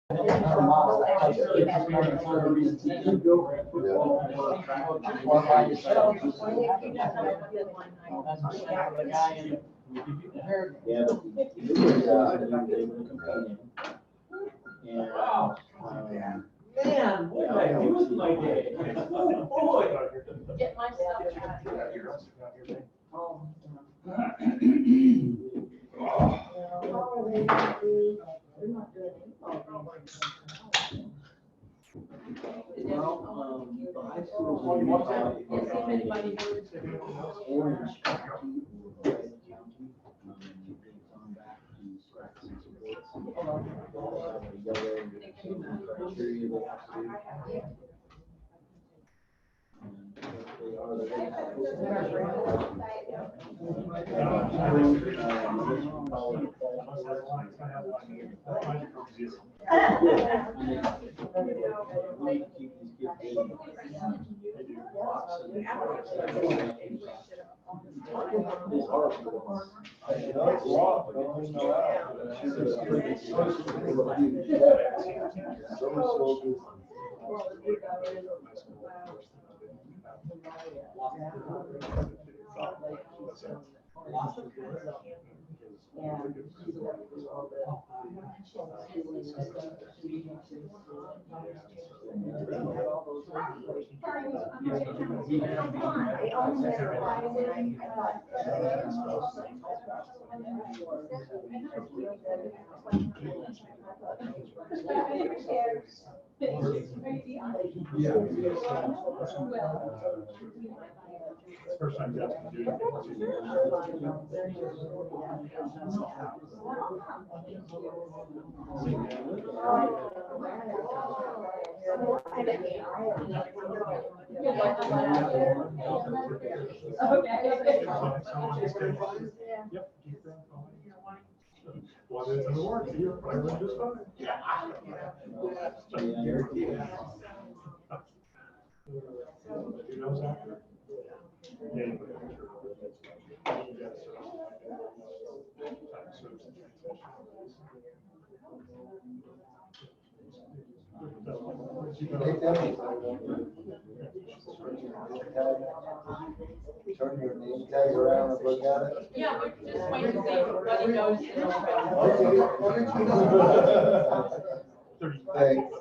Man, what did I do with my day? Oh, boy. Get my stuff out of here. First time got to do Yep. Well, it's in the warranty, you're probably just fine. Who knows after? Turn your name tag around and look at it. Yeah, we're just waiting to see what he knows. Thanks.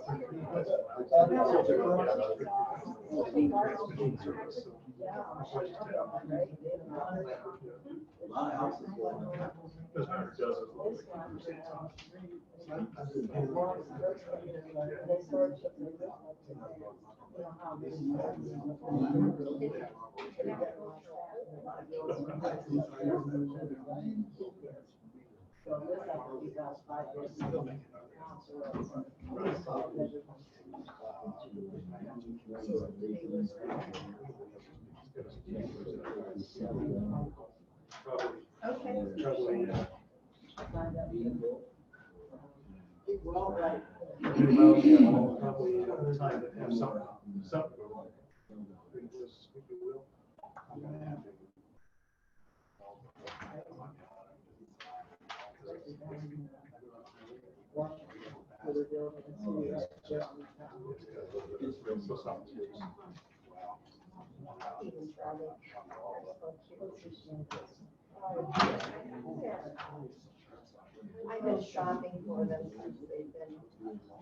I've been shopping for them since they've been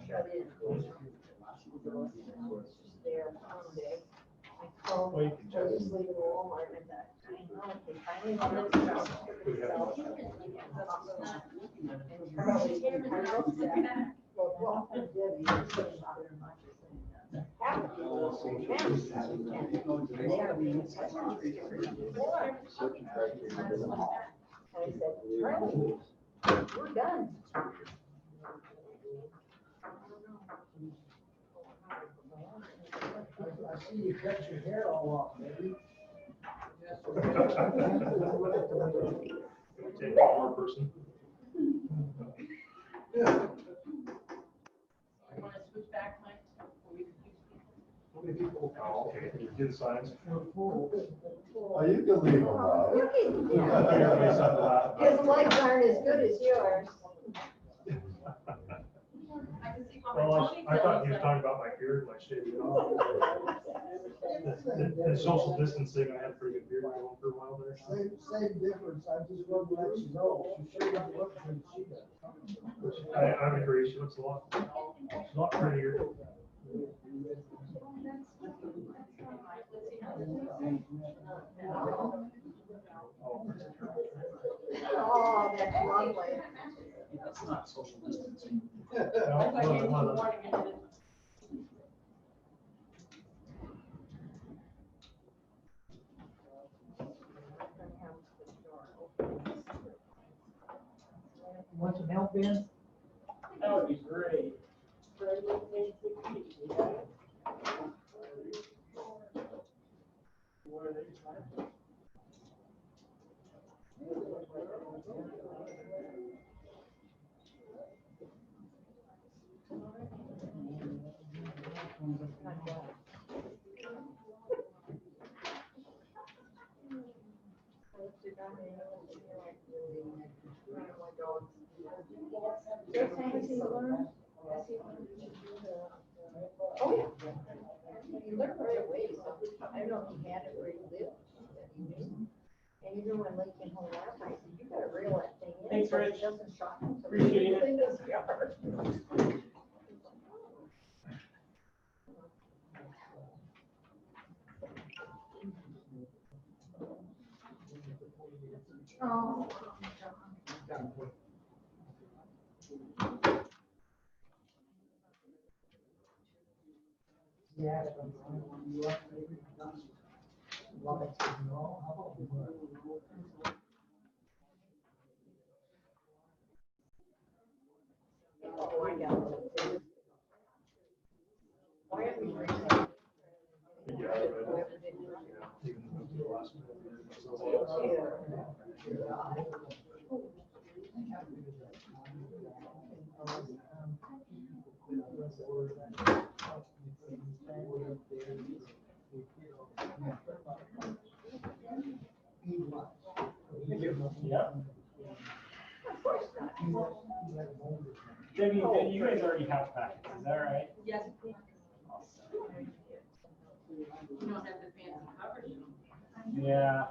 shut in. They're Monday. I called, I was leaving Walmart and that, I know, they finally wanted to sell. And Charlie said, well, I did, you should shop in my. I said, Charlie, we're done. I see you cut your hair all off, baby. Take one more person. Want to switch back, Mike? How many people? Oh, okay, you did signs. Oh, you can leave them out. You can, his legs aren't as good as yours. I can see Well, I thought you were talking about my beard, my shave. You know? The social distancing, I had a pretty good beard going for a while there. Same difference, I just wanted to let you know, she sure doesn't look good, she does. I would agree, she looks a lot prettier. Oh, that's lovely. That's not social distancing. No, I came in the well, morning and did it. Want some help in? That would be great. Oh, yeah. You learn right away, so I don't know if he had it where he lived. But he knew. And even when Lee came home last night, I said, you gotta reel that thing in. Thanks, so Rich. It doesn't shock him. So Appreciate he it. cleaned his yard. Oh. Yeah. Oh, I got it. Why aren't we reading it? Yeah, Whoever did it. even the last minute. Yeah. Of course not. Debbie, you guys already have packets, is that right? Yes. You don't have the fancy covers. Yeah.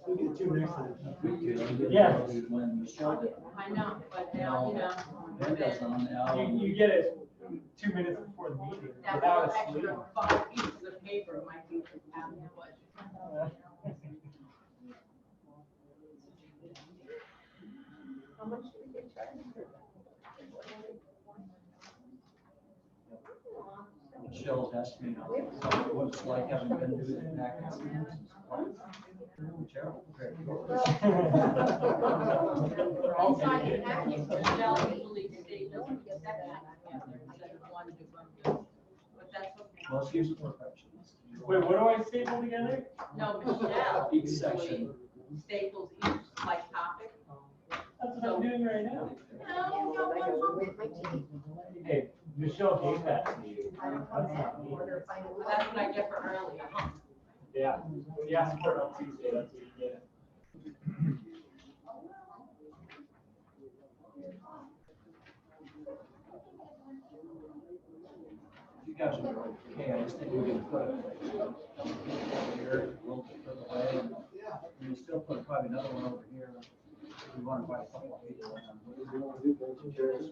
We get 2 weeks of Yeah. Yeah. When Michelle did. I know, but now, you know. Brenda's on now. You get it 2 minutes before the meeting, That without little a sleep. extra 5 pieces of paper might be out of the budget. How much do we get charged for that? Michelle's asked me what it's like having been doing the packets. Terrible. Inside the package, Michelle usually stays, doesn't get that together instead of one to one. But that's okay. Well, she's a perfectionist. Wait, what do I staple together? No, Michelle Each usually section. staples each like topic. That's what I'm doing right now. No, no, I no, gotta no. wait my teeth. Hey, Michelle gave that to you. I don't That's know. not me. Order, find a- That's what I get for early. Yeah, when you ask for it on Tuesday, that's what you get. You guys are okay, I just think we can put it here, we'll put it away. And we still put probably another one over here. We want to buy a couple of people. Chairs?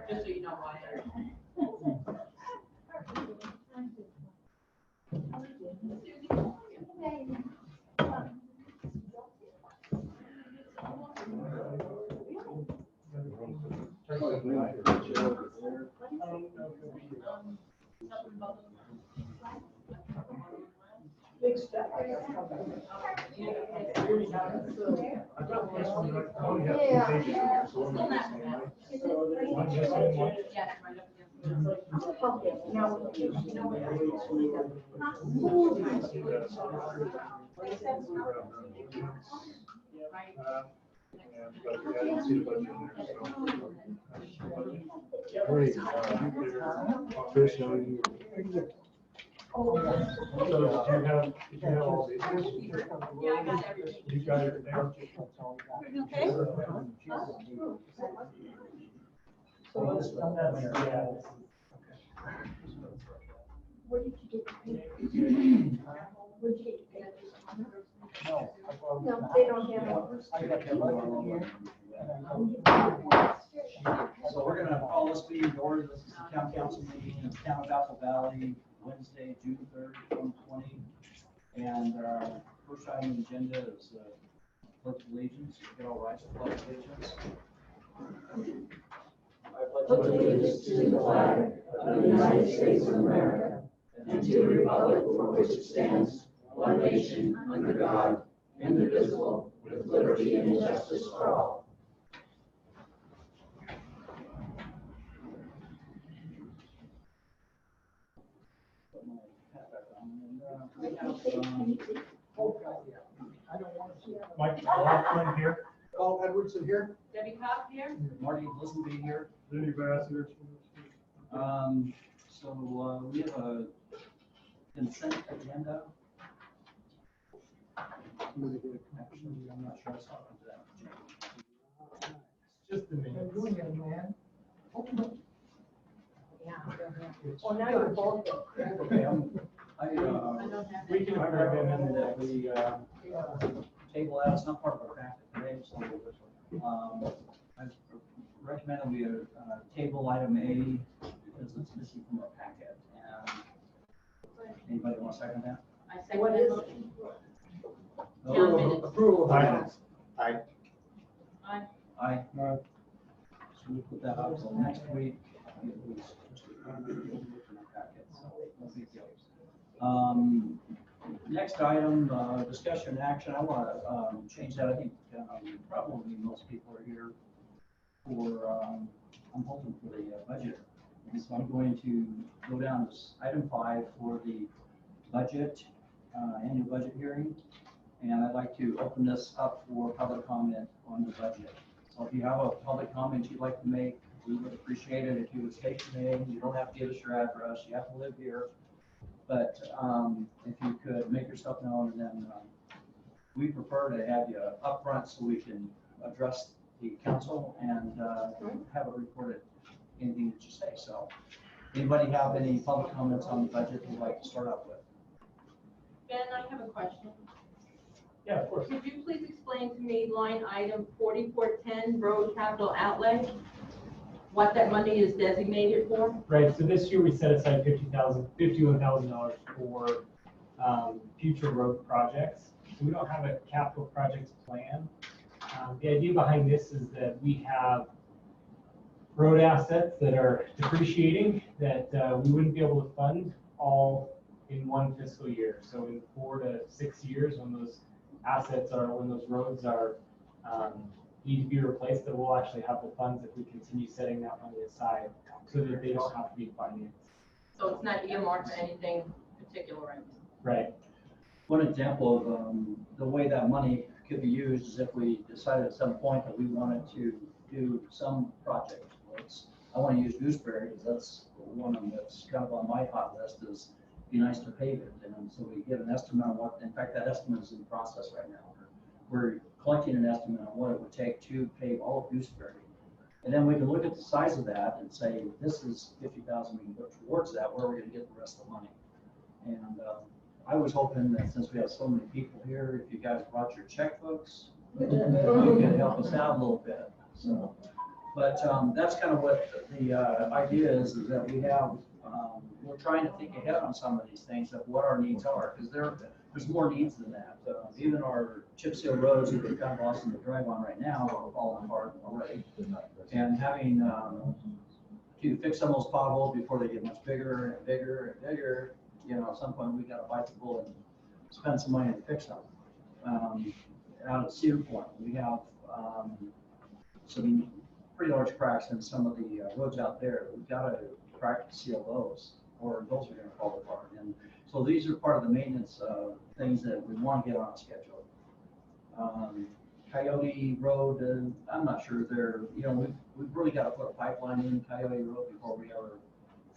Just so you know why. Big step. I've got this one right, I only have Yeah. 2 pages here, so Still I'm not just- bad. One this and one. Yes, right up against the. Okay, now, you know what? Right. And, but I didn't see the budget in there, so. Great. Chris, how are you? So did you have all these? Yeah, I got everything. You got everything? Okay. So let's run that there. Yeah. Where did you get the paper? Where'd you get the paper? No, No, they don't have it. I got that one here. So we're gonna call this meeting to order. This is the town council meeting in the town of Apple Valley, Wednesday, June 3rd, 2020. And first item on the agenda is pledge of allegiance. Get all rise for pledge of allegiance. Pledge allegiance to the flag of the United States of America and to the republic for which it stands, one nation, under God, indivisible, with liberty and justice for all. Put my hat back on. And, we have, Mike Laughlin here. Paul Edwardson here. Debbie Cobb here? Marty Lisenby here. Lenny Bassett. So we have a consent agenda. Actually, I'm not sure I saw that. Just a minute. Doing it, man. Yeah. Well, now you're both. Okay, I don't have We that. can I grab him recommend in that we table that. It's not part of our packet today, so I recommend that we table item A because it's missing from our packet. And anybody want to second that? I second What that is motion. No? Town minutes. Approval of Aye. minutes. Aye. Aye. So we'll put that up till next week. It was just a packet, so no big deal. Next item, discussion and action. I want to change that. I think probably most people are here for, I'm hoping for the budget. And so I'm going to go down to item 5 for the budget, annual budget hearing. And I'd like to open this up for public comment on the budget. So if you have a public comment you'd like to make, we would appreciate it if you would state your name. You don't have to give us your address. You have to live here. But if you could make yourself known, and then we prefer to have you up front so we can address the council and have it recorded, anything that you say. So anybody have any public comments on the budget you'd like to start off with? Ben, I have a question. Yeah, of course. Could you please explain to me line item 4410, road capital outlay? What that money is designated for? Right, so this year we set aside $51,000 for future road projects. So we don't have a capital projects plan. The idea behind this is that we have road assets that are depreciating that we wouldn't be able to fund all in one fiscal year. So in 4 to 6 years, when those assets are, when those roads are need to be replaced, that we'll actually have the funds if we continue setting that money aside so that they don't have to be financed. So it's not earmarked for anything particular, right? Right. One example of the way that money could be used is if we decided at some point that we wanted to do some project. I want to use Gooseberry because that's one of them that's kind of on my hot list, is be nice to pave it. And so we get an estimate on what, in fact, that estimate is in process right now. We're collecting an estimate on what it would take to pave all of Gooseberry. And then we can look at the size of that and say, this is 50,000, we can go towards that, where are we gonna get the rest of the money? And I was hoping that since we have so many people here, if you guys brought your checkbooks, you could help us out a little bit. So, but that's kind of what the idea is that we have, we're trying to think ahead on some of these things of what our needs are, because there's more needs than that. Even our chip seal roads that we've got Boston to drive on right now are falling apart already. And having to fix some of those potholes before they get much bigger and bigger and bigger, you know, at some point we got to bite the bullet and spend some money to fix them. out at Cedar Point, we have, some pretty large cracks in some of the roads out there. We've got to crack to seal those, or those are gonna fall apart. And so these are part of the maintenance, things that we want to get on a schedule. Coyote Road, I'm not sure we've really got to put a pipeline in Coyote Road before we ever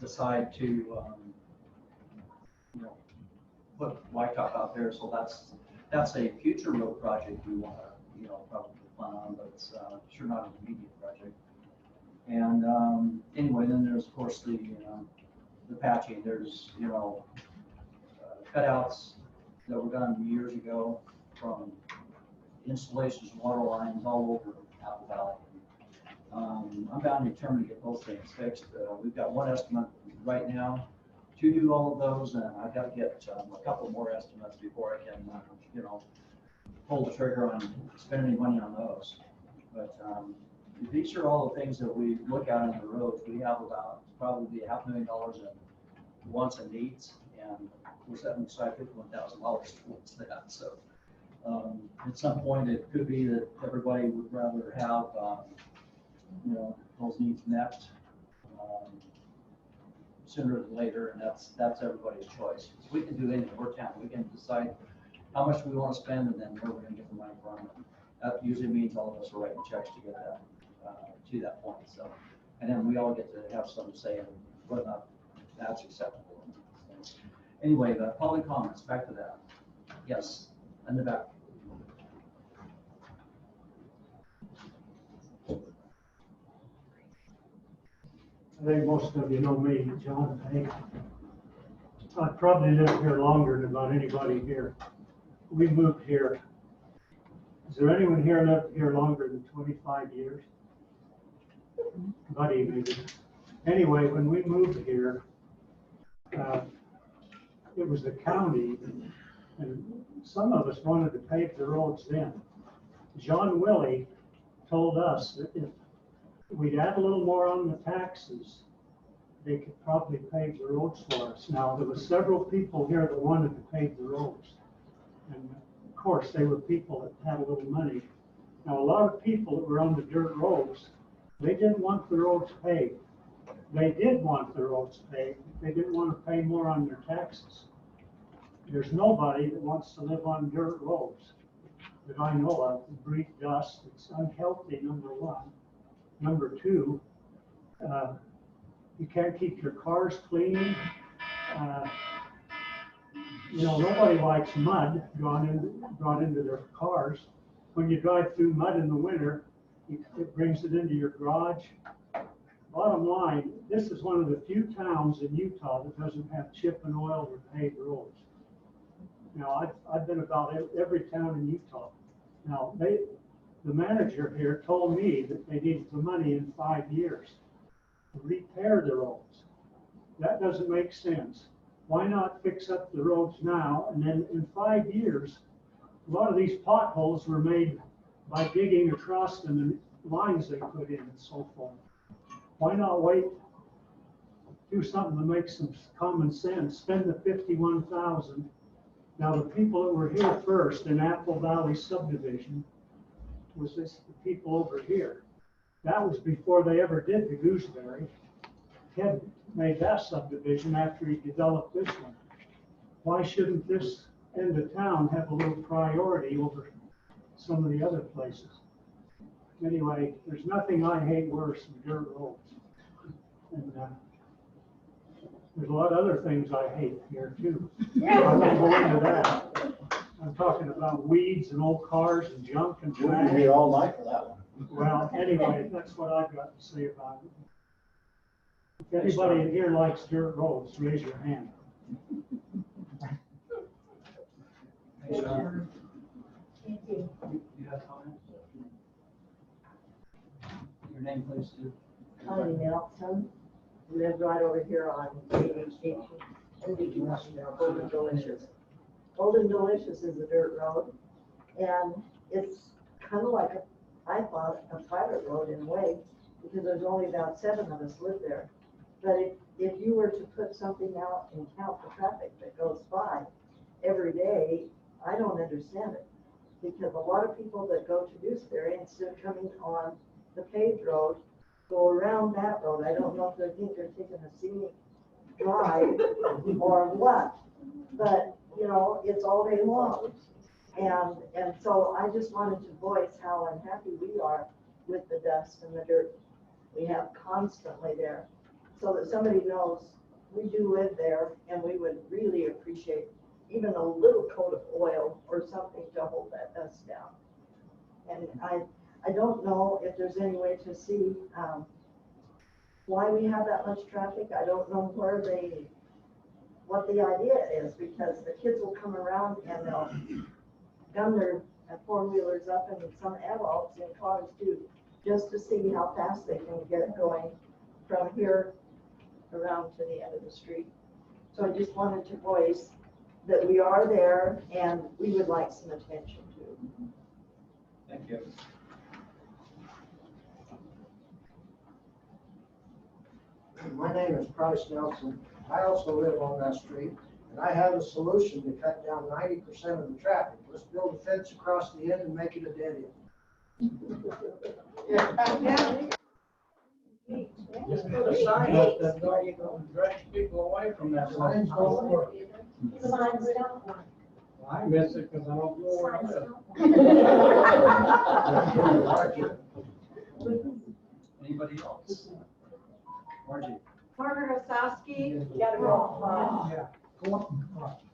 decide to, put blacktop out there. So that's a future road project we want to, probably plan on, but it's sure not an immediate project. And anyway, then there's of course the patching. There's cutouts that were done years ago from installations, water lines all over Apple Valley. I'm bound and determined to get those things fixed. We've got one estimate right now to do all of those, and I've got to get a couple more estimates before I can, pull the trigger on spending any money on those. But these are all the things that we look at on the roads. We have about probably $500,000 in wants and needs, and we're setting aside $51,000 towards that. So at some point, it could be that everybody would rather have, those needs met sooner than later, and that's everybody's choice. So we can do anything. We're town. We can decide how much we want to spend, and then where we're going to get the money from. That usually means all of us are writing checks to get that to that point. So, and then we all get to have some say in whether or not that's acceptable. So, anyway, the public comments. Back to that. Yes, in the back. I think most of you know me, John Hay. I've probably lived here longer than about anybody here. We moved here. Is there anyone here lived here longer than 25 years? Buddy, maybe. Anyway, when we moved here, it was the county, and some of us wanted to pave the roads then. John Willie told us that if we'd add a little more on the taxes, they could probably pave the roads for us. Now, there were several people here that wanted to pave the roads. And of course, they were people that had a little money. Now, a lot of people that were on the dirt roads, they didn't want the roads paved. They did want the roads paved. They didn't want to pay more on their taxes. There's nobody that wants to live on dirt roads that I know of. It breathes dust. It's unhealthy, number one. Number two, you can't keep your cars clean. Nobody likes mud brought into their cars. When you drive through mud in the winter, it brings it into your garage. Bottom line, this is one of the few towns in Utah that doesn't have chip and oil or paved roads. Now, I've been about every town in Utah. Now, the manager here told me that they needed the money in 5 years to repair the roads. That doesn't make sense. Why not fix up the roads now, and then in 5 years, a lot of these potholes were made by digging across them and lines they put in and so forth. Why not wait, do something that makes some common sense, spend the $51,000. Now, the people that were here first in Apple Valley subdivision was the people over here. That was before they ever did the Gooseberry. Ted made that subdivision after he developed this one. Why shouldn't this end of town have a little priority over some of the other places? Anyway, there's nothing I hate worse than dirt roads. And there's a lot of other things I hate here too. I won't go into that. I'm talking about weeds and old cars and junk and We'll trash. be here all night for that one. Well, anyway, that's what I've got to say about it. If anybody in here likes dirt roads, raise your hand. Thanks, John. Thank you. You have comments? Your name, please, Sue. Connie Nelson, live right over here on KHH, Golden Delicious. Golden Delicious is a dirt road, and it's kind of like, I thought, a private road in a way, because there's only about 7 of us live there. But if you were to put something out and count the traffic that goes by every day, I don't understand it. Because a lot of people that go to Gooseberry, instead of coming on the paved road, go around that road. I don't know if they think they're taking a scenic drive or what, but, you know, it's all day long. And so I just wanted to voice how unhappy we are with the dust and the dirt we have constantly there, so that somebody knows we do live there, and we would really appreciate even a little coat of oil or something to hold that dust down. And I don't know if there's any way to see why we have that much traffic. I don't know what the idea is, because the kids will come around and they'll gun their four-wheelers up, and some adults in cars too, just to see how fast they can get it going from here around to the end of the street. So I just wanted to voice that we are there and we would like some attention to. Thank you. My name is Price Nelson. I also live on that street, and I have a solution to cut down 90% of the traffic. Let's build a fence across the end and make it a dead end. Just put a sign up that way, you're gonna direct people away from that sign. Signs don't work. Signs don't work. I miss it because I don't know where I live. Anybody else? Margie? Margaret Osowski. Gotta go. Yeah. Go on.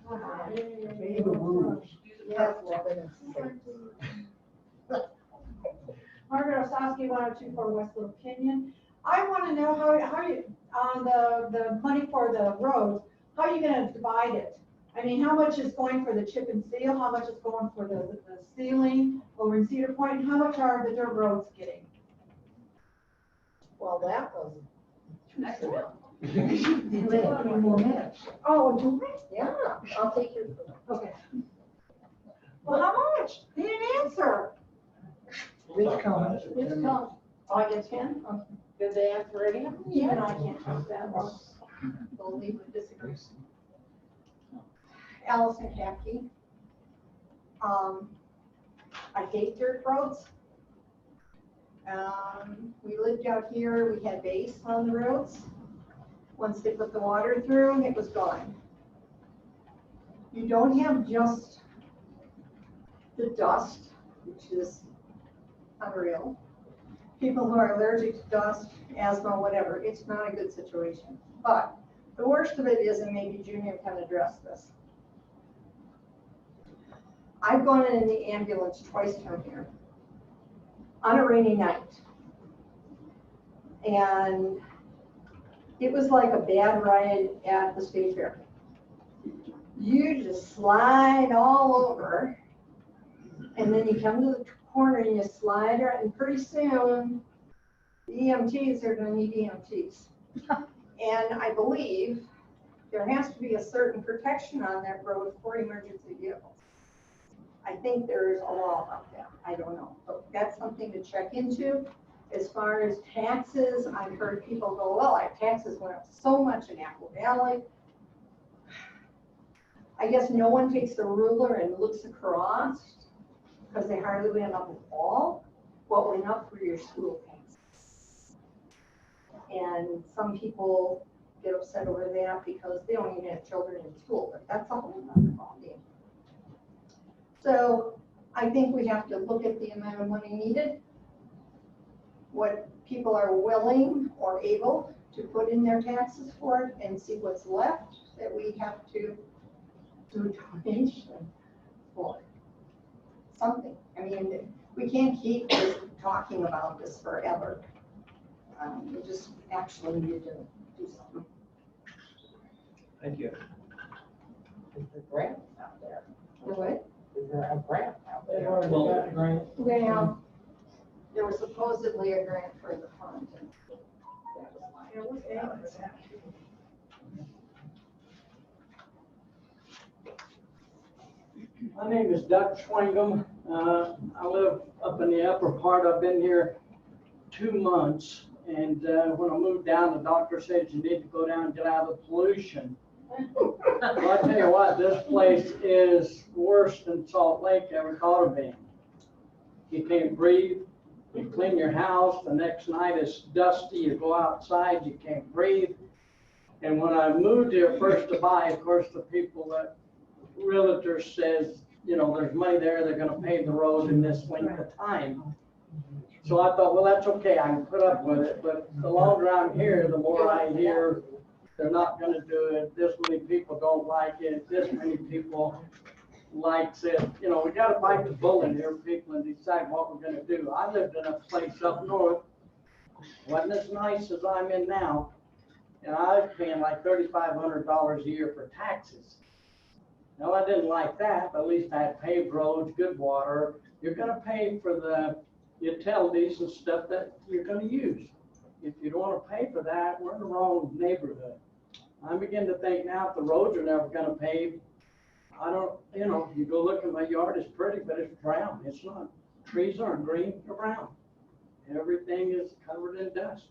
Obey the rules. Yes, Robin. Margaret Osowski, 1024 Westwood Canyon. I want to know how you, on the money for the roads, how are you going to divide it? I mean, how much is going for the chip and seal? How much is going for the sealing over in Cedar Point? And how much are the dirt roads getting? Well, that was. Next one. More minutes. Oh, do we? Yeah, I'll take your. Okay. Well, how much? He didn't answer. It's coming. It's come. Oh, I get 10? Did they answer any? Even I can't help that. They'll leave with disagree. Allison Capkey. I hate dirt roads. We lived out here, we had base on the roads. Once they put the water through, it was gone. You don't have just the dust, which is unreal. People who are allergic to dust, asthma, whatever, it's not a good situation. But the worst of it is, and maybe Junior can address this. I've gone in the ambulance twice down here on a rainy night. And it was like a bad ride at the state fair. You just slide all over, and then you come to the corner and you slide right, and pretty soon the EMTs are going to need EMTs. And I believe there has to be a certain protection on that road for emergency vehicles. I think there's a law about that. I don't know, but that's something to check into. As far as taxes, I've heard people go, well, our taxes went up so much in Apple Valley. I guess no one takes the ruler and looks across because they hardly went up at all. What went up for your school taxes? And some people get upset over that because they don't even have children in school, but that's a whole other ballgame. So I think we have to look at the amount of money needed, what people are willing or able to put in their taxes for it, and see what's left that we have to do a donation for. Something. I mean, we can't keep just talking about this forever. We just actually need to do something. Thank you. Is the grant out there? What? Is there a grant out there? Well, there was supposedly a grant for the fund. And that was like, My name is Doug Schwingam. I live up in the upper part. I've been here 2 months. And when I moved down, the doctor said you need to go down and get out of the pollution. Well, I tell you what, this place is worse than Salt Lake ever thought of being. You can't breathe, you clean your house, the next night it's dusty, you go outside, you can't breathe. And when I moved here first to buy, of course, the people that realtor says, you know, there's money there, they're gonna pave the road in this length of time. So I thought, well, that's okay, I can put up with it, but the longer I'm here, the more I hear they're not gonna do it, this many people don't like it, this many people likes it. You know, we gotta bite the bullet here, people, and decide what we're gonna do. I lived in a place up north, wasn't as nice as I'm in now, and I was paying like $3,500 a year for taxes. No, I didn't like that, but at least I had paved roads, good water. You're gonna pay for the utilities and stuff that you're gonna use. If you don't wanna pay for that, we're in the wrong neighborhood. I begin to think now if the roads are never gonna pave, I don't, you know, you go look at my yard, it's pretty, but it's brown. It's not. Trees aren't green, they're brown. Everything is covered in dust.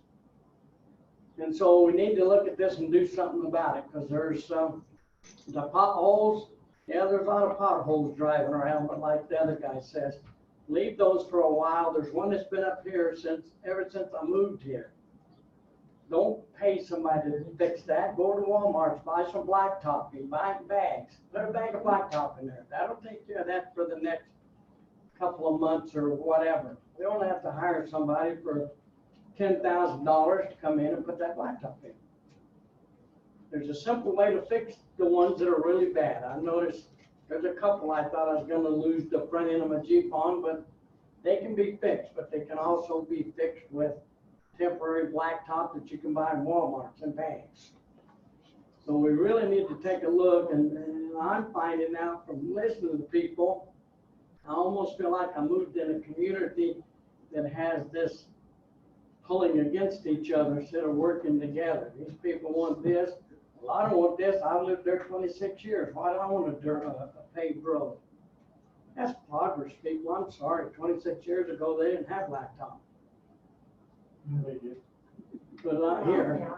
And so we need to look at this and do something about it, because there's the potholes. Yeah, there's a lot of potholes driving around, but like the other guy says, leave those for a while. There's one that's been up here ever since I moved here. Don't pay somebody to fix that. Go to Walmart, buy some blacktop, you buy bags, put a bag of blacktop in there. That'll take care of that for the next couple of months or whatever. We don't have to hire somebody for $10,000 to come in and put that blacktop in. There's a simple way to fix the ones that are really bad. I noticed there's a couple I thought I was gonna lose the front end of my Jeep on, but they can be fixed, but they can also be fixed with temporary blacktop that you can buy in Walmart in bags. So we really need to take a look, and I'm finding out from listening to people, I almost feel like I moved in a community that has this pulling against each other instead of working together. These people want this, well, I don't want this, I lived there 26 years, why do I want a paved road? That's progress, people, I'm sorry, 26 years ago, they didn't have blacktop. But not here.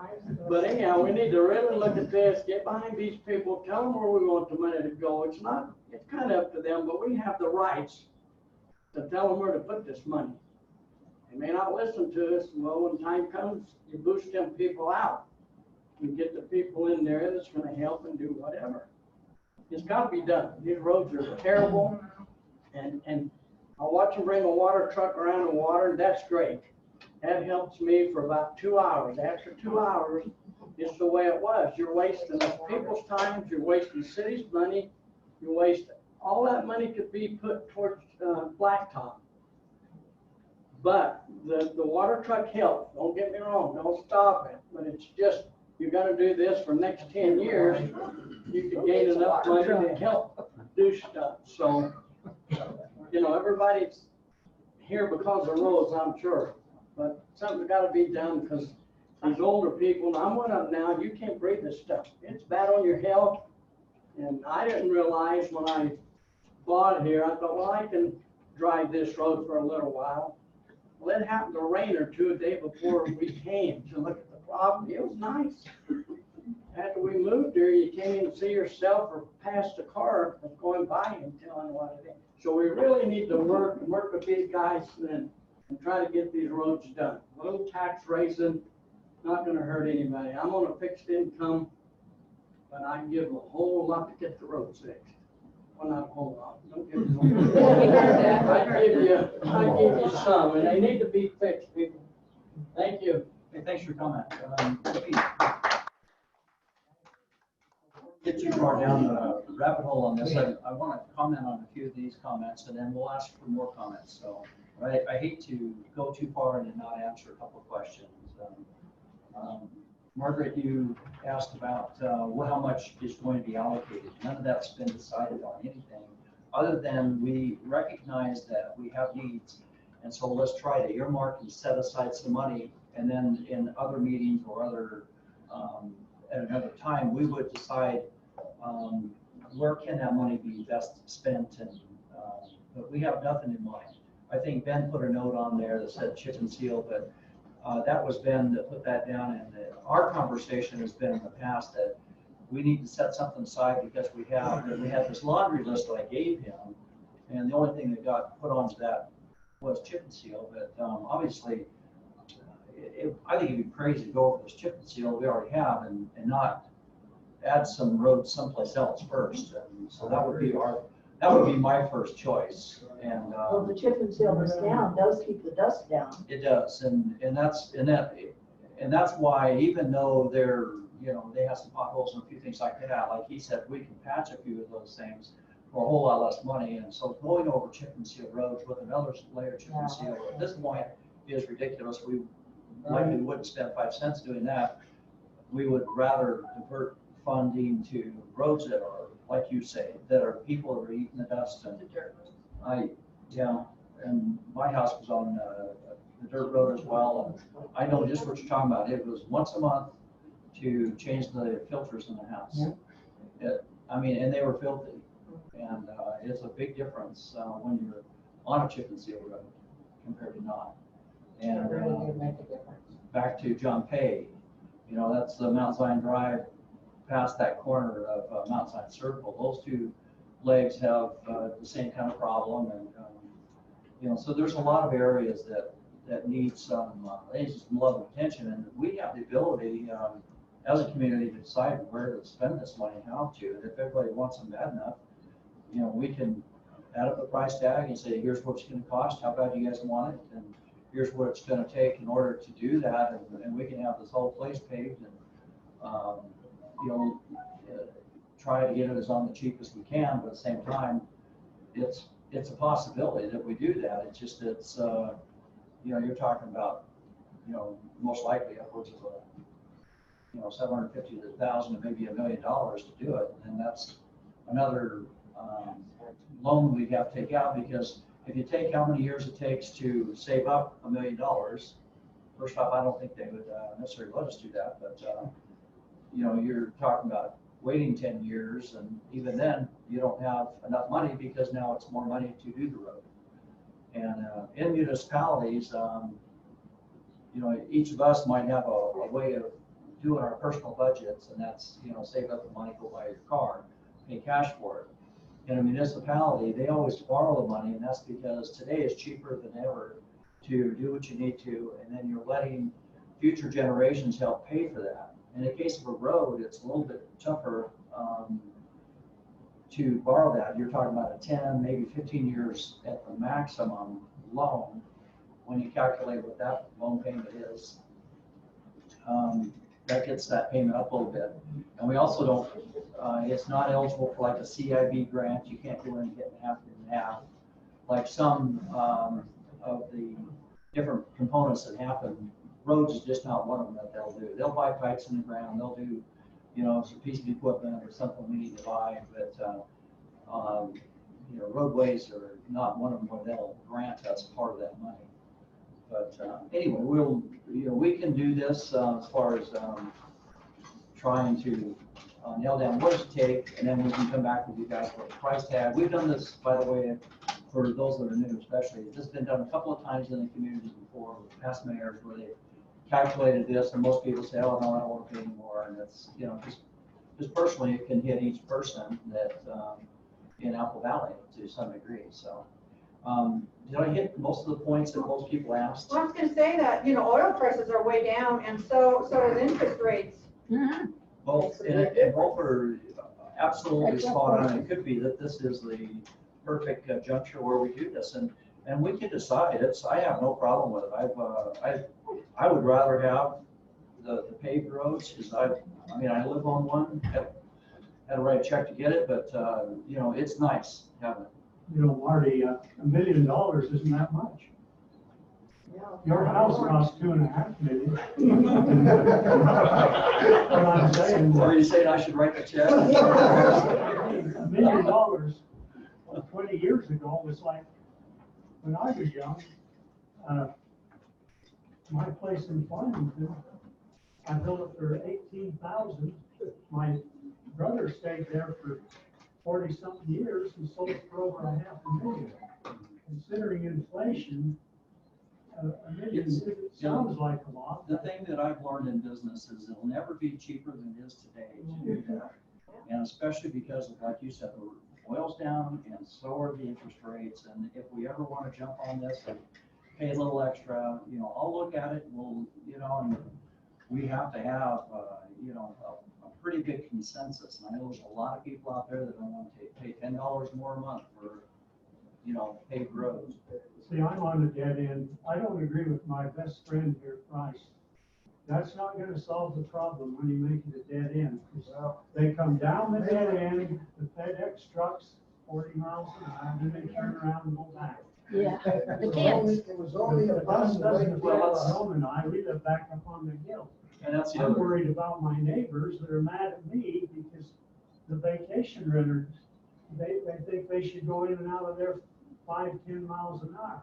But anyhow, we need to really look at this, get behind these people, tell them where we want the money to go. It's kind of up to them, but we have the rights to tell them where to put this money. They may not listen to us. Well, when time comes, you boost them people out. You get the people in there that's going to help and do whatever. It's got to be done. These roads are terrible, and I'll watch them bring a water truck around and water, and that's great. That helps me for about 2 hours. After 2 hours, it's the way it was. You're wasting people's time, you're wasting the city's money, you're wasting, all that money could be put towards blacktop. But the water truck helps, don't get me wrong, don't stop it. But it's just, you're gonna do this for the next 10 years, you could gain enough money to help do stuff. So, you know, everybody's here because of roads, I'm sure. But something's got to be done, because these older people, and I'm one of them now, you can't breathe this stuff. It's bad on your health. And I didn't realize when I bought here, I thought, well, I can drive this road for a little while. Well, it happened to rain or two a day before we came to look at the problem. It was nice. After we moved here, you can't even see yourself or pass the car that's going by and telling what it is. So we really need to work with these guys and try to get these roads done. A little tax raising, not gonna hurt anybody. I'm on a fixed income, but I can give a whole lot to get the roads fixed. Well, not a whole lot, don't give me a whole lot. I give you some, and they need to be fixed, people. Thank you. Hey, thanks for your comment. Get too far down the rabbit hole on this. I want to comment on a few of these comments, and then we'll ask for more comments. So I hate to go too far and not answer a couple of questions. Margaret, you asked about how much is going to be allocated. None of that's been decided on anything, other than we recognize that we have needs. And so let's try to earmark and set aside some money, and then in other meetings or other at another time, we would decide where can that money be best spent. And but we have nothing in mind. I think Ben put a note on there that said chip and seal, but that was Ben that put that down. And our conversation has been in the past that we need to set something aside because we had this laundry list that I gave him. And the only thing that got put onto that was chip and seal, but obviously, I think it'd be crazy to go over this chip and seal we already have and not add some roads someplace else first. And so that would be my first choice. And Well, the chip and seal this down does keep the dust down. it does, and that's why, even though they have some potholes and a few things like that, like he said, we can patch a few of those things for a whole lot less money. And so going over chip and seal roads with another layer of chip and seal at this point is ridiculous. We likely wouldn't spend 5 cents doing that. We would rather divert funding to roads that are, like you say, that are people that are eating the dust. And and my house was on the dirt road as well. And I know just what you're talking about. It was once a month to change the filters in the house. And they were filthy. And it's a big difference when you're on a chip and seal road compared to not. And back to John Pay, that's the Mount Zion Drive past that corner of Mount Zion Circle. Those two legs have the same kind of problem. And, so there's a lot of areas that need some love and attention. And we have the ability as a community to decide where to spend this money, how to. And if everybody wants them bad enough, we can add up the price tag and say, here's what it's going to cost. How bad do you guys want it? And here's what it's going to take in order to do that. And we can have this whole place paved and, try to get it as on the cheapest we can. But at the same time, it's a possibility that we do that. It's just, you're talking about, most likely upwards of $750,000 to maybe $1 million to do it. And that's another loan we have to take out, because if you take how many years it takes to save up $1 million, first off, I don't think they would necessarily let us do that, but you're talking about waiting 10 years, and even then you don't have enough money because now it's more money to do the road. And in municipalities, each of us might have a way of doing our personal budgets, and that's, save up the money, go buy your car, pay cash for it. In a municipality, they always borrow the money, and that's because today is cheaper than ever to do what you need to, and then you're letting future generations help pay for that. In the case of a road, it's a little bit tougher to borrow that. You're talking about a 10, maybe 15 years at the maximum loan when you calculate what that loan payment is. That gets that payment up a little bit. And we also don't, it's not eligible for like a CIB grant. You can't go in and get half and half. Like some of the different components that happen, roads is just not one of them that they'll do. They'll buy pipes in the ground. They'll do, some piece of equipment or something we need to buy. But, roadways are not one of them where they'll grant us part of that money. But anyway, we can do this as far as trying to nail down what it takes, and then we can come back with you guys with a price tag. We've done this, by the way, for those that are new especially. This has been done a couple of times in the community before, with past mayors, where they calculated this, and most people say, oh, no, I don't want to pay anymore. And it's, just personally, it can hit each person that in Apple Valley to some degree. So did I hit most of the points that most people asked? Well, I was gonna say that, oil prices are way down, and so is interest rates. Both, and both are absolutely spot on. It could be that this is the perfect juncture where we do this, and we can decide. I have no problem with it. I would rather have the paved roads, because I live on one. Had to write a check to get it, but it's nice having it. Marty, $1 million isn't that much. Your house costs $2.5 million. What I'm saying. Are you saying I should write the check? $1 million 20 years ago was like, when I was young, my place in Farmington, I built it for $18,000. My brother stayed there for 40-something years and sold it for over $500,000. Considering inflation, $1 million sounds like a lot. The thing that I've learned in business is it'll never be cheaper than it is today to do that. And especially because, like you said, the oil's down and so are the interest rates. And if we ever want to jump on this and pay a little extra, I'll look at it. We'll, and we have to have, a pretty big consensus. And I know there's a lot of people out there that don't want to pay $10 more a month for, paved roads. See, I'm on the dead end. I don't agree with my best friend here, Price. That's not gonna solve the problem when you make it a dead end. 'Cause they come down the dead end, the FedEx trucks 40 miles an hour, and then they turn around and go back. Yeah, It the was kids. only- It was only a bus away Doesn't from affect us. Rome and I, we live back up on the hill. And that's the I'm other, worried about my neighbors that are mad at me because the vacation renters, they think they should go in and out of there 5-10 miles an hour.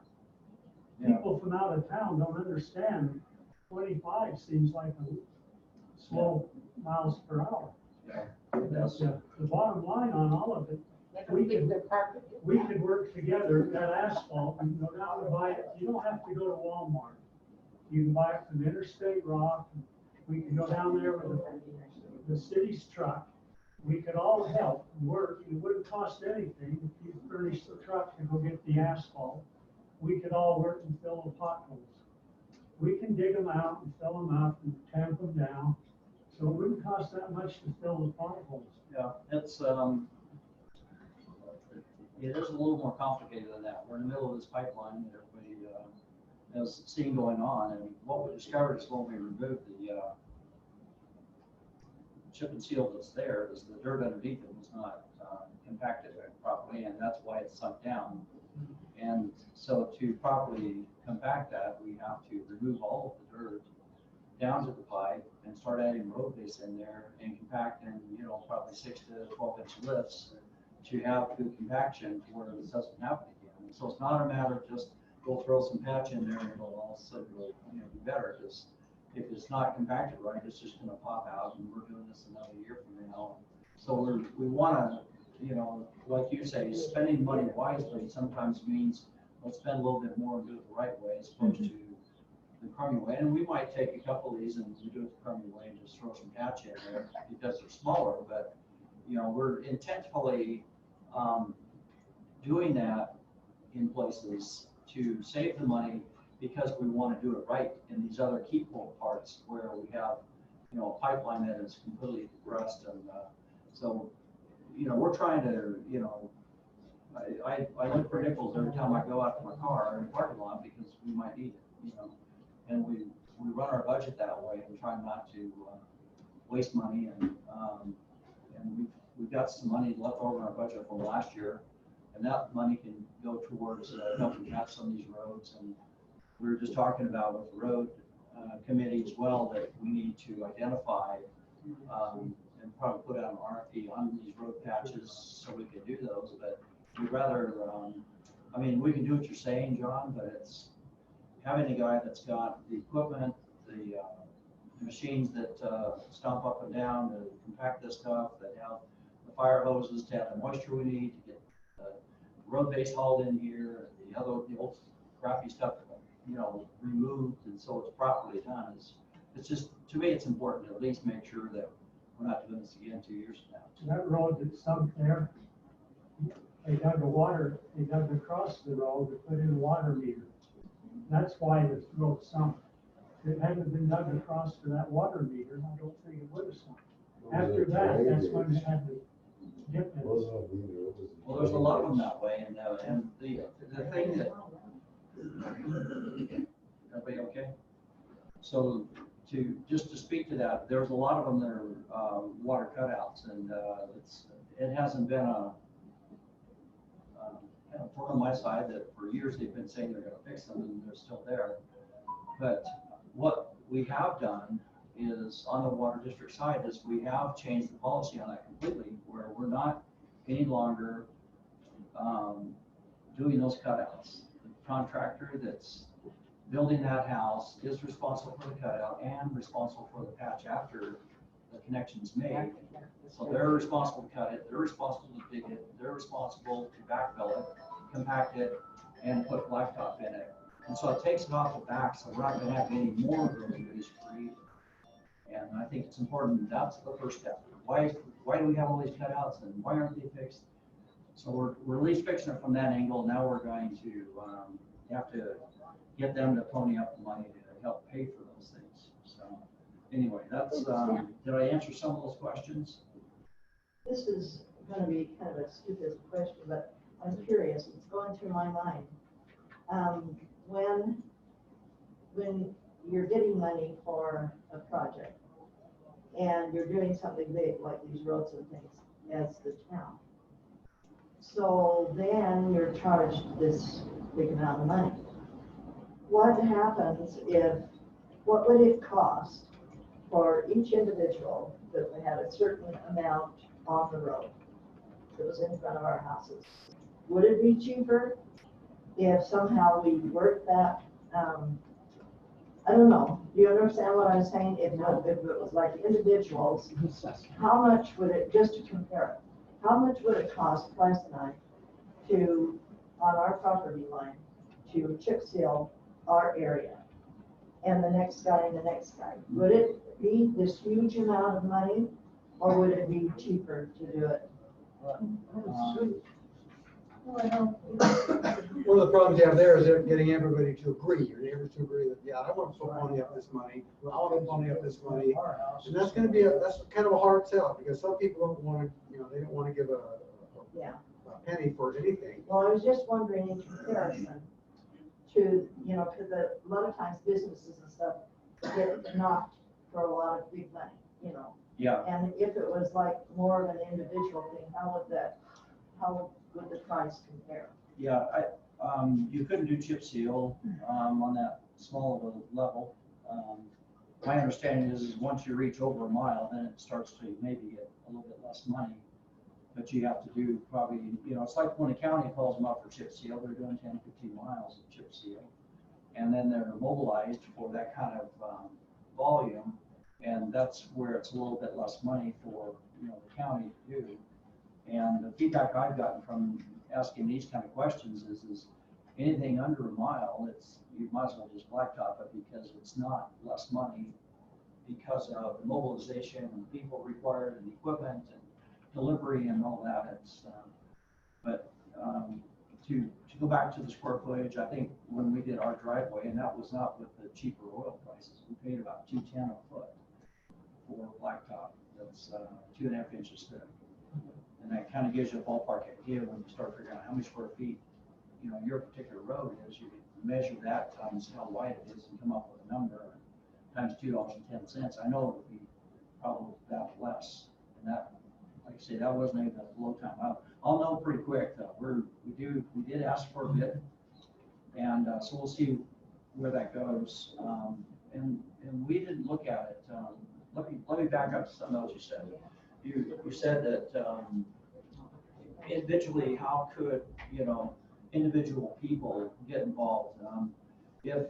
yeah, People from out of town don't understand, 25 seems like a slow miles per hour. yeah. But, That's, the bottom line on all of it, Let we them leave could- their carpet. we could work together, that asphalt, you can go down and buy it, you don't have to go to Walmart. You can buy it from Interstate Rock, we can go down there with the city's truck. We could all help work, it wouldn't cost anything if you furnish the truck to go get the asphalt. We could all work and fill the potholes. We can dig them out and fill them up and tamp them down, so it wouldn't cost that much to fill the potholes. yeah, it's, it is a little more complicated than that. We're in the middle of this pipeline that everybody, has seen going on, and what we discovered is when we removed the, chip and seal that's there, is the dirt underneath it was not, compacted properly, and that's why it sunk down. And so to properly compact that, we have to remove all of the dirt down to the pipe and start adding road base in there and compact in, probably 6 to 12 inch lifts to have good compaction to where this doesn't happen again. So it's not a matter of just go throw some patch in there and it'll all of a sudden be better. Because if it's not compacted right, it's just going to pop out, and we're doing this another year from now. So we want to, like you say, spending money wisely sometimes means let's spend a little bit more and do it the right way as opposed to the crummy way. And we might take a couple of these and we do it the crummy way and just throw some patch in there because they're smaller. But we're intentionally doing that in places to save the money because we want to do it right in these other key parts where we have, a pipeline that is completely compressed. And so, we're trying to, I look for nickels every time I go out to my car in the parking lot because we might need it, and we run our budget that way and try not to waste money. And we've got some money left over in our budget from last year, and that money can go towards helping patch some of these roads. And we were just talking about with the road committee as well that we need to identify and probably put out an RFP on these road patches so we can do those. But we'd rather, we can do what you're saying, John, but it's having a guy that's got the equipment, the machines that stomp up and down to compact this stuff, that have the fire hoses to have the moisture we need to get the road base hauled in here, the old crappy stuff, removed, and so it's properly done. It's just, to me, it's important to at least make sure that we're not doing this again 2 years from now. That road that sunk there, they dug across the road to put in a water meter. That's why the road sunk. If it hadn't been dug across to that water meter, I don't think it would have sunk. After that, that's when it had to dip in. Well, there's a lot of them that way, and the thing that, everybody okay? So to speak to that, there's a lot of them that are water cutouts, and it hasn't been a thorn on my side that for years they've been saying they're going to fix them, and they're still there. But what we have done is on the water district side is we have changed the policy on that completely, where we're not any longer doing those cutouts. The contractor that's building that house is responsible for the cutout and responsible for the patch after the connection's made. So they're responsible to cut it, they're responsible to dig it, they're responsible to backfill it, compact it, and put blacktop in it. And so it takes it off the back, so we're not going to have any more road base free. And I think it's important, that's the first step. why do we have all these cutouts and why aren't they fixed? So we're at least fixing it from that angle. Now we're going to, have to get them to pony up the money to help pay for those things. So anyway, that's, did I answer some of those questions? This is gonna be kind of a stupid question, but I'm curious, it's going through my mind. When you're getting money for a project and you're doing something big, like these roads and things, as the town. So then you're charged this big amount of money. What happens what would it cost for each individual that had a certain amount on the road that was in front of our houses? Would it be cheaper if somehow we worked that, I don't know, do you understand what I'm saying? If it was like individuals, how much would it, just to compare it, how much would it cost Price and I to, on our property line, to chip seal our area? And the next guy and the next guy? Would it be this huge amount of money, or would it be cheaper to do it? One of the problems you have there is getting everybody to agree, your neighbors to agree that, yeah, I want to pony up this money, I want to pony up this money. And that's gonna be that's kind of a hard sell, because some people don't want to, they don't want to give a penny for anything. Well, I was just wondering in comparison to, because a lot of times businesses and stuff get knocked for a lot of big money, Yeah. And if it was like more of an individual thing, how would the price compare? Yeah, you couldn't do chip seal, on that small of a level. My understanding is once you reach over a mile, then it starts to maybe get a little bit less money. But you have to do probably, it's like when the county calls them up for chip seal, they're doing 10, 15 miles of chip seal. And then they're mobilized for that kind of volume. And that's where it's a little bit less money for, the county to do. And the feedback I've gotten from asking these kind of questions is anything under a mile, you might as well just blacktop it, because it's not less money because of the mobilization and people required and equipment and delivery and all that. To go back to the square footage, I think when we did our driveway, and that was not with the cheaper oil prices, we paid about $210 a foot for blacktop. That's 2.5 inches thick. And that kind of gives you a ballpark idea when you start figuring out how many square feet, your particular road is. You can measure that times how wide it is and come up with a number, times $2.10. I know it would be probably that less. And that, like I say, that wasn't even a low time. I'll know pretty quick though. We did ask for a bid, and so we'll see where that goes. And we didn't look at it. Let me back up to some of those you said. You said that individually, how could individual people get involved? If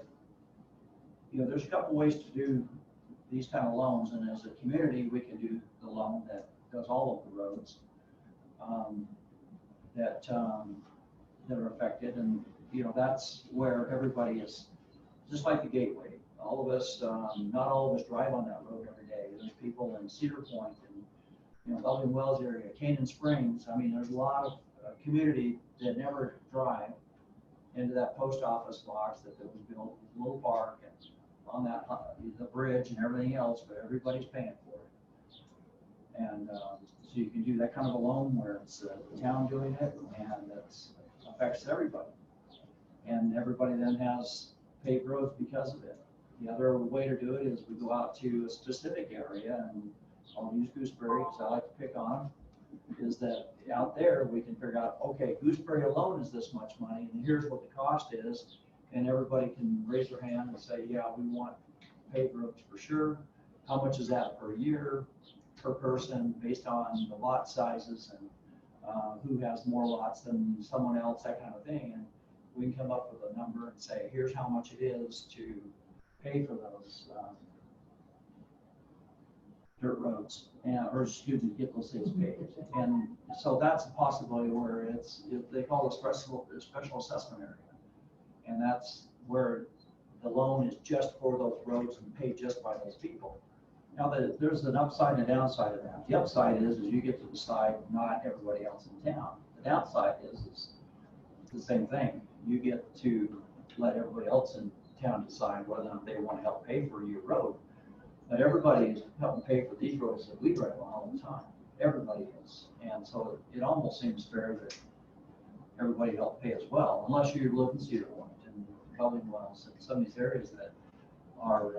there's a couple ways to do these kind of loans, and as a community, we can do the loan that does all of the roads that are affected, and that's where everybody is, just like the Gateway. All of us, not all of us drive on that road every day. There's people in Cedar Point and Belgian Wells area, Canyon Springs. I mean, there's a lot of community that never drive into that post office box that was built with a little park and on that the bridge and everything else, but everybody's paying for it. And so you can do that kind of a loan where it's the town doing it, and it affects everybody. And everybody then has paved roads because of it. The other way to do it is we go out to a specific area, and I'll use Gooseberry because I like to pick on them, is that out there we can figure out, okay, Gooseberry alone is this much money, and here's what the cost is, and everybody can raise their hand and say, yeah, we want paved roads for sure. How much is that per year, per person, based on the lot sizes and who has more lots than someone else, that kind of thing. And we can come up with a number and say, here's how much it is to pay for those dirt roads, or excuse me, get those things paid. And so that's a possibility where they call it a special assessment area. And that's where the loan is just for those roads and paid just by those people. Now, there's an upside and a downside of that. The upside is you get to decide, not everybody else in town. The downside is the same thing. You get to let everybody else in town decide whether or not they want to help pay for your road. But everybody is helping pay for these roads that we drive on all the time. Everybody is. And so it almost seems fair that everybody help pay as well, unless you live in Cedar Point and building wells in some of these areas that are,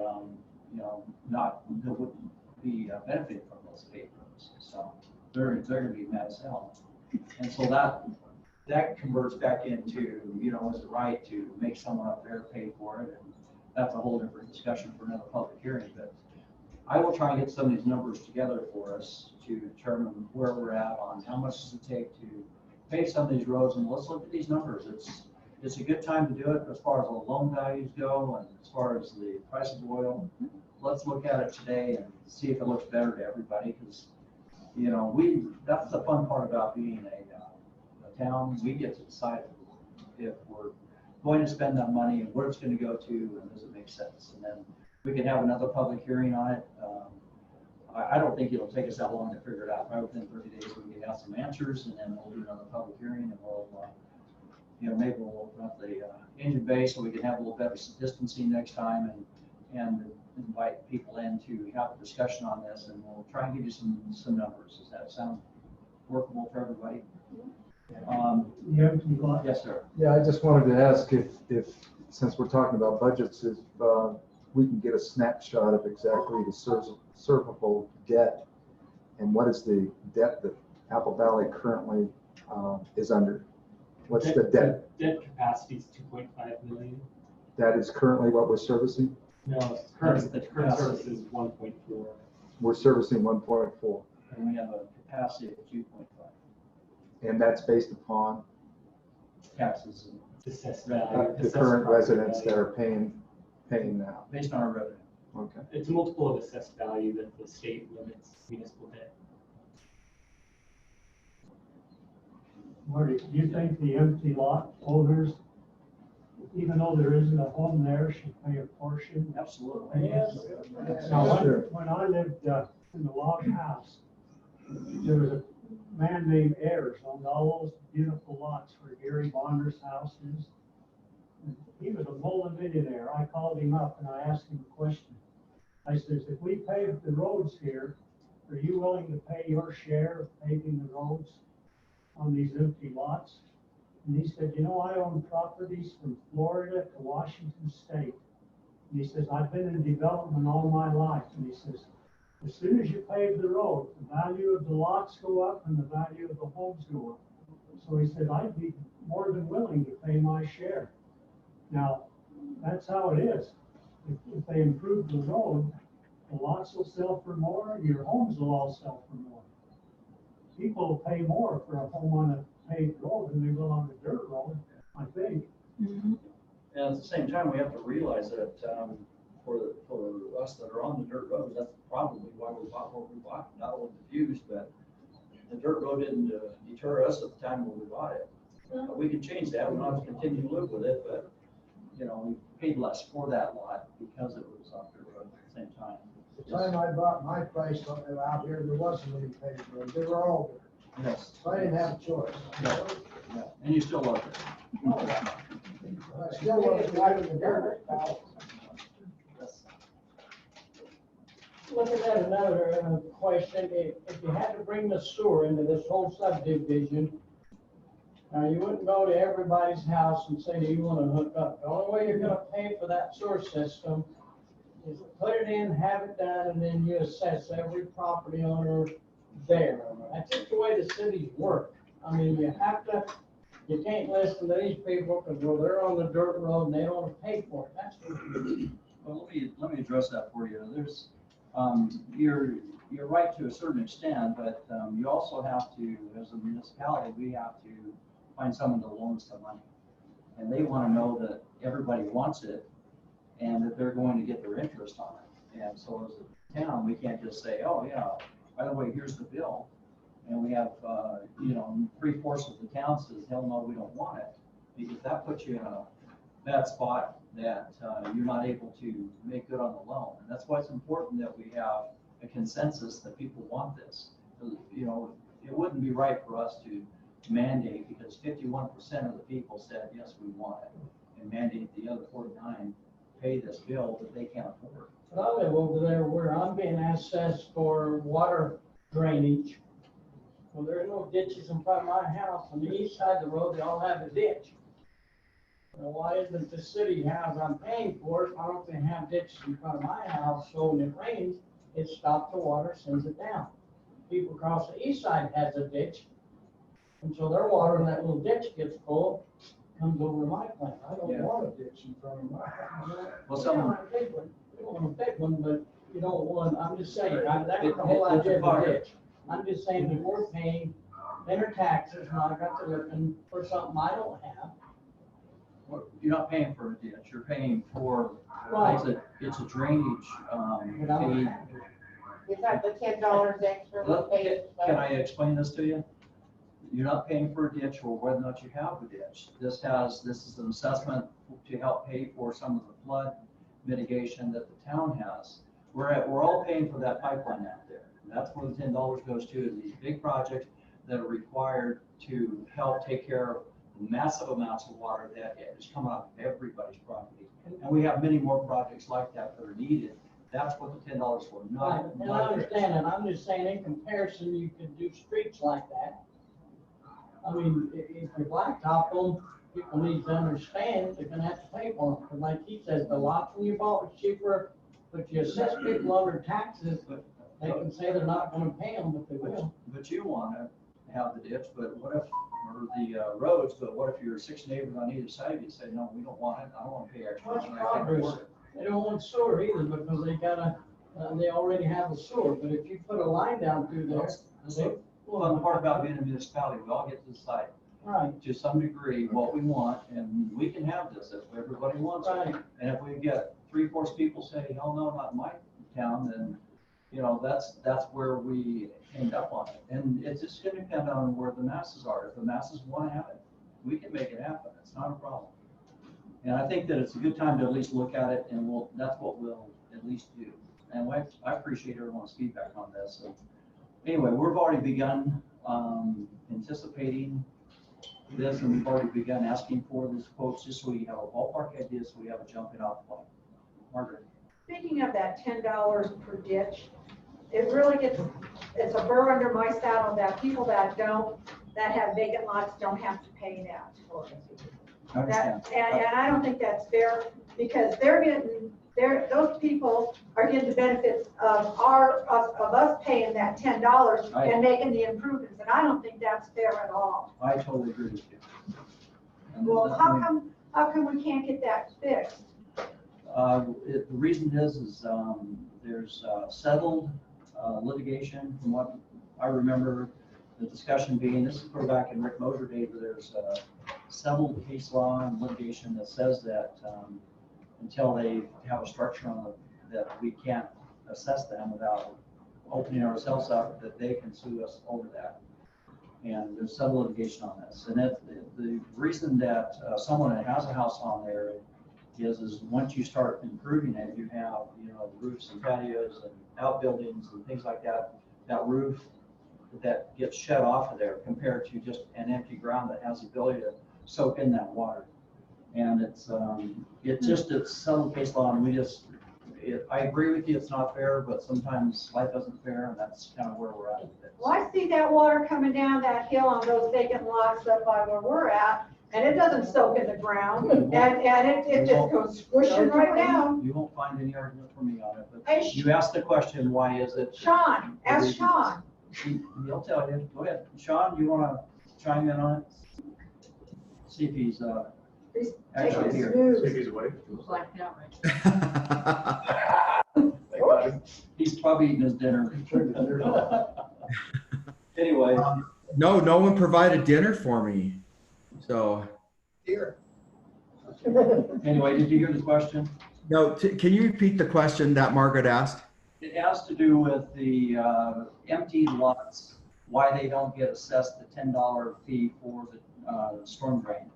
not, that wouldn't be benefiting from those paved roads. So they're going to be mad as hell. And so that converts back into, is it right to make someone up there pay for it? And that's a whole different discussion for another public hearing. But I will try and get some of these numbers together for us to determine where we're at on how much does it take to pay some of these roads. And let's look at these numbers. It's a good time to do it as far as the loan values go and as far as the price of oil. Let's look at it today and see if it looks better to everybody, because, that's the fun part about being a town. We get to decide if we're going to spend that money and where it's going to go to and does it make sense. And then we can have another public hearing on it. I don't think it'll take us that long to figure it out. Probably within 30 days we can have some answers, and then we'll do another public hearing, and we'll, maybe we'll open up the engine bay so we can have a little better distancing next time, and invite people in to have a discussion on this, and we'll try and give you some numbers. Does that sound workable for everybody? Yes, sir. Yeah, I just wanted to ask if since we're talking about budgets, if we can get a snapshot of exactly the servable debt and what is the debt that Apple Valley currently is under? What's the debt? Debt capacity is 2.5 million. That is currently what we're servicing? No, the current service is 1.4. We're servicing 1.4. And we have a capacity of 2.5. And that's based upon Taxes and Assessed value. the current residents that are paying now. based on our revenue. Okay. It's a multiple of assessed value that the state limits municipal debt. Marty, do you think the empty lot owners, even though there isn't a home there, should pay a portion? Absolutely. Now, Sure. when I lived in the log house, there was a man named Ayers owned all those beautiful lots where Gary Bonner's house is. And he was a multi-millionaire. I called him up and I asked him a question. I says, if we pave the roads here, are you willing to pay your share of paving the roads on these empty lots? And he said, I own properties from Florida to Washington State. And he says, I've been in development all my life. And he says, as soon as you pave the road, the value of the lots go up and the value of the homes go up. So he said, I'd be more than willing to pay my share. Now, that's how it is. If they improve the road, the lots will sell for more, your homes will all sell for more. People will pay more for a home on a paved road than they will on a dirt road, I think. And at the same time, we have to realize that for us that are on the dirt roads, that's probably why we bought what we bought. Not only the views, but the dirt road didn't deter us at the time when we bought it. We could change that. We don't have to continue to live with it, but we paid less for that lot because it was on dirt road at the same time. The time I bought my place out here, there wasn't any paved roads. They were all dirt. Yes. So I didn't have a choice. Yeah. And you still love it. I still wasn't driving the dirt. Look at that, another question. If you had to bring the sewer into this whole subdivision, you wouldn't go to everybody's house and say, do you want to hook up? The only way you're going to pay for that sewer system is to put it in, have it done, and then you assess every property owner there. That's just the way the cities work. I mean, you can't listen to these people because, they're on the dirt road and they don't want to pay for it. That's what it is. Well, let me address that for you. There's, you're right to a certain extent, but you also have to, as a municipality, we have to find someone to loan us the money. And they want to know that everybody wants it and that they're going to get their interest on it. And so as a town, we can't just say, oh yeah, by the way, here's the bill. And we have, 3/4 of the town says, hell no, we don't want it. Because that puts you in a bad spot that you're not able to make good on the loan. And that's why it's important that we have a consensus that people want this. You know, it wouldn't be right for us to mandate, because 51% of the people said, yes, we want it, and mandate the other 49 pay this bill that they can't afford. But I live over there where I'm being assessed for water drainage. Well, there are no ditches in front of my house. On the east side of the road, they all have a ditch. Well, why isn't the city house I'm paying for it? Why don't they have ditches in front of my house, so when it rains, it stops the water, sends it down. People across the east side has a ditch, and so their water in that little ditch gets full, comes over to my plant. I don't Yeah. want a ditch in front of my house. Well, We some- don't want a big one. We don't want a big one, but you don't want, I'm just saying, that's It- the whole it's a idea of fire. the ditch. I'm just saying that we're paying their taxes, and I got to looking for something I don't have. You're not paying for a ditch, you're paying for, Right. it's a drainage, But I don't fee. have it. Is that the $10 extra we Look, pay? Can I explain this to you? You're not paying for a ditch or whether or not you have a ditch. This is an assessment to help pay for some of the flood mitigation that the town has. We're all paying for that pipeline out there. And that's where the $10 goes to, is these big projects that are required to help take care of the massive amounts of water that is coming off everybody's property. And we have many more projects like that that are needed. That's what the $10 for, Right, not. and I understand, and I'm just saying, in comparison, you could do streets like that. I mean, if you blacktop them, people need to understand they're gonna have to pay for them, because like he says, the lots when you bought was cheaper, but you assess people under taxes, they can say they're not gonna pay them, but they will. But you wanna have the ditch, but what if, or the roads, but what if your 6 neighbors on either side of you say, no, we don't want it, I don't wanna pay extra. Much and I can't progress. afford it." They don't want sewer either, because they already have a sewer, but if you put a line down through there, That's the fun part about being a municipality, we all get to decide right, to some degree what we want, and we can have this if everybody wants it. right. And if we get 3/4 people say, hell no, not in my town, then, you know, that's where we end up on it. And it's just gonna depend on where the masses are. If the masses wanna have it, we can make it happen. It's not a problem. And I think that it's a good time to at least look at it, and that's what we'll at least do. And I appreciate everyone's feedback on this. So anyway, we've already begun anticipating this, and we've already begun asking for these quotes, just so we have a ballpark idea, so we have a jumping off point. Margaret? Speaking of that $10 per ditch, it really it's a burr under my saddle that people that have vacant lots don't have to pay that. I understand. And I don't think that's fair, because those people are getting the benefits of us paying that $10 Right. and making the improvements, and I don't think that's fair at all. I totally agree with you. And Well, that's- how come we can't get that fixed? The reason is there's settled litigation, from what I remember, the discussion being, this is further back in Rick Moser days, where there's settled case law and litigation that says that until they have a structure on that we can't assess them without opening ourselves up, that they can sue us over that. And there's settled litigation on this. And the reason that someone that has a house on there is once you start improving it, you have, roofs and patios and outbuildings and things like that. That roof that gets shut off of there compared to just an empty ground that has the ability to soak in that water. And it's settled case law, and I agree with you, it's not fair, but sometimes life isn't fair, and that's kind of where we're at with it. Well, I see that water coming down that hill on those vacant lots up by where we're at, and it doesn't soak in the ground, and it just goes squishing right down. You won't find any argument from me on it, Hey, but you asked the question, why is it? Sean, ask Sean. He'll tell you. Go ahead. Sean, you want to chime in on it? See if he's He's actually taking here. snooze. He's blacked out right He's probably eating his dinner. Anyway, No, no one provided dinner for me. So, Here. anyway, did you hear the question? no, can you repeat the question that Margaret asked? It has to do with the empty lots, why they don't get assessed the $10 fee for the storm drain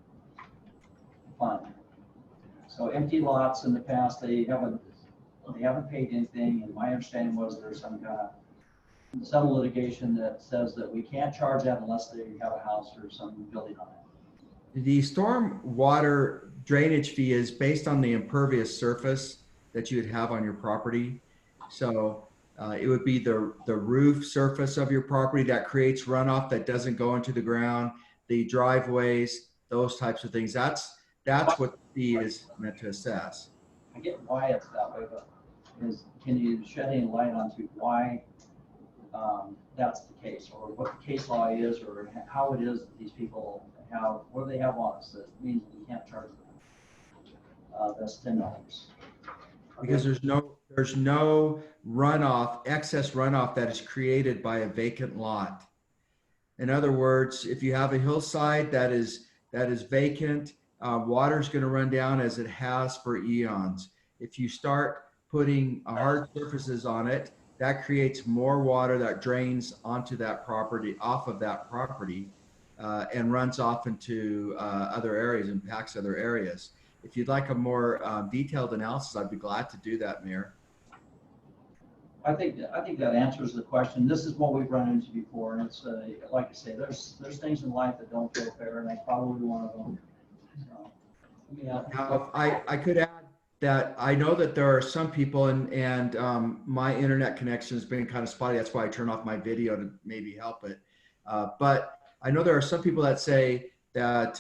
fund. So empty lots in the past, they have They haven't paid anything, and my understanding was there's some litigation that says that we can't charge that unless they have a house or some building on it. The storm water drainage fee is based on the impervious surface that you would have on your property. So it would be the roof surface of your property that creates runoff that doesn't go into the ground, the driveways, those types of things. That's what the fee is meant to assess. I get why it's that way, but can you shed any light onto why that's the case, or what the case law is, or how it is that these people have, what do they have on us that means we can't charge them? That's $10. Because there's no runoff, excess runoff that is created by a vacant lot. In other words, if you have a hillside that is vacant, water's going to run down as it has for eons. If you start putting hard surfaces on it, that creates more water that drains onto that property, off of that property, and runs off into other areas, impacts other areas. If you'd like a more detailed analysis, I'd be glad to do that, Mayor. I think that answers the question. This is what we've run into before, and it's like I say, there's things in life that don't feel fair, and that's probably one of them. So, yeah. Now, I could add that I know that there are some people, and my internet connection has been kind of spotty. That's why I turn off my video to maybe help it. But I know there are some people that say that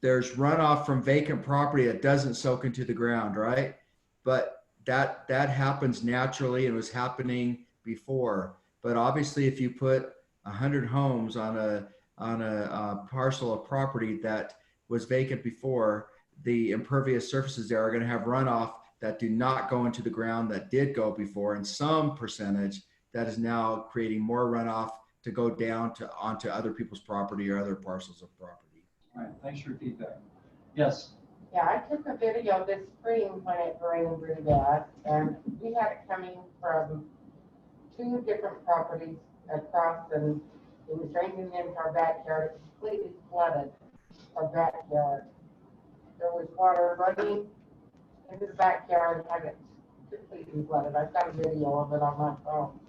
there's runoff from vacant property that doesn't soak into the ground, right? But that happens naturally and was happening before. But obviously, if you put 100 homes on a parcel of property that was vacant before, the impervious surfaces there are going to have runoff that do not go into the ground that did go before, and some percentage that is now creating more runoff to go down onto other people's property or other parcels of property. All right, thanks for your feedback. Yes. Yeah, I took a video this spring when it rained really bad, and we had it coming from 2 different properties across, and it was draining into our backyard. It completely flooded our backyard. There was water running into the backyard, and it completely flooded. I've got a video of it on my phone.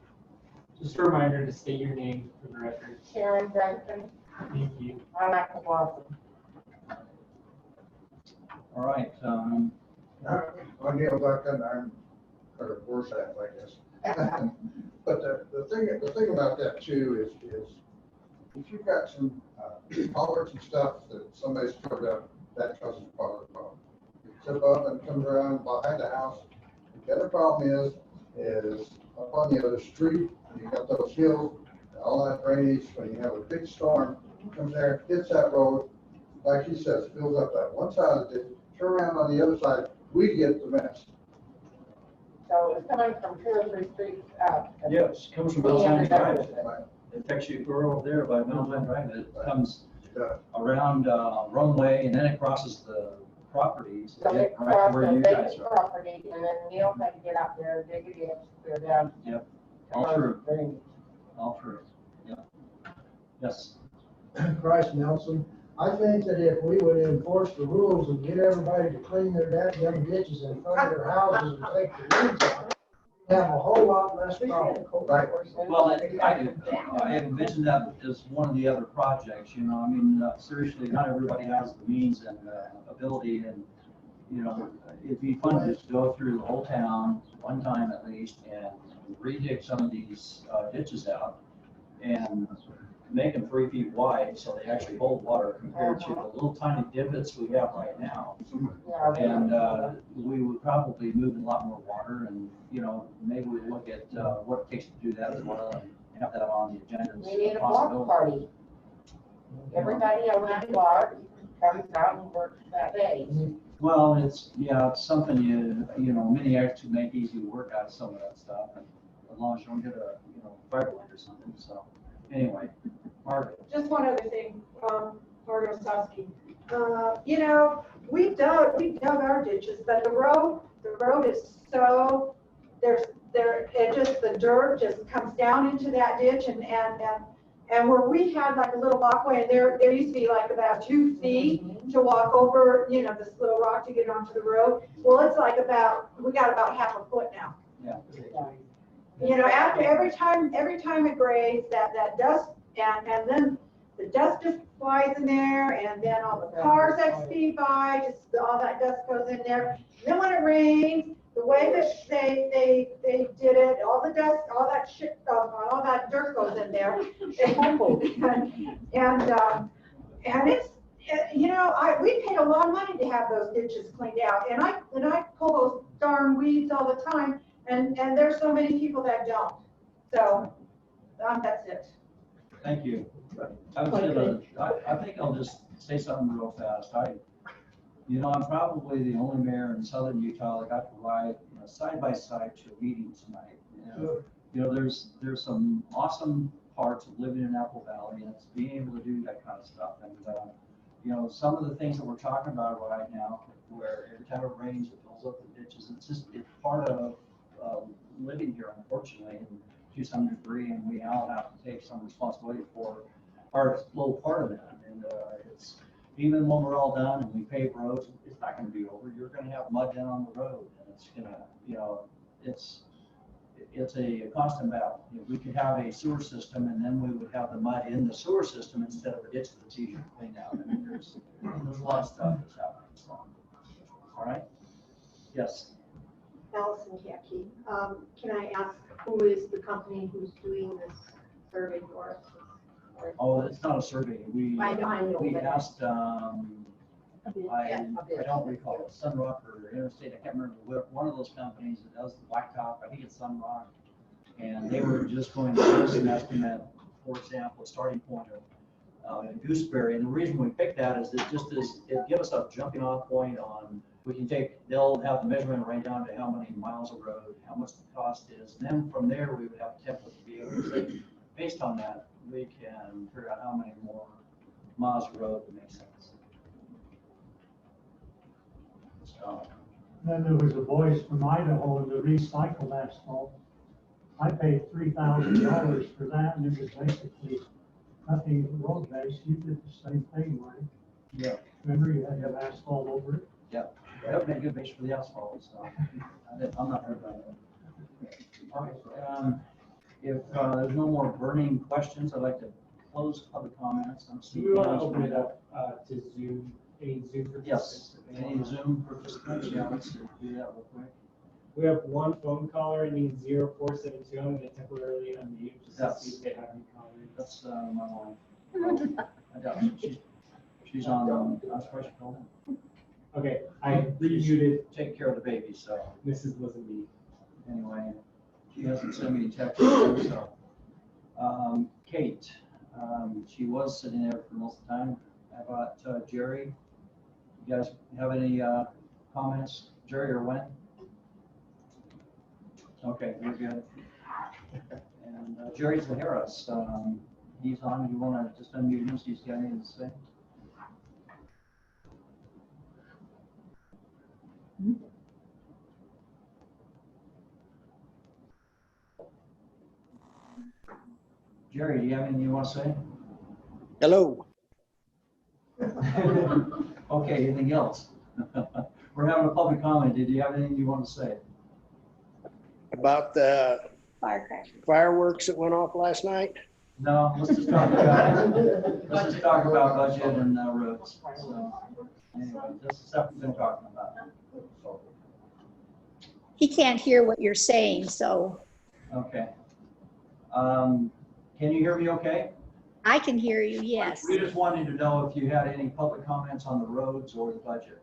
Just a reminder to state your name for the record. Sharon Duncan. Thank you. I like the blossom. All right. I'll get back in there and put a worse at, I guess. But the thing about that too is if you've got some culverts and stuff that somebody's covered up, that causes part of the problem. You tip up and comes around behind the house. The other problem is up on the other street, you got those hills, all that drainage, when you have a big storm, comes there, hits that road, like he says, fills up that one side of the ditch, turn around on the other side, we get the mess. So it's coming from 2 or 3 streets up. Yes, it comes from Valentine Drive. It takes you over there by Valentine Drive. It comes around Runway, and then it crosses the properties. So it Right crosses where the you guys vacant are. property, and then Neil had to get out there, dig it in, clear down. Yep. All true. All true. Yep. Yes. Christ, Nelson, I think that if we would enforce the rules and get everybody to clean their dadgum ditches in front of their houses and take the weeds out, we'd have a whole lot less problems. Well, I envision that as one of the other projects, you know, I mean, seriously, not everybody has the means and ability, and, you know, it'd be fun to just go through the whole town one time at least and redig some of these ditches out and make them 3 feet wide so they actually hold water compared to the little tiny divots we have right now. And we would probably move a lot more water, and, you know, maybe we look at what it takes to do that as well and have that on the agenda. We need a block party. Everybody on that block comes out and works that day. Well, it's something you know, many acts to make easy work out of some of that stuff, and as long as you don't get a, you know, firework or something, so, anyway, Margaret. Just one other thing, Margaret Ostowski. You know, we dug our ditches, but the road is so, the dirt just comes down into that ditch, and And where we had like a little walkway, and there used to be like about 2 feet to walk over, you know, this little rock to get onto the road. Well, it's like we got about half a foot now. Yeah. You know, after every time it grades, that dust, and then the dust just flies in there, and then all the cars that speed by, just all that dust goes in there. Then when it rains, the way that they did it, all the dust, all that shit, all that dirt goes in there. And it's, you know, we paid a lot of money to have those ditches cleaned out, and I pull those darn weeds all the time, and there's so many people that don't. So, that's it. Thank you. I think I'll just say something real fast. You know, I'm probably the only mayor in southern Utah that got to ride, you know, side by side to a meeting tonight. You know, there's some awesome parts of living in Apple Valley, and it's being able to do that kind of stuff. And you know, some of the things that we're talking about right now, where every time it rains, it fills up the ditches. It's part of living here, unfortunately, and to some degree, and we all have to take some responsibility for our little part of that. And it's, even when we're all done and we pave roads, it's not going to be over. You're going to have mud down on the road, and it's going to, you know, it's a constant battle. You know, we could have a sewer system, and then we would have the mud in the sewer system instead of a ditch that's easier to clean out. I mean, there's a lot of stuff that's happening. So, all right. Yes. Allison Kaki, can I ask who is the company who's doing this survey for us? Oh, it's not a survey. We know, asked, I don't recall, Sunrock or Interstate, I can't remember, one of those companies that does the blacktop, I think it's Sunrock. And they were just going to give us an estimate, for example, a starting point of Gooseberry. And the reason we picked that is it gives us a jumping off point on, they'll have the measurement right down to how many miles of road, how much the cost is. And then from there, we would have a template to be able to say, based on that, we can figure out how many more miles of road would make sense. So. Then there was a boys from Idaho that recycled asphalt. I paid $3,000 for that, and it was basically nothing road based. You did the same thing, right? Yeah. Remember, you had to have asphalt over it? Yep. That would be a good base for the asphalt, so I'm not hurt by that. All right. If there's no more burning questions, I'd like to close public comments. Do we want to open it up to Zoom, any Zoom participants? Yes, any Zoom participants? Yeah, let's do that real quick. We have one phone caller ending 0472. I'm going to temporarily unmute just to see if they have any comments. That's my line. I doubt she's on. I'm surprised she called in. Okay, I remuted. Take care of the baby, so. Mrs. wasn't me. Anyway, she hasn't sent me a text, so. Kate, she was sitting there for most of the time. How about Jerry? You guys have any comments, Jerry or Wen? Okay, we're good. And Jerry Zaharas, he's on. You want to just unmute him so he's got anything to say? Jerry, do you have anything you want to say? Hello. Okay, anything else? We're having a public comment. Did you have anything you want to say? About the fireworks that went off last night? No, let's just talk about budget and roads. So, anyway, this is stuff we've been talking about. He can't hear what you're saying, so. Okay. Can you hear me okay? I can hear you, yes. We just wanted to know if you had any public comments on the roads or the budget.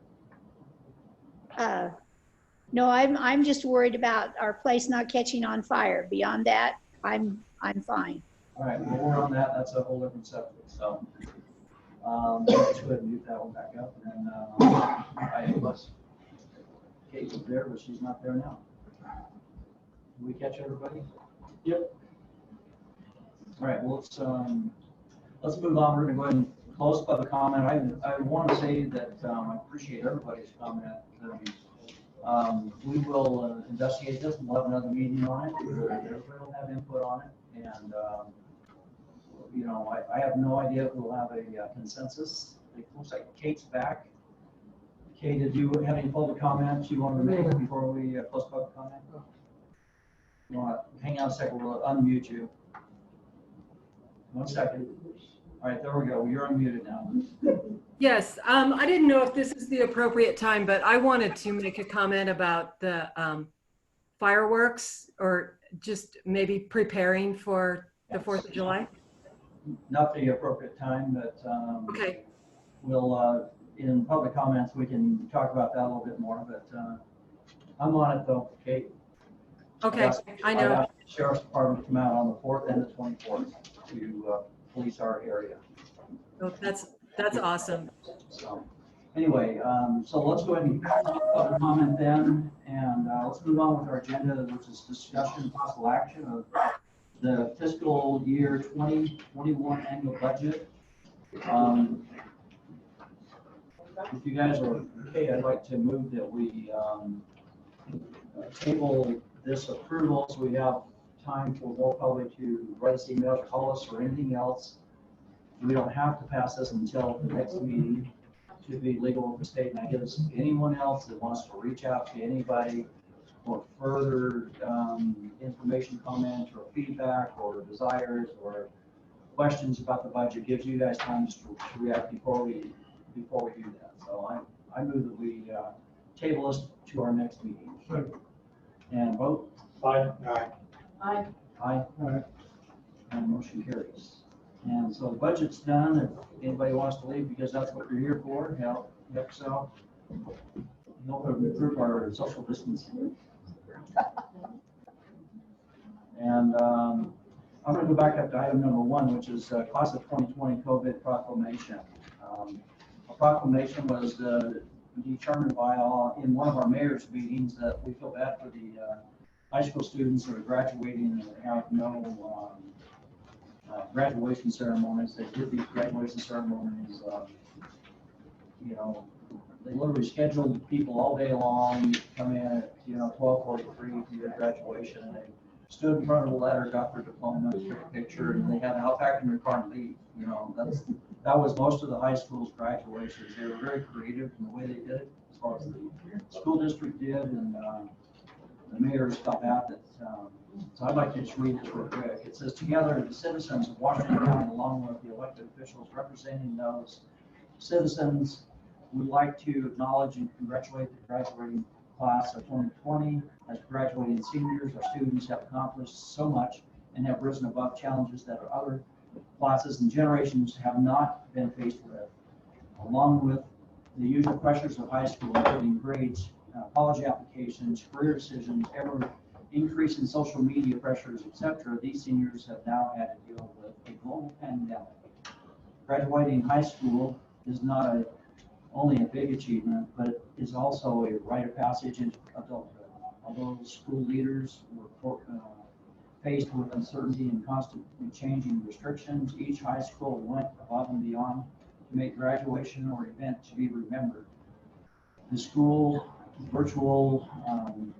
No, I'm just worried about our place not catching on fire. Beyond that, I'm fine. All right, well, we're on that. That's a whole different subject. So let's go ahead and mute that one back up. And then I was Kate was there, but she's not there now. Did we catch everybody? Yep. All right, well, let's move on. We're going to go ahead and close public comment. I want to say that I appreciate everybody's comment. We will investigate this and we'll have another meeting on it. Everybody will have input on it, and you know, I have no idea if we'll have a consensus. It looks like Kate's back. Kate, did you have any public comments you wanted to make before we close public comment? You want to hang on a second, we'll unmute you. 1 second. All right, there we go. You're unmuted now. Yes, I didn't know if this is the appropriate time, but I wanted to make a comment about the fireworks or just maybe preparing for the 4th of July. Not the appropriate time, but Okay. we'll, in public comments, we can talk about that a little bit more, but I'm on it though, Kate. Okay, I know. asked the Sheriff's Department to come out on the 4th and the 24th to police our area. Oh, that's awesome. So anyway, so let's go ahead and public comment then, and let's move on with our agenda, which is discussion and possible action of the fiscal year 2021 annual budget. If you guys are okay, I'd like to move that we table this approval so we have time for more public to write us emails, call us, or anything else. We don't have to pass this until the next meeting to be legal with the state. And I give this to anyone else that wants to reach out to anybody for further information, comment, or feedback, or desires, or questions about the budget. Gives you guys time to react before we do that. So I move that we table this to our next meeting. And vote. Aye. Aye. Aye. And motion carries. And so the budget's done. If anybody wants to leave, because that's what you're here for, help so. Help improve our social distancing. And I'm going to go back up to item number 1, which is class of 2020 COVID proclamation. A proclamation was determined by in one of our mayor's meetings that we feel bad for the high school students that are graduating and have no graduation ceremonies. They did these graduation ceremonies, you know, they literally scheduled people all day long to come in at, 12:43 for your graduation, and they stood in front of the letter, got their diploma, took a picture, and they had to hop back in their car and leave. That was most of the high school's graduations. They were very creative in the way they did it, as far as the school district did, and the mayor's felt bad that. So I'd like to just read this real quick. It says, together, the citizens of Washington County, along with the elected officials representing those citizens, would like to acknowledge and congratulate the graduating class of 2020. As graduating seniors, our students have accomplished so much and have risen above challenges that other classes and generations have not been faced with. Along with the usual pressures of high school, including grades, college applications, career decisions, ever increase in social media pressures, etc., these seniors have now had to deal with a global pandemic. Graduating high school is not only a big achievement, but it is also a rite of passage into adulthood. Although school leaders were faced with uncertainty and constantly changing restrictions, each high school went above and beyond to make graduation or event to be remembered. The school virtual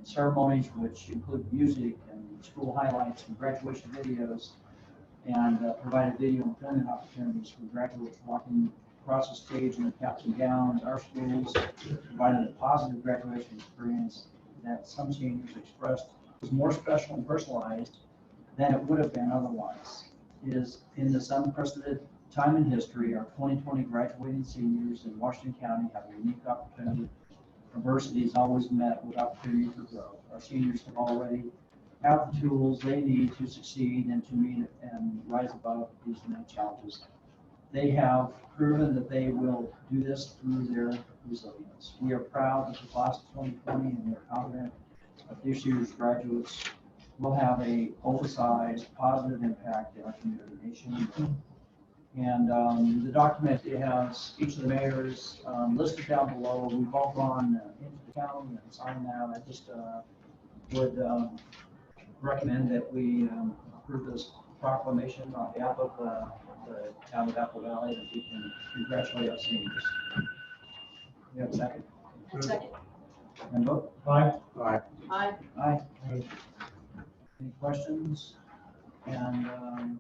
ceremonies, which include music and school highlights and graduation videos, and provided video and filming opportunities for graduates walking across the stage in their caps and gowns. Our schools provided a positive graduation experience that some seniors expressed was more special and personalized than it would have been otherwise. It is in this unprecedented time in history, our 2020 graduating seniors in Washington County have a unique opportunity. Adversity is always met with opportunity for growth. Our seniors have already have the tools they need to succeed and to meet and rise above these many challenges. They have proven that they will do this through their resilience. We are proud of the class of 2020, and we are confident that this year's graduates will have a oversized positive impact in our community, nation. And the document, it has each of the mayors listed down below. We've all gone into the county and signed that. I just would recommend that we approve this proclamation on behalf of the town of Apple Valley, that we can congratulate our seniors. You have a second? Second. And vote? Aye. Aye. Aye. Aye. Any questions? And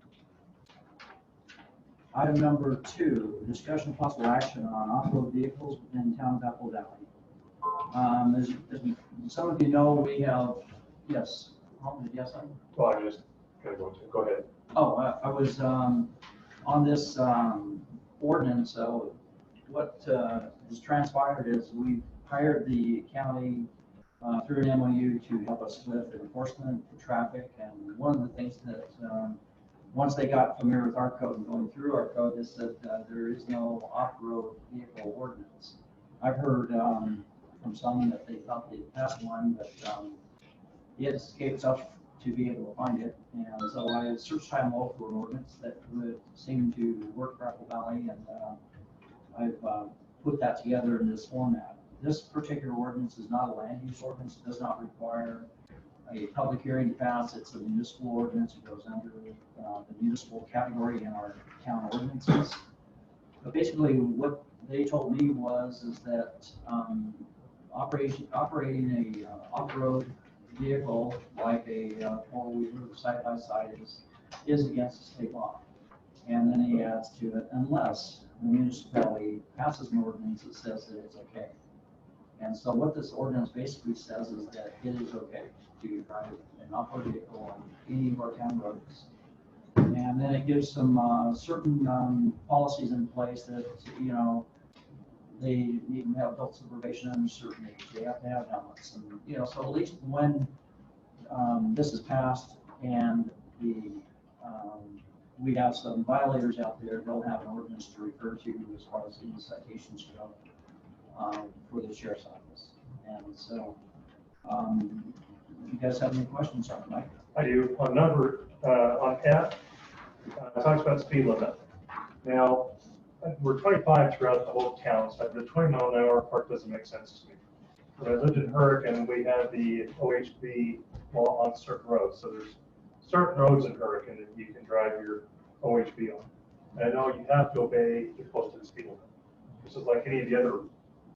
Item number 2, discussion of possible action on off-road vehicles within town of Apple Valley. As some of you know, we have, yes, did you have something? Well, I just gotta go ahead. Oh, I was on this ordinance, so what has transpired is we've hired the county through an MOU to help us with enforcement for traffic, and one of the things that once they got familiar with our code and going through our code, is that there is no off-road vehicle ordinance. I've heard from some that they thought they passed one, but it escapes us to be able to find it. And so I searched high and low for an ordinance that would seem to work for Apple Valley, and I've put that together in this format. This particular ordinance is not a land use ordinance. It does not require a public hearing to pass. It's a municipal ordinance. It goes under the municipal category in our town ordinances. But basically what they told me is that operating a off-road vehicle like a four-wheeler side-by-side is against the state law. And then he adds to it, unless the municipality passes an ordinance that says that it's okay. And so what this ordinance basically says is that it is okay to drive an off-road vehicle on any of our town roads. And then it gives some certain policies in place that, you know, they need to have adult supervision under a certain age. They have to have helmets, and you know, so at least when this is passed and we have some violators out there, they'll have an ordinance to refer to as far as any citations go for the sheriff's office. And so, you guys have any questions on it, Mike? I do. On number, on F, it talks about speed limit. Now, we're 25 throughout the whole town, so the 20 mile an hour part doesn't make sense to me. When I lived in Hurricane, we had the OHV law on certain roads. So there's certain roads in Hurricane that you can drive your OHV on. And I know you have to obey the posted speed limit. This is like any of the other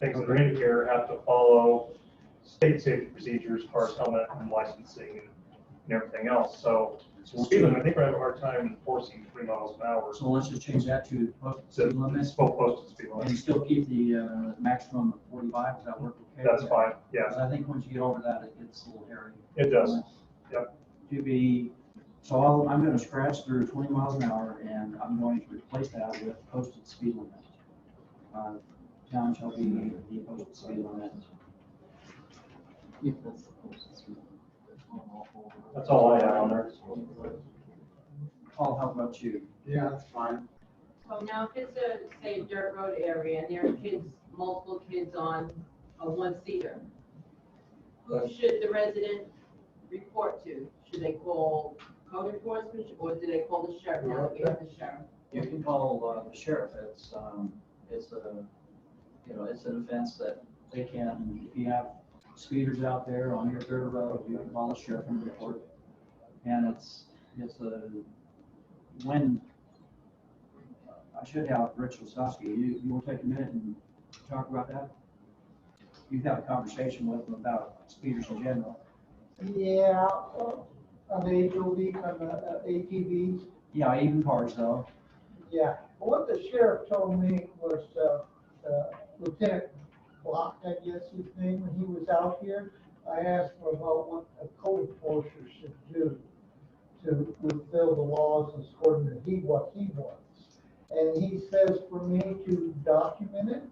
things that are in here, have to follow state safety procedures as far as helmet and licensing and everything else. So speed limit, I think we're having a hard time enforcing 3 miles an hour. So let's just change that to posted speed limit. It's both posted speed limit. And still keep the maximum of 45. Does that work okay? That's fine. Yeah. 'Cause I think once you get over that, it gets a little hairy. It does. Yep. So I'm going to scratch through 20 miles an hour, and I'm going to replace that with posted speed limit. Town shall be the posted speed limit. That's all I have on there. Paul, how about you? Yeah, that's fine. So now if it's a, say, dirt road area and there are kids, multiple kids on a one-seater, who should the resident report to? Should they call code enforcement or do they call the sheriff now that we have the sheriff? You can call the sheriff. It's a, you know, it's an offense that they can, if you have speeders out there on your dirt road, you can call the sheriff and report. And it's when, I should have Rich Lasowski, you want to take a minute and talk about that? You have a conversation with them about speeders in general. Yeah, on the HOV, on the ATVs. Yeah, even cars though. Yeah, what the sheriff told me was, Lieutenant Block, I guess his name, when he was out here, I asked him about what a code enforcer should do to fulfill the laws according to what he wants. And he says for me to document it,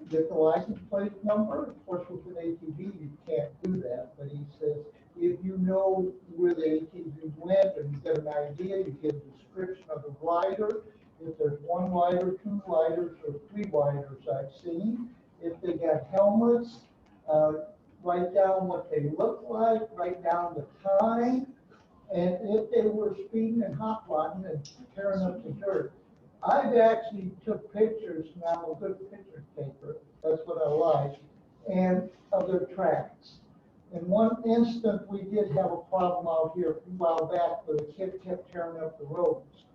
get the license plate number. Of course, with an ATV, you can't do that, but he says, if you know where the ATV went and you get an idea, you get a description of the rider. If there's one rider, two riders, or three riders I've seen. If they got helmets, write down what they look like, write down the time, and if they were speeding and hot rodding and tearing up the dirt. I've actually took pictures now, a good picture taker, that's what I like, and of their tracks. In one instant, we did have a problem out here a while back where the kid kept tearing up the roads.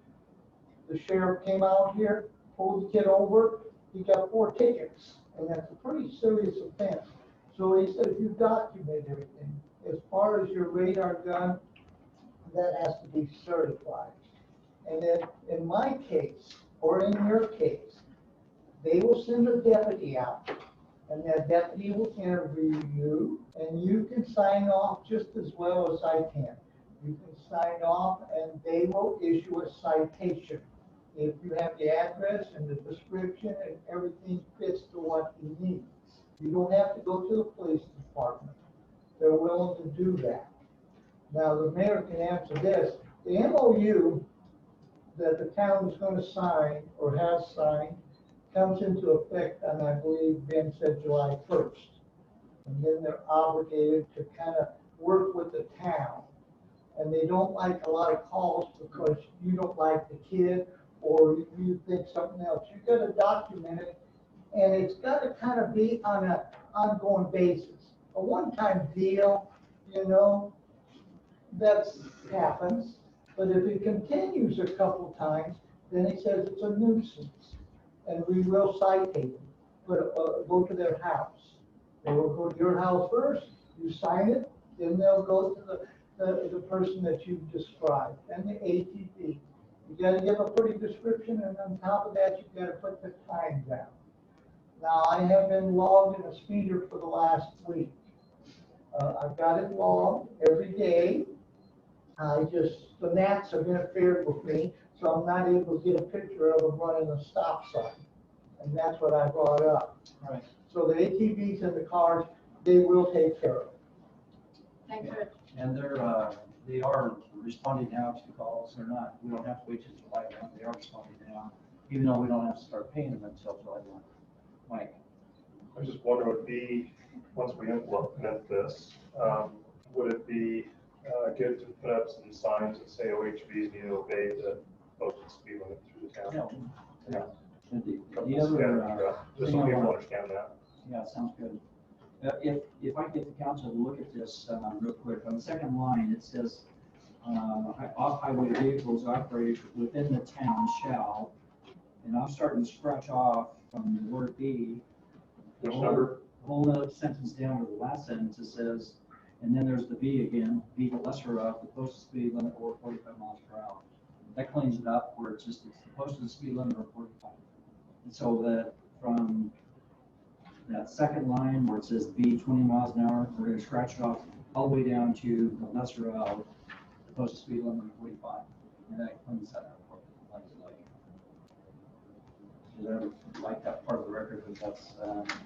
The sheriff came out here, pulled the kid over, he got 4 tickets, and that's a pretty serious offense. So he said, if you document everything, as far as your radar gun, that has to be certified. And then in my case, or in your case, they will send a deputy out, and that deputy will interview you, and you can sign off just as well as I can. You can sign off, and they will issue a citation. If you have the address and the description and everything fits to what you need. You don't have to go to the police department. They're willing to do that. Now, the mayor can answer this. The MOU that the town is going to sign or has signed comes into effect on, I believe Ben said, July 1st. And then they're obligated to kind of work with the town. And they don't like a lot of calls because you don't like the kid or you think something else. You've got to document it, and it's got to kind of be on an ongoing basis. A one-time deal, you know, that happens. But if it continues a couple times, then he says it's a nuisance, and we will cite them. But go to their house. They will go to your house first. You sign it, then they'll go to the person that you've described and the ATV. You got to give a pretty description, and on top of that, you've got to put the time down. Now, I have been logged in a speeder for the last week. I've got it logged every day. The gnats have interfered with me, so I'm not able to get a picture of them running a stop sign. And that's what I brought up. Right. So the ATVs and the cars, they will take care of it. Thanks, Rich. And they are responding now to calls. They're not, we don't have to wait till July 1. They are responding now, even though we don't have to start paying them until July 1. Mike? I just wonder, would it be, once we implement this, would it be good to put up some signs that say OHVs need to obey the posted speed limit through the town? Yeah. The other, just so people understand that. Yeah, sounds good. If I get the council to look at this real quick, on the second line, it says, off-highway vehicles operated within the town shall, and I'm starting to scratch off from the word B. Which number? Whole other sentence down to the last sentence, it says, and then there's the B again, B the lesser of, the posted speed limit or 45 miles per hour. That cleans it up where it's just, it's the posted speed limit or 45. And so that from that second line where it says B 20 miles an hour, we're going to scratch it off all the way down to the lesser of the posted speed limit of 45. And that cleans that up. I like that part of the record, because that's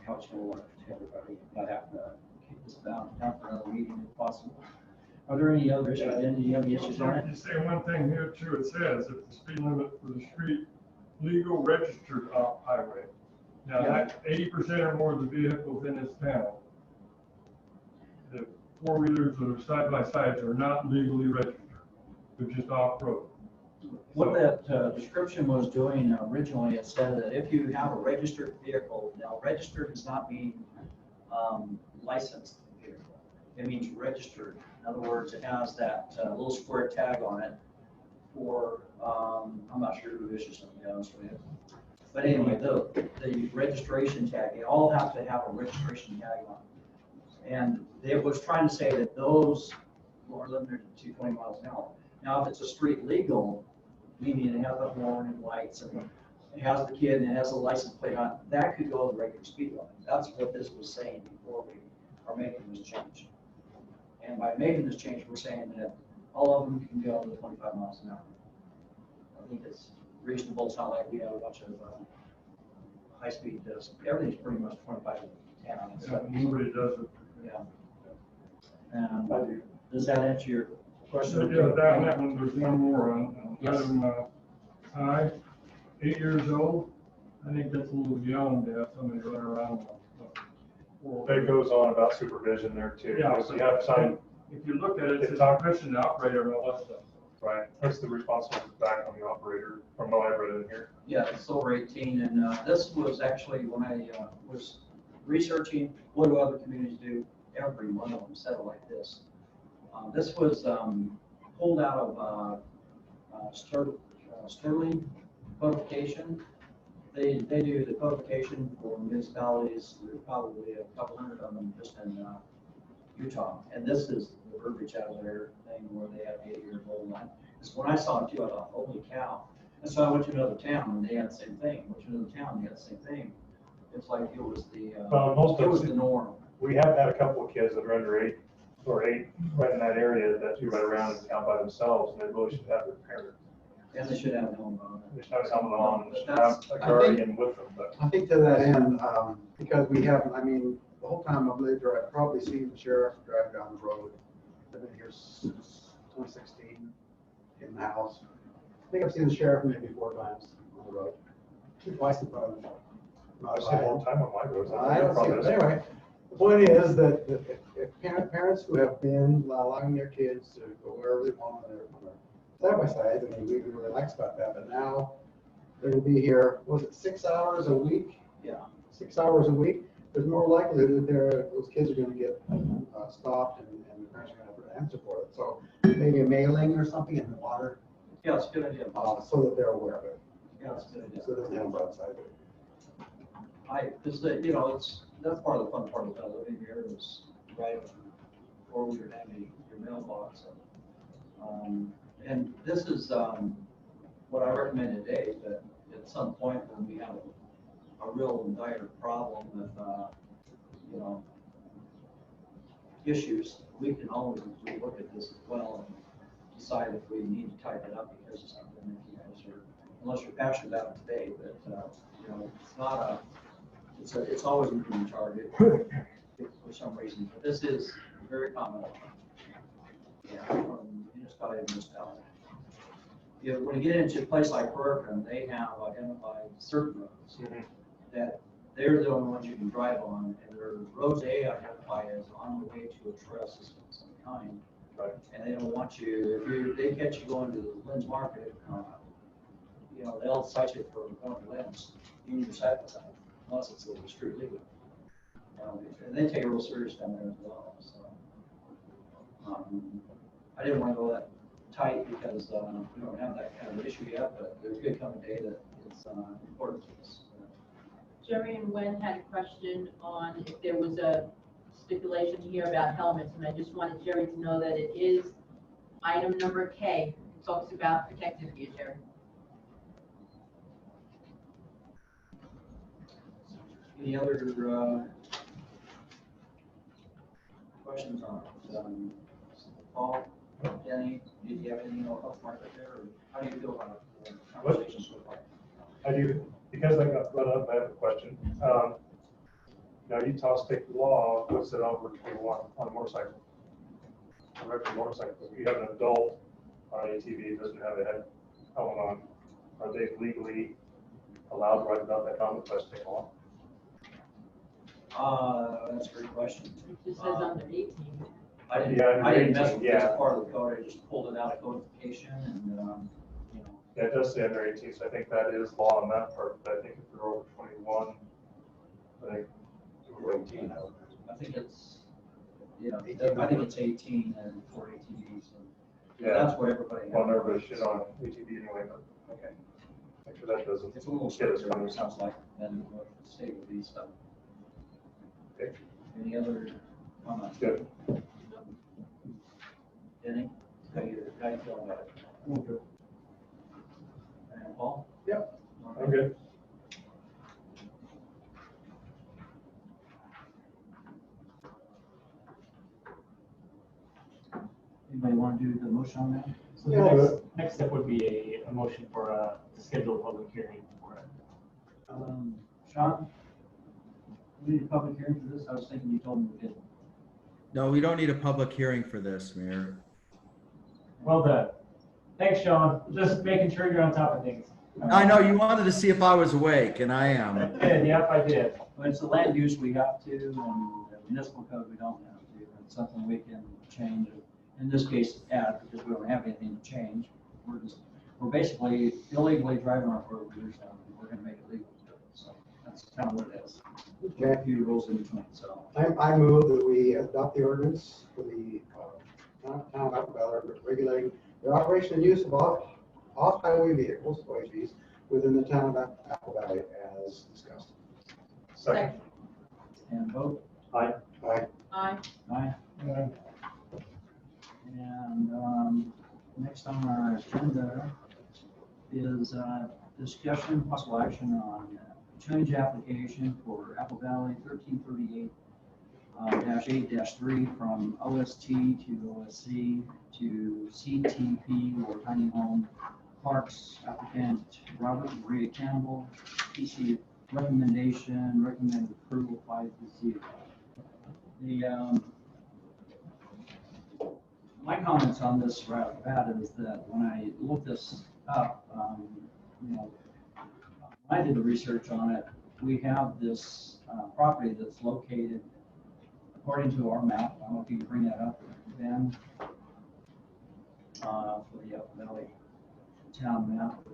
how it's going to work to everybody. Not have to keep this down for another meeting if possible. Are there any other issues? Do you have any issues on it? You say one thing here too, it says if the speed limit for the street legal registered off highway. Now, that 80% or more of the vehicles in this town, the four-wheelers or side-by-sides are not legally registered. They're just off-road. What that description was doing originally, it said that if you have a registered vehicle, now registered does not mean licensed vehicle. It means registered. In other words, it has that little square tag on it for, I'm not sure who issues them, to be honest with you. But anyway, the registration tag, they all have to have a registration tag on it. And it was trying to say that those are limited to 20 miles an hour. Now, if it's a street legal, meaning it has a horn and lights and it has the kid and it has a license plate on it, that could go to the regular speed limit. That's what this was saying before we are making this change. And by making this change, we're saying that all of them can go to 25 miles an hour. I think it's reasonable. It's not like we have a bunch of high-speed discs. Everything's pretty much 25 to 10 on it. So, nobody does it. Yeah. And does that answer your question? Yeah, that one, there's one more on item I, 8 years old. I think that's a little young to have somebody run around. It goes on about supervision there too. Yeah, Because you have time. If you look at it, it's permission to operate and all that stuff. Right, that's the responsibility back on the operator, from what I read in here. Yeah, it's over 18, and this was actually when I was researching what do other communities do. Every one of them said it like this. This was pulled out of Sterling codification. They do the codification for municipalities. There's probably a couple hundred of them just in Utah, and this is the verbiage out of their thing where they have 8 years old line. When I saw it too, I thought, holy cow. And so I went to another town and they had the same thing. Went to another town, they had the same thing. It's like it was Most it of was us- the norm. We have had a couple of kids that are under 8 right in that area that do run around in town by themselves, and they really should have their parent. And they should have a helmet on. They should have someone on, and they should That's- have a guardian with them, but. I think to that end, because we haven't, I mean, the whole time I've lived here, I've probably seen the sheriff drive down the road. I've been here since 2016 in the house. I think I've seen the sheriff maybe 4 times on the road. Twice in front of me. I've seen one time on my roads. I don't see it. Anyway, the point is that if parents who have been allowing their kids to go wherever they want on their side by side, I mean, we really like about that, but now they're gonna be here, was it 6 hours a week? Yeah. 6 hours a week, there's more likelihood that those kids are gonna get stopped and the parents are gonna have to answer for it. So maybe a mailing or something in the water, Yeah, it's a good idea. so that they're aware of it. Yeah, it's a good idea. So it doesn't have outside. Because that's part of the fun part about living here is driving, or we would have your mailbox. And this is what I recommend today, that at some point when we have a real dire problem with, issues, we can always look at this as well and decide if we need to tighten it up because of something if you guys are, unless you're passionate about it today, but, it's not it's always a moving target for some reason, but this is very common. Yeah, from municipality to municipality. When you get into a place like Bergen, they have identified certain roads that they're the only ones you can drive on, and they're roads they identify as on the way to a trail system of some kind. Right. And they don't want you, if they catch you going to the Lynn's Market, they'll cite you for going to Lynn's. You need to side by side, unless it's a street legal. And they take it real serious down there as well, so. I didn't want to go that tight because we don't have that kind of issue yet, but there could come a day that it's important to us. Jerry and Wen had a question on if there was a stipulation here about helmets, and I just wanted Jerry to know that it is item number K. It talks about protective gear, Jerry. Any other questions on it? Paul, Jenny, did you have anything else, Martha, there, or how do you feel about the conversation so far? I do, because I got brought up, I have a question. Now, Utah state law puts it over 21 on a motorcycle. Electric motorcycle, if you have an adult on an ATV, doesn't have a head helmet on, are they legally allowed to ride without that helmet by state law? That's a great question. It just says under 18. I didn't mess with this part of the code, I just pulled it out of codification and, Yeah, it does say under 18, so I think that is law on that part, but I think if you're over 21, I think we're 18. I think it's, I think it's 18 and for ATVs. So Yeah. That's what everybody. Well, everybody shit on ATV anyway, but Okay. make sure that doesn't. It's a little get us stricter, wrong. it sounds like, than what the state would be, so. Okay. Any other comments? Good. Denny, how you feel about it? Good. And Paul? Yep. I'm good. Anybody want to do the motion on that? So the next step would be a motion for to schedule a public hearing for it. Sean? We need a public hearing for this? I was thinking you told me we didn't. No, we don't need a public hearing for this, Mayor. Well done. Thanks, Sean. Just making sure you're on top of things. I know you wanted to see if I was awake, and I am. Yep, I did. But it's the land use we have to, and the municipal code we don't have to. It's something we can change. In this case, add, because we don't have anything to change. We're basically illegally driving our four wheelers, and we're gonna make it legal to do it. So that's kind of what it is. Okay. A few rules in between, so. I move that we adopt the ordinance for the town of Apple Valley regulating the operation and use of off-highway vehicles, OHVs, within the town of Apple Valley as discussed. Second. And vote? Aye. Aye. Aye. Aye. And Next on our agenda is discussion, possible action on change application for Apple Valley 1338 -8-3 from OST to OSC to CTP or Tiny Home Parks applicant Robert Maria Campbell. PC recommended approval 5-0. My comments on this right off the bat is that when I looked this up, when I did the research on it, we have this property that's located according to our map. I don't know if you can bring that up, Ben, for the Apple Valley town map.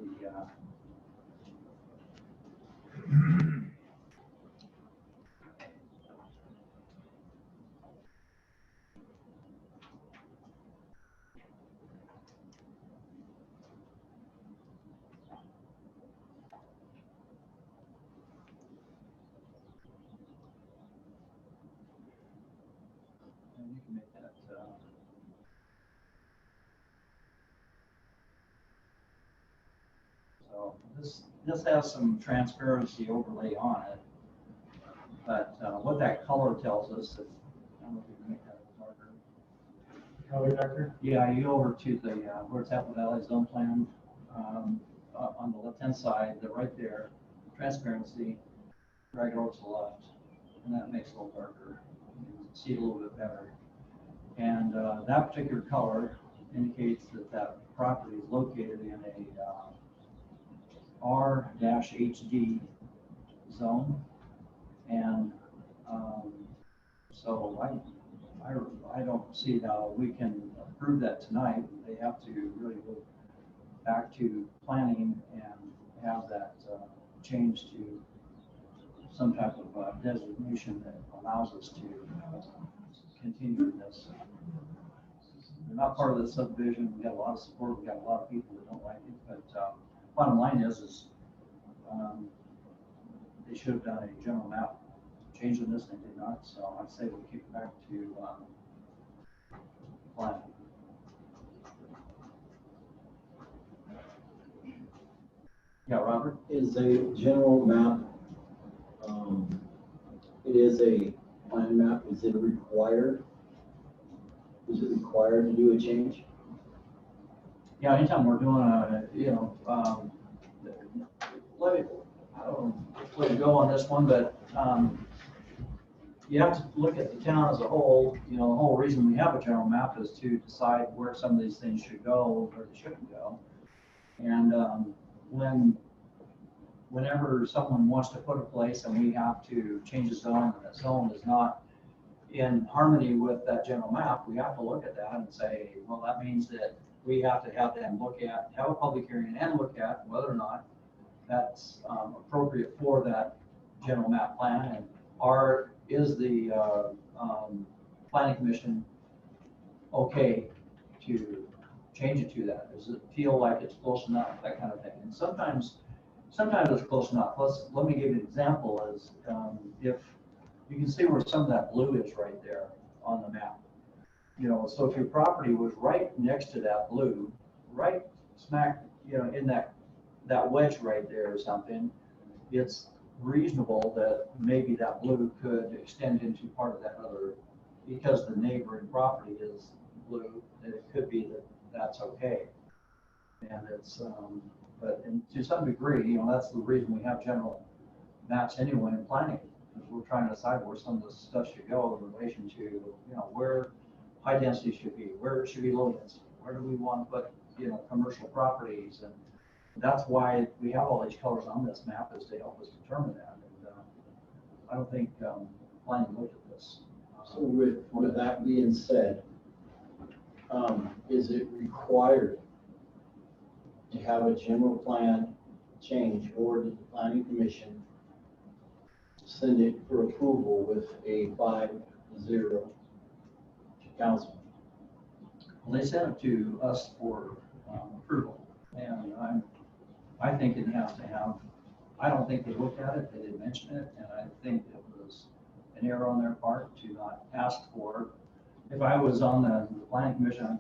And you can make that. So this has some transparency overlay on it, but what that color tells us, I don't know if you can make that darker. Color darker? Yeah, you go over to the where it's Apple Valley zone plan, on the left-hand side, they're right there, transparency, drag it over to the left, and that makes it a little darker. You can see it a little bit better. And that particular color indicates that that property is located in a R-HD zone. And so I don't see how we can approve that tonight. They have to really go back to planning and have that changed to some type of designation that allows us to continue this. They're not part of the subdivision. We got a lot of support. We got a lot of people that don't like it. But bottom line is they should have done a general map change in this, and they did not. So I'd say we kick it back to planning. Yeah, Robert? Is a general map, it is a plan map, is it required? Is it required to do a change? Yeah, anytime we're doing a, let me, I don't know, let it go on this one, but you have to look at the town as a whole. The whole reason we have a general map is to decide where some of these things should go, where they shouldn't go. And whenever someone wants to put a place and we have to change the zone, and that zone is not in harmony with that general map, we have to look at that and say, well, that means that we have to have them have a public hearing and look at whether or not that's appropriate for that general map plan, and is the planning commission okay to change it to that? Does it feel like it's close enough, that kind of thing? And sometimes it's close enough. Let me give you an example. Is if you can see where some of that blue is right there on the map. So if your property was right next to that blue, right smack, in that wedge right there or something, it's reasonable that maybe that blue could extend into part of that other, because the neighboring property is blue, then it could be that that's okay. And it's, but to some degree, that's the reason we have general maps anyway in planning, because we're trying to decide where some of this stuff should go in relation to, where high density should be, where it should be low density, where do we want to put, commercial properties. And that's why we have all these colors on this map, is to help us determine that. And I don't think planning looked at this. So with that being said, is it required to have a general plan change, or did the planning commission send it for approval with a 5-0 to council? Well, they sent it to us for approval, and I think it has to have, I don't think they looked at it, they didn't mention it, and I think it was an error on their part to not ask for it. If I was on the planning commission,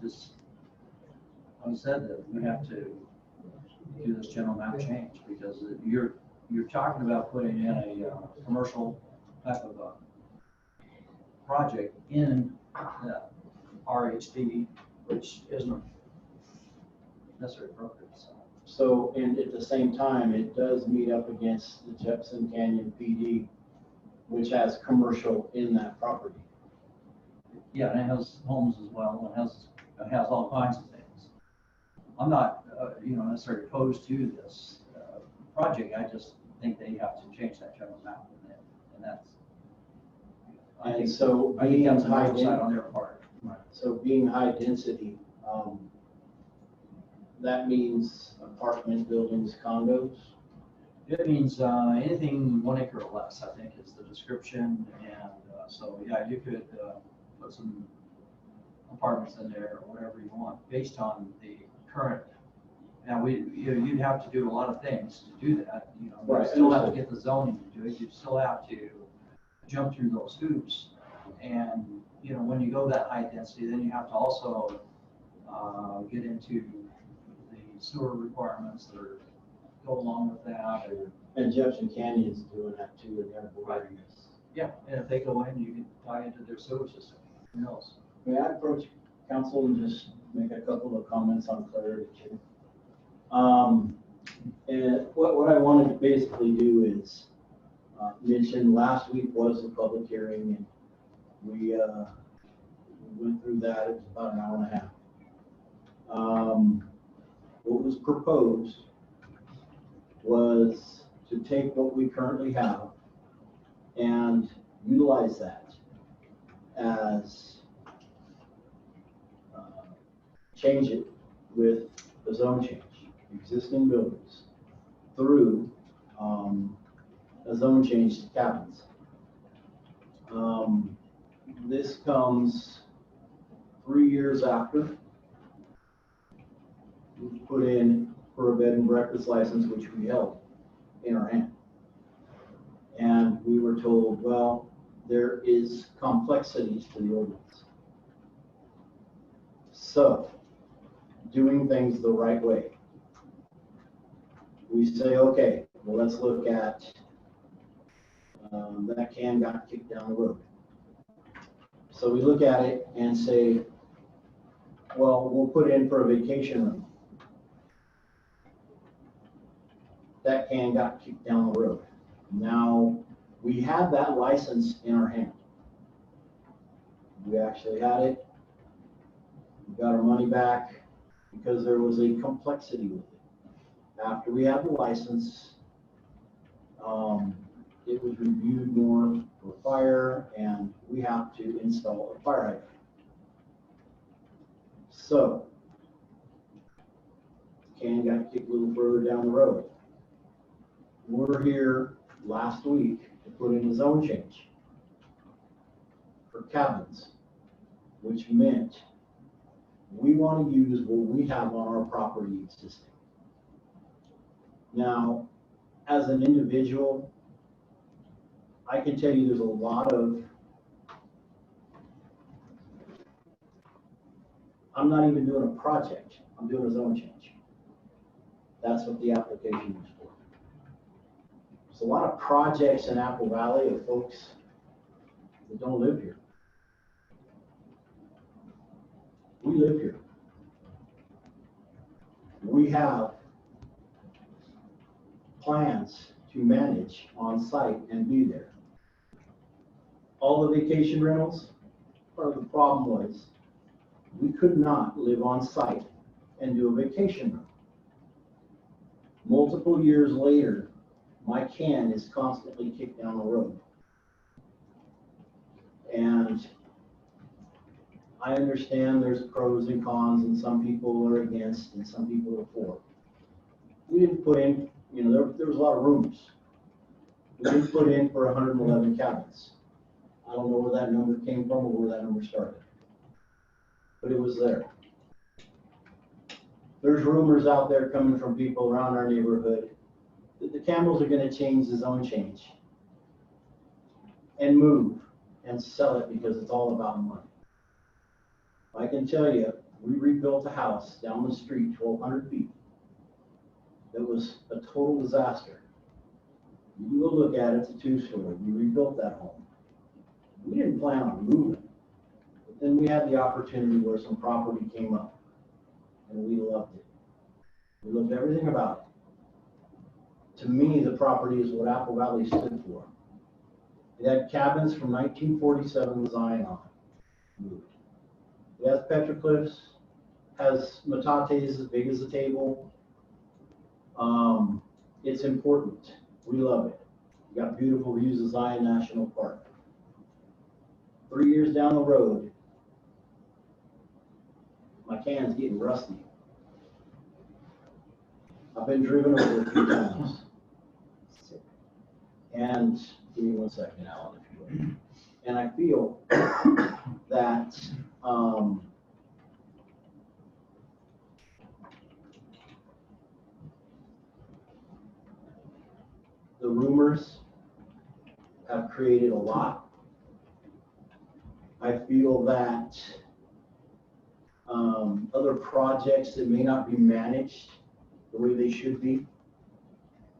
I said that we have to do this general map change, because you're talking about putting in a commercial type of a project in the RHD, which isn't necessarily appropriate, so. So, and at the same time, it does meet up against the Jefferson Canyon PD, which has commercial in that property. Yeah, and it has homes as well, and it has all kinds of things. I'm not, necessarily opposed to this project. I just think they have to change that general map, and that's. I think that's an oversight on their part. Right. So being high density, that means apartment buildings, condos? It means anything 1 acre or less, I think, is the description, and so, yeah, you could put some apartments in there or whatever you want, based on the current. Now, you'd have to do a lot of things to do that, you Right. still have to get the zoning to do it, you still have to jump through those hoops. And, when you go that high density, then you have to also get into the sewer requirements that go along with that. And Jefferson Canyon's doing that too in their board areas. Yeah, and if they go in, you can tie into their sewer system, who knows? May I approach council and just make a couple of comments on clarity too? And what I wanted to basically do is mention last week was the public hearing, and we went through that. It was about an hour and a half. What was proposed was to take what we currently have and utilize that as change it with the zone change, existing buildings through a zone change to cabins. This comes 3 years after we put in for a bed and breakfast license, which we held in our hand. And we were told, well, there is complexities to the ordinance. So, doing things the right way. We say, okay, well, let's look at that can got kicked down the road. So we look at it and say, well, we'll put in for a vacation room. That can got kicked down the road. Now, we had that license in our hand. We actually had it. We got our money back because there was a complexity with it. After we had the license, it was reviewed more for fire, and we have to install a fire hydrant. So, can got kicked a little further down the road. We're here last week to put in a zone change for cabins, which meant we want to use what we have on our property existing. Now, as an individual, I can tell you there's a lot of, I'm not even doing a project, I'm doing a zone change. That's what the application was for. There's a lot of projects in Apple Valley of folks that don't live here. We live here. We have plans to manage on site and be there. All the vacation rentals, part of the problem was we could not live on site and do a vacation rental. Multiple years later, my can is constantly kicked down the road. And I understand there's pros and cons, and some people are against and some people are for. We didn't put in, there was a lot of rumors. We didn't put in for 111 cabins. I don't know where that number came from or where that number started, but it was there. There's rumors out there coming from people around our neighborhood that the Campbells are going to change the zone change and move and sell it because it's all about money. I can tell you, we rebuilt a house down the street, 1,200 feet. That was a total disaster. You can go look at it, it's a 2-story. We rebuilt that home. We didn't plan on moving, but then we had the opportunity where some property came up, and we loved it. We loved everything about it. To me, the property is what Apple Valley stood for. It had cabins from 1947 Zion on it. Moved. It has petroglyphs, has metates as big as a table. It's important. We love it. You got beautiful views of Zion National Park. 3 years down the road, my can's getting rusty. I've been driven over a few times. And give me 1 second, Alan, if you will. And I feel that the rumors have created a lot. I feel that other projects that may not be managed the way they should be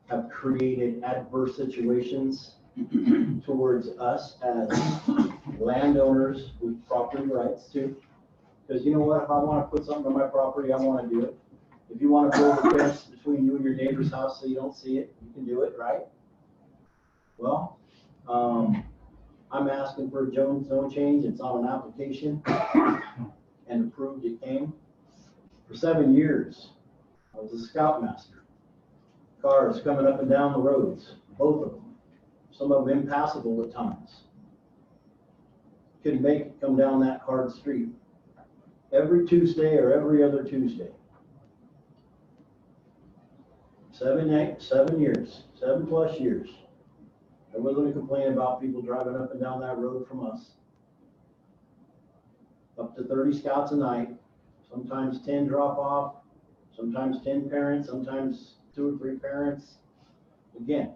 have created adverse situations towards us as landowners with property rights too. Because you know what, if I want to put something on my property, I want to do it. If you want to build a fence between you and your neighbor's house so you don't see it, you can do it, right? Well, I'm asking for a zone change. It's on an application and approved it came. For 7 years, I was a scoutmaster. Cars coming up and down the roads, both of them. Some of them impassable at times. Couldn't make it come down that hard street. Every Tuesday or every other Tuesday. 7 years, 7+ years. I wasn't complaining about people driving up and down that road from us. Up to 30 scouts a night, sometimes 10 drop off, sometimes 10 parents, sometimes 2 or 3 parents. Again,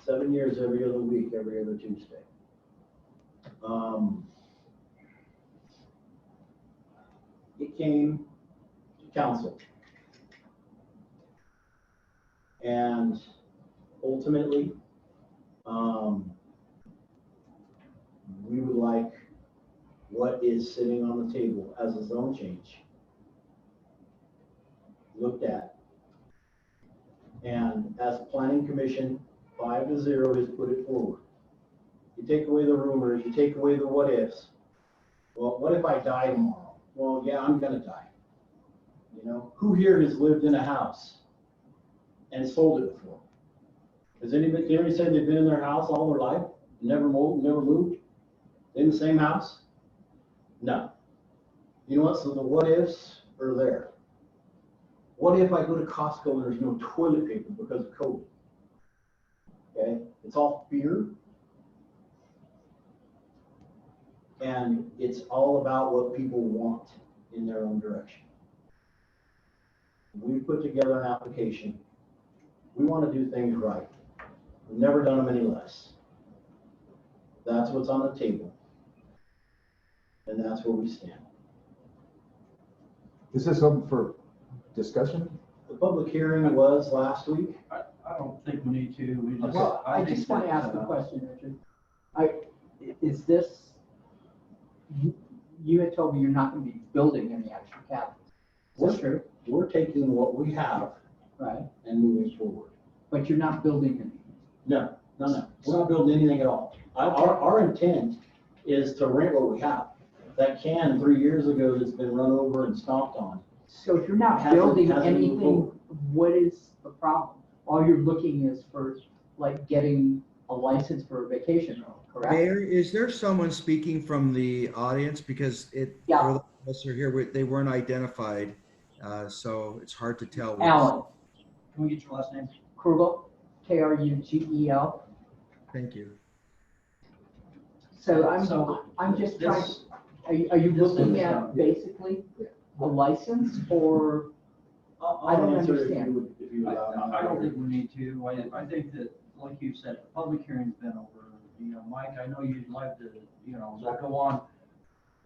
7 years every other week, every other Tuesday. It came to council. And ultimately, we would like what is sitting on the table as a zone change looked at. And as a planning commission, 5-0 has put it forward. You take away the rumors, you take away the what ifs. Well, what if I die tomorrow? Well, yeah, I'm gonna die. You know, who here has lived in a house and sold it before? Has anybody said they've been in their house all their life, never moved, in the same house? No. You know what? So the what ifs are there. What if I go to Costco and there's no toilet paper because of COVID? Okay, it's all fear. And it's all about what people want in their own direction. We put together an application. We want to do things right. We've never done them any less. That's what's on the table. And that's where we stand. Is this open for discussion? The public hearing was last week. I don't think we need to. We just, Well, I think just want to that, ask a question, Richard. Is this, you had told me you're not going to be building any extra cabins. Is that true? We're taking what we have, right, and moving forward. But you're not building any? No. We're not building anything at all. Our intent is to rent what we have. That can 3 years ago that's been run over and stomped on. So if you're not Hasn't building moved anything, forward. what is the problem? All you're looking is for like getting a license for a vacation home, correct? Mayor, is there someone speaking from the audience? Because Yeah. for those of us who are here, they weren't identified, so it's hard to tell. Alan. Can we get your last name? Krugel, Krugel. Thank you. So I'm just trying, are you looking at basically a license or? I don't understand. I don't think we need to. I think that, like you said, the public hearing's been over. You know, Mike, I know you'd like to, go on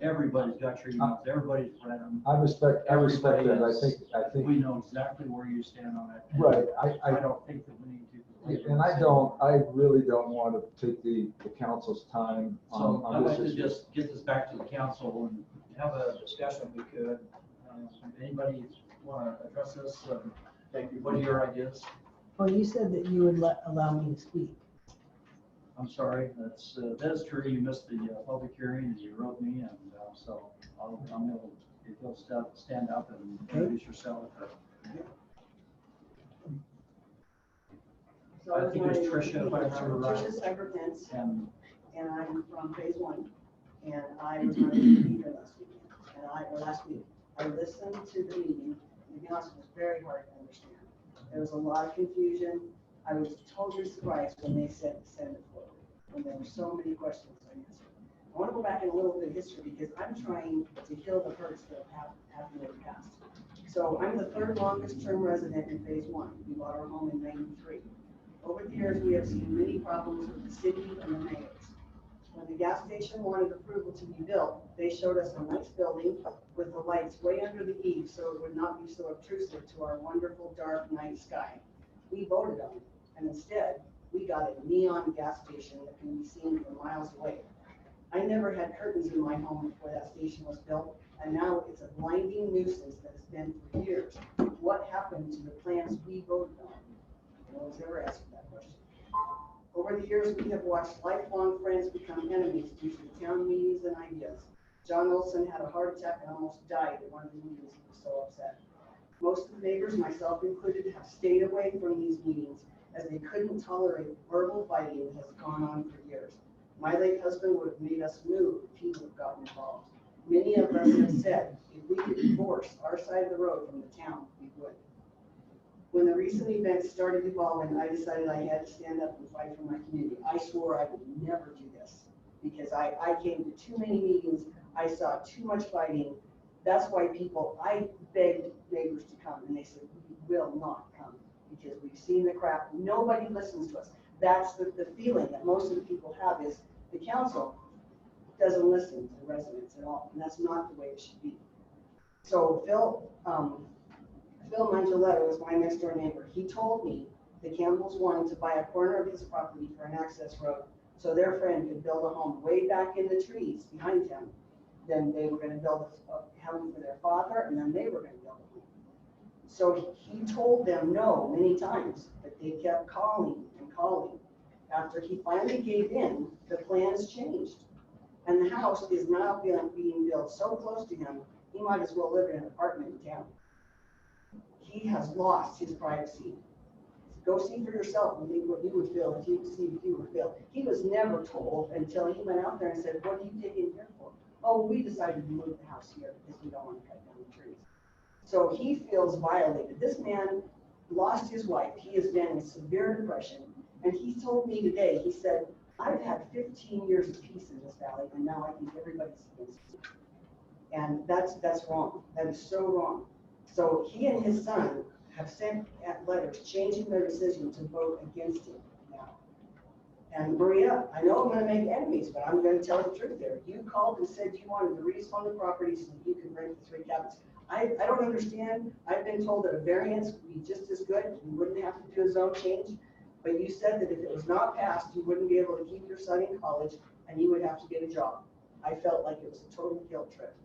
Everybody's got your emails, everybody's read them. I respect that. I think. We know exactly where you stand on it. and Right, I don't think that we need to. And I really don't want to take the council's time So on I'd this like to issue. just get this back to the council and have a discussion if we could. If anybody want to address this, what are your ideas? Well, you said that you would allow me to speak. I'm sorry, that is true. You missed the public hearing and you wrote me, and so I'm able, if you'll stand up and introduce yourself. So I think it's my Tricia, if I name is remember right. Tricia Cyber-Fence, And and I'm from Phase 1, and I was not able to be here last weekend, or last week. I listened to the meeting, and to be honest, it was very hard to understand. There was a lot of confusion. I was totally surprised when they said to send it forward, when there were so many questions unanswered. I want to go back in a little bit of history because I'm trying to heal the hurts that have happened in the past. So I'm the third longest term resident in Phase 1. We bought our home in '93. Over the years, we have seen many problems with the city and the mayors. When the gas station wanted approval to be built, they showed us a nice building with the lights way under the eaves so it would not be so obtrusive to our wonderful dark night sky. We voted on it, and instead, we got a neon gas station that can be seen from miles away. I never had curtains in my home before that station was built, and now it's a blinding nuisance that has been for years. What happened to the plans we voted on? No one's ever answered that question. Over the years, we have watched lifelong friends become enemies due to the town meetings and ideas. John Olson had a heart attack and almost died at one of the meetings. He was so upset. Most of the neighbors, myself included, have stayed away from these meetings as they couldn't tolerate verbal fighting that has gone on for years. My late husband would have made us move if he would have gotten involved. Many of us have said if we could divorce our side of the road from the town, we would. When the recent events started evolving, I decided I had to stand up and fight for my community. I swore I would never do this because I came to too many meetings. I saw too much fighting. That's why I begged neighbors to come, and they said, we will not come because we've seen the crap. Nobody listens to us. That's the feeling that most of the people have is the council doesn't listen to the residents at all, and that's not the way it should be. So Phil Mangialetto was my next door neighbor. He told me the Campbells wanted to buy a corner of his property for an access road so their friend could build a home way back in the trees behind him. Then they were going to build a home for their father, and then they were going to build a home. So he told them no many times, but they kept calling and calling. After he finally gave in, the plans changed. And the house is now being built so close to him, he might as well live in an apartment in town. He has lost his privacy. Go see for yourself and think what you would feel if you were Phil. He was never told until he went out there and said, what are you digging here for? Oh, we decided to move the house here because we don't want to cut down the trees. So he feels violated. This man lost his wife. He has been in severe depression. And he told me today, he said, I've had 15 years of peace in this valley, and now I think everybody's against me. And that's wrong. That is so wrong. So he and his son have sent letters changing their decision to vote against him now. And Maria, I know I'm going to make enemies, but I'm going to tell the truth there. You called and said you wanted to rezone the property so that you could rent the 3 cabins. I don't understand. I've been told that a variance would be just as good. We wouldn't have to do a zone change. But you said that if it was not passed, you wouldn't be able to keep your son in college and you would have to get a job. I felt like it was a total guilt trip.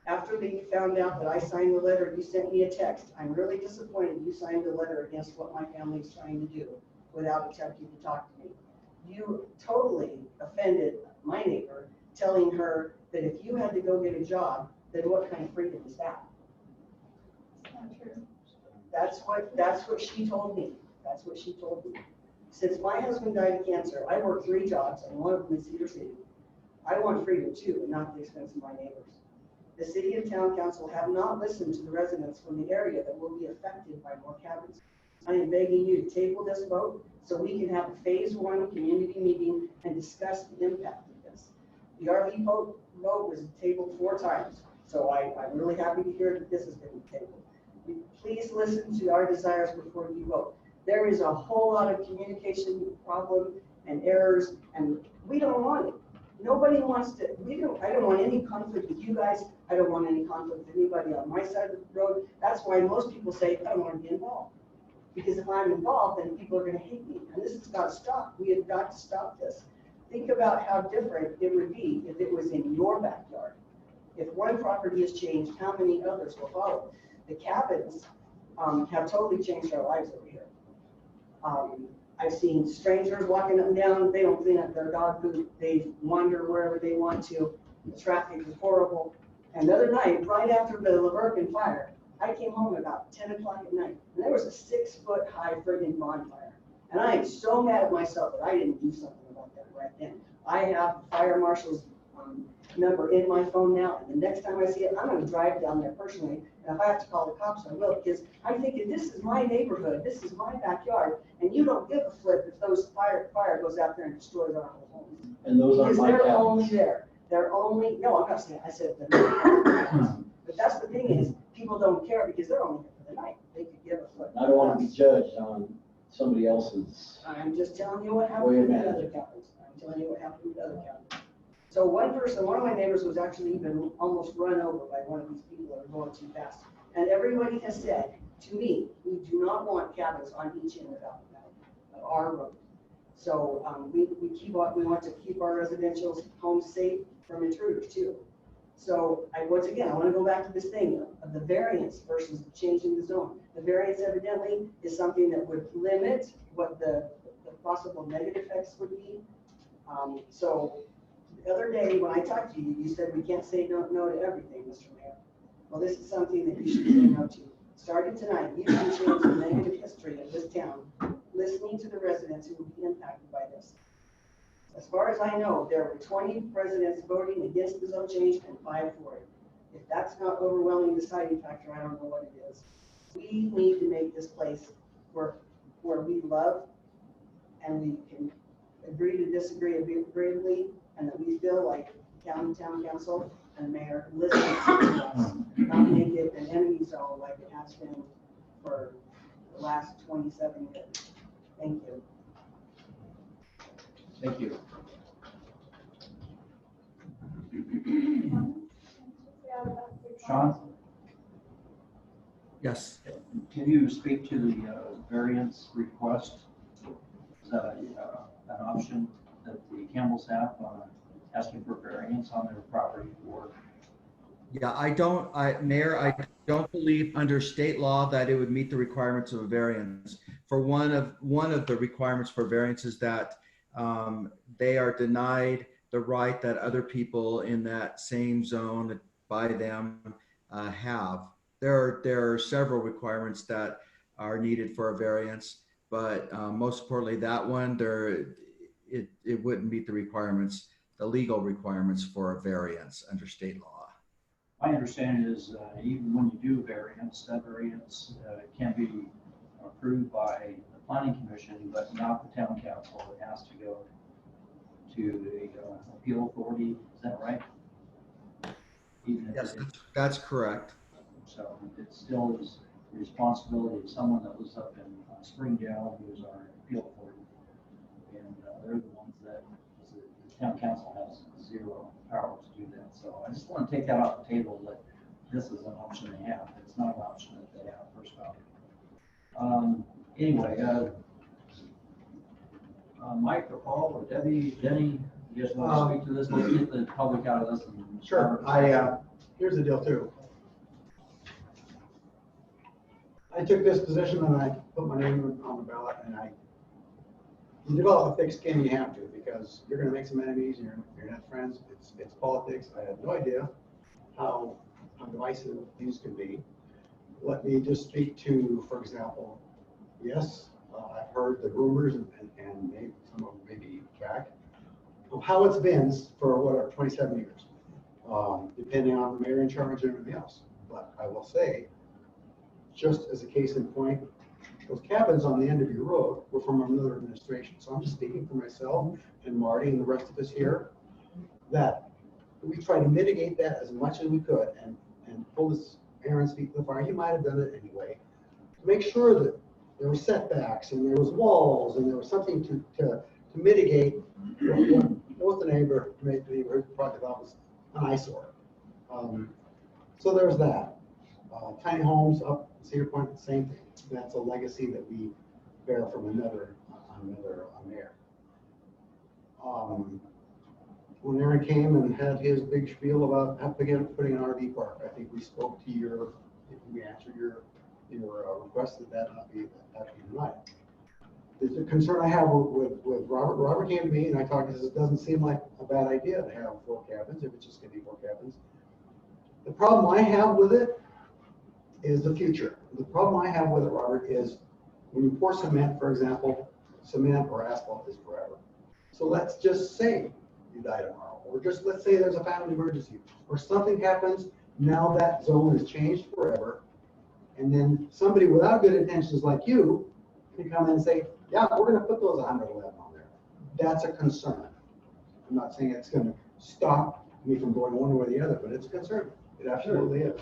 After they found out that I signed the letter, you sent me a text. I'm really disappointed you signed a letter against what my family is trying to do without attempting to talk to me. You totally offended my neighbor, telling her that if you had to go get a job, then what kind of freedom is that? It's not true. That's what she told me. That's what she told me. Since my husband died of cancer, I work 3 jobs, and one of them in Cedar City. I want freedom too, and not at the expense of my neighbors. The city and town council have not listened to the residents from the area that will be affected by more cabins. I am begging you to table this vote so we can have a phase 1 community meeting and discuss the impact of this. The RV vote was tabled 4 times, so I'm really happy to hear that this has been tabled. Please listen to our desires before you vote. There is a whole lot of communication problem and errors, and we don't want it. Nobody wants to, I don't want any conflict with you guys. I don't want any conflict with anybody on my side of the road. That's why most people say, I don't want to be involved. Because if I'm involved, then people are going to hate me. And this has got to stop. We have got to stop this. Think about how different it would be if it was in your backyard. If one property has changed, how many others will follow? The cabins have totally changed our lives over here. I've seen strangers walking up and down. They don't clean up their dog poop. They wander wherever they want to. The traffic is horrible. And the other night, right after the Lavercan fire, I came home about 10 o'clock at night, and there was a 6-foot-high friggin' bonfire. And I am so mad at myself that I didn't do something about that right then. I have the fire marshal's number in my phone now, and the next time I see it, I'm gonna drive down there personally, and if I have to call the cops, I will, because I'm thinking, this is my neighborhood, this is my backyard, and you don't give a flip if those fire goes out there and destroys our whole homes. And those aren't Because my they're cabins. only there. They're only, no, I'm not saying, I said they're but that's the thing is, people don't care because they're only here for the night. They could give a flip. I don't want to be judged on somebody else's. I'm just telling you what Way happened of with the managing. other counties. I'm telling you what happened with the other counties. So one of my neighbors was actually even almost run over by one of these people that are going too fast. And everybody has said to me, we do not want cabins on each end of our road. So we want to keep our residential homes safe from intruders too. So once again, I want to go back to this thing of the variance versus changing the zone. The variance evidently is something that would limit what the possible negative effects would be. So the other day when I talked to you, you said we can't say no to everything, Mr. Mayor. Well, this is something that you should say no to. Starting tonight, you can change the negative history of this town, listening to the residents who will be impacted by this. As far as I know, there were 20 residents voting against the zone change and 5 for it. If that's not overwhelming deciding factor, I don't know what it is. We need to make this place where we love and we can agree to disagree agreeably, and that we feel like town council and mayor listen to us, not make it an enemy zone like it has been for the last 27 years. Thank you. Thank you. Sean? Yes. Can you speak to the variance request? Is that an option that the Campbells have, asking for variance on their property for? Yeah, Mayor, I don't believe under state law that it would meet the requirements of a variance. For one of the requirements for variance is that they are denied the right that other people in that same zone by them have. There are several requirements that are needed for a variance, but most importantly, that one, it wouldn't meet the requirements, the legal requirements for a variance under state law. My understanding is even when you do variance, that variance can be approved by the planning commission, but not the town council. It has to go to the appeal authority. Is that right? Even Yes, that's correct. So it still is the responsibility of someone that lives up in Springdale, who is our appeal authority. And they're the ones that the town council has zero power to do that. So I just want to take that off the table, that this is an option they have. It's not an option that they have first off. Anyway, Mike or Paul or Debbie, Denny, you guys want to speak to this? Let's get the public out of this. Sure. Here's the deal too. I took this position and I put my name on the ballot, and you develop a thick skin, you have to, because you're going to make some enemies, you're going to have friends. It's politics. I had no idea how divisive these can be. Let me just speak to, for example, yes, I've heard the rumors and maybe some of them may be fact of how it's been for whatever 27 years, depending on the mayor in charge and everything else. But I will say, just as a case in point, those cabins on the end of your road were from another administration. So I'm just speaking for myself and Marty and the rest of us here, that we try to mitigate that as much as we could and pull this Aaron's feet to the fire. He might have done it anyway, to make sure that there were setbacks and there was walls and there was something to mitigate with the neighbor, made the neighborhood project office an eyesore. So there's that. Tiny homes up Cedar Point, the same thing. That's a legacy that we bear from another mayor. When Aaron came and had his big spiel about putting an RV park, I think we spoke to we answered your request that not be denied. The concern I have with Robert came to me and I talked, he says, it doesn't seem like a bad idea to have 4 cabins, if it's just gonna be 4 cabins. The problem I have with it is the future. The problem I have with it, Robert, is when you pour cement, for example, cement or asphalt is forever. So let's just say you die tomorrow, or just let's say there's a family emergency, or something happens, now that zone is changed forever, and then somebody without good intentions like you can come in and say, yeah, we're gonna put those 111 on there. That's a concern. I'm not saying it's gonna stop me from going one way or the other, but it's a concern. It absolutely is.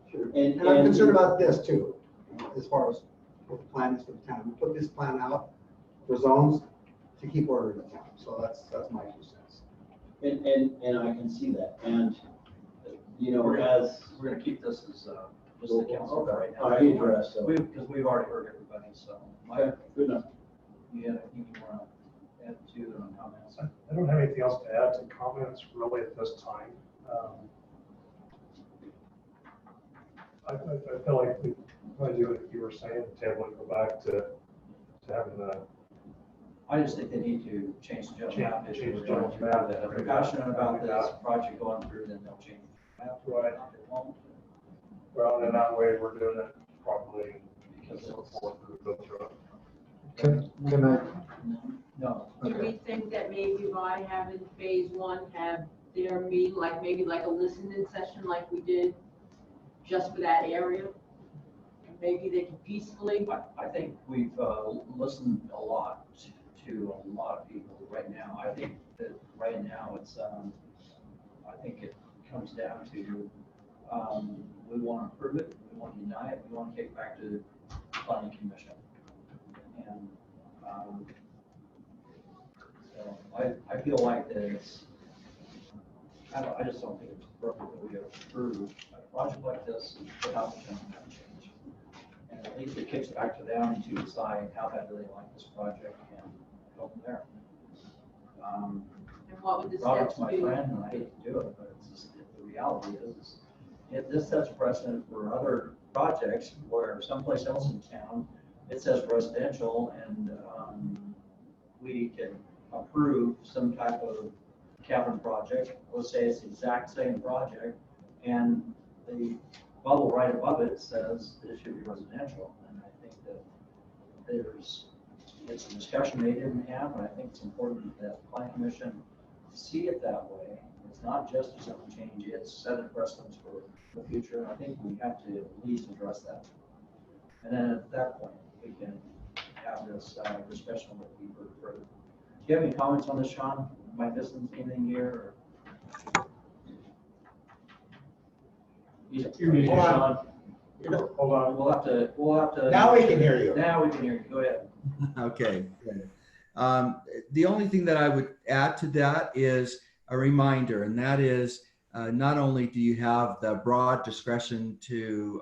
Sure. And I'm concerned about this too, as far as what the plan is for the town. We put this plan out for zones to keep order in the town. So that's my 2 cents. And I can see that. And, you know, We're gonna keep this as, just the council right now. I address, so. Because we've already heard everybody, so. Okay, good enough. Yeah, I think you want to add to the comments. I don't have anything else to add to comments really at this time. I feel like we want to do what you were saying, table and go back to having the. I just think they need to change the general map issue. Change the general map. If they're passionate about this project going through, then they'll change the map. Right. They won't. Well, in that way, we're doing it properly Because so it's, forth to go through it. Can I? no. Do we think that maybe by having phase 1 have their meeting, like maybe like a listening session like we did just for that area? And maybe they can peacefully, I think we've listened a lot to a lot of people right now. I think that right now it's, I think it comes down to, we want to approve it, we want to deny it, we want to take it back to the planning commission. And so I feel like that it's, I just don't think it's appropriate that we approve a project like this without the general plan change. And at least it kicks it back to them to decide how bad do they like this project and go from there. and what would the Robert's steps my be? friend, and I hate to do it, but it's just, the reality is if this sets precedent for other projects where someplace else in town, it says residential and we can approve some type of cabin project, let's say it's the exact same project, and the bubble right above it says that it should be residential. And I think that it's a discussion they didn't have, and I think it's important that the planning commission see it that way. It's not just a zone change, it's setting precedents for the future. I think we have to at least address that. And then at that point, we can have this discussion with people further. Do you have any comments on this, Sean? Am I missing anything here? You're muted, Sean. Hold on, we'll have to. Now we can hear you. Now we can hear you, go ahead. Okay. The only thing that I would add to that is a reminder, and that is not only do you have the broad discretion to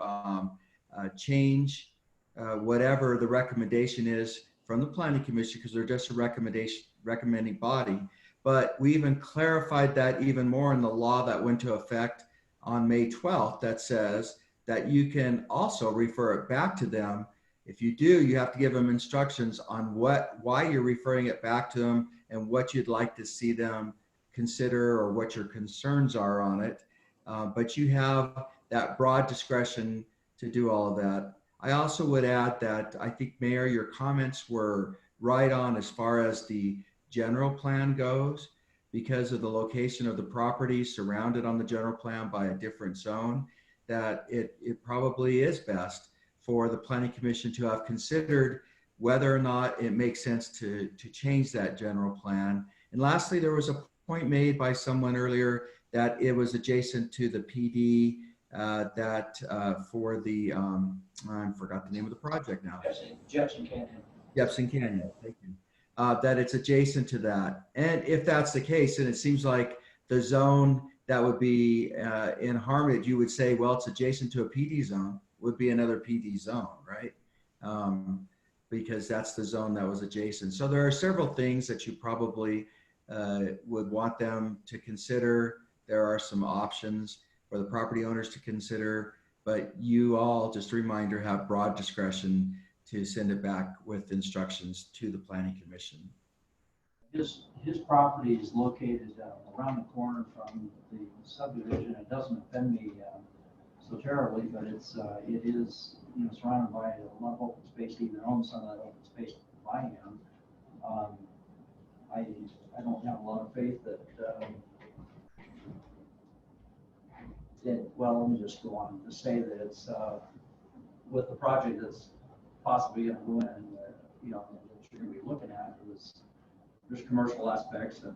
change whatever the recommendation is from the planning commission, because they're just a recommending body, but we even clarified that even more in the law that went into effect on May 12th that says that you can also refer it back to them. If you do, you have to give them instructions on why you're referring it back to them and what you'd like to see them consider or what your concerns are on it. But you have that broad discretion to do all of that. I also would add that I think, Mayor, your comments were right on as far as the general plan goes, because of the location of the property surrounded on the general plan by a different zone, that it probably is best for the planning commission to have considered whether or not it makes sense to change that general plan. And lastly, there was a point made by someone earlier that it was adjacent to the PD for the, I forgot the name of the project now. Jepson Canyon. Jepson Canyon, thank you. that it's adjacent to that. And if that's the case, and it seems like the zone that would be in Harmony, you would say, well, it's adjacent to a PD zone, would be another PD zone, right? Because that's the zone that was adjacent. So there are several things that you probably would want them to consider. There are some options for the property owners to consider, but you all, just a reminder, have broad discretion to send it back with instructions to the Planning Commission. His property is located around the corner from the subdivision. It doesn't offend me so terribly, but it is surrounded by a lot of open space. He even owns some of that open space by him. I don't have a lot of faith that well, let me just go on to say that it's with the project that's possibly going to go in, that you're going to be looking at, there's commercial aspects and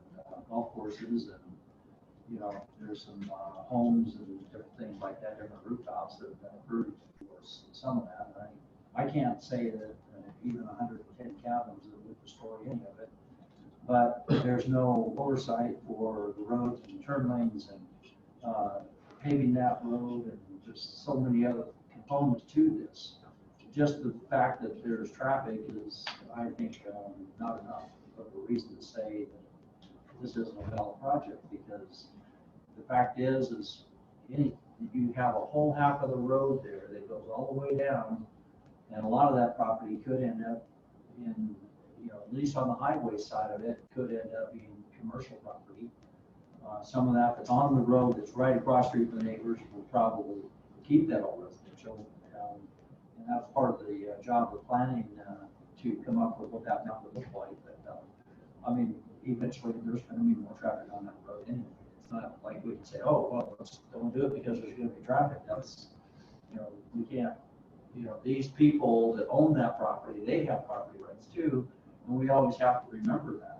golf courses, and there's some homes and different things like that, different rooftops that have been approved for some of that. I can't say that even 110 cabins that would destroy any of it, but there's no oversight for the roads and turn lanes and paving that road and just so many other components to this. Just the fact that there's traffic is, I think, not enough of a reason to say that this isn't a valid project, because the fact is you have a whole half of the road there that goes all the way down, and a lot of that property could end up in, at least on the highway side of it, could end up being commercial property. Some of that that's on the road that's right across the street from the neighbors will probably keep that all residential. And that's part of the job of planning to come up with what that number looks like. But eventually there's going to be more traffic on that road anyway. It's not like we can say, oh, well, let's don't do it because there's going to be traffic. That's, we can't, these people that own that property, they have property rights too. And we always have to remember that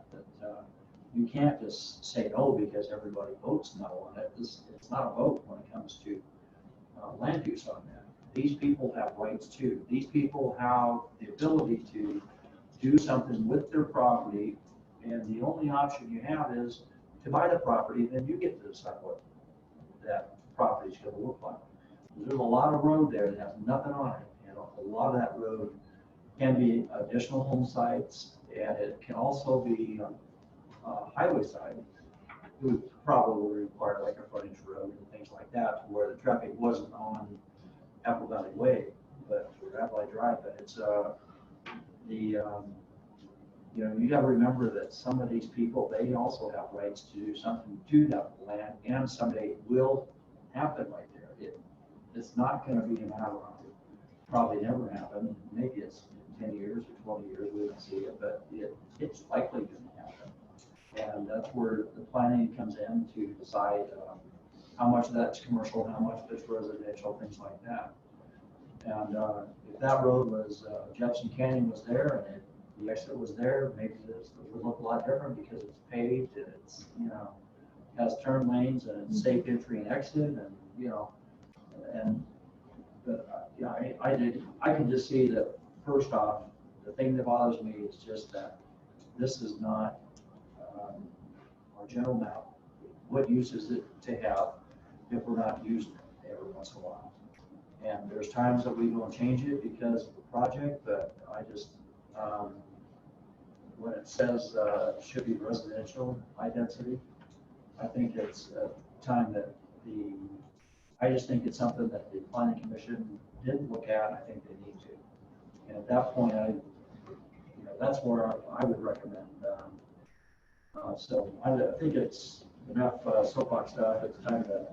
you can't just say no because everybody votes no on it. It's not a vote when it comes to land use on that. These people have rights too. These people have the ability to do something with their property, and the only option you have is to buy the property, then you get to decide what that property is going to look like. There's a lot of road there that has nothing on it, and a lot of that road can be additional home sites, and it can also be highway side. It would probably require like a frontage road and things like that, where the traffic wasn't on Apple Valley Way, but or Apple Valley Drive. But it's you got to remember that some of these people, they also have rights to do something to that land, and someday it will happen right there. It's not going to be a matter of probably never happen. Maybe it's 10 years or 20 years, we don't see it, but it's likely going to happen. And that's where the planning comes in to decide how much of that's commercial, how much of it's residential, things like that. And if that road was, Jefferson Canyon was there and the exit was there, maybe this would look a lot different because it's paved and it's, has turn lanes and it's safe entry and exit, and I can just see that. First off, the thing that bothers me is just that this is not our general map. What use is it to have if we're not using it every once in a while? And there's times that we don't change it because of the project, but I just, when it says should be residential high density, I think it's time that I just think it's something that the Planning Commission didn't look at. I think they need to. And at that point, that's where I would recommend. So I think it's enough soapbox stuff. It's time to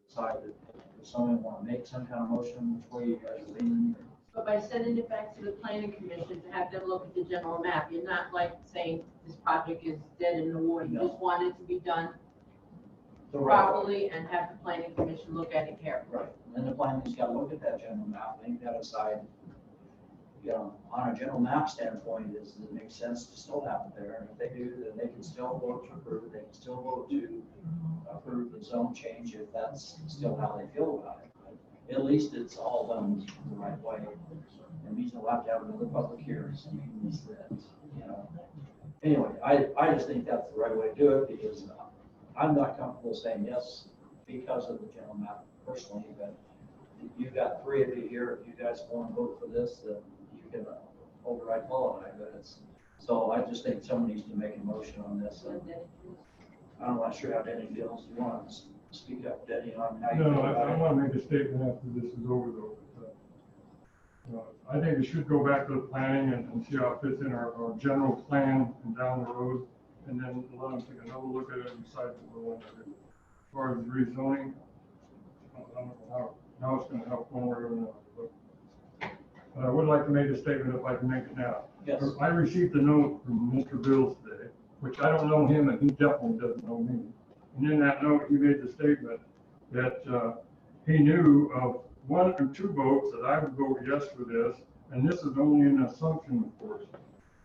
decide if someone want to make some kind of motion, which way you guys are leaning. But by sending it back to the Planning Commission to have them look at the general map, you're not like saying this project is dead in the water. You just want it to be done properly and have the Planning Commission look at it carefully. Right. And then the planning's got to look at that general map. They've got to decide, on a general map standpoint, does it make sense to still have it there? And if they do, then they can still vote to approve. They can still vote to approve the zone change if that's still how they feel about it. But at least it's all done the right way. It means we'll have to have another public hearing. It means that, anyway, I just think that's the right way to do it because I'm not comfortable saying yes because of the general map personally, but you've got three of you here. If you guys want to vote for this, then you can override qualify, but it's, so I just think someone needs to make a motion on this. And I'm not sure how Denny feels. You want to speak up, Denny, on how you No, feel I about it? want to make a statement after this is over though. I think we should go back to the planning and see how it fits in our general plan and down the road, and then let them take another look at it and decide what we want to do. As far as rezoning, I don't know how it's gonna help one way or another, but I would like to make a statement if I can make it now. Yes. I received a note from Mr. Bills today, which I don't know him and he definitely doesn't know me. And in that note, he made the statement that he knew of 1 or 2 votes that I would vote yes for this, and this is only an assumption, of course.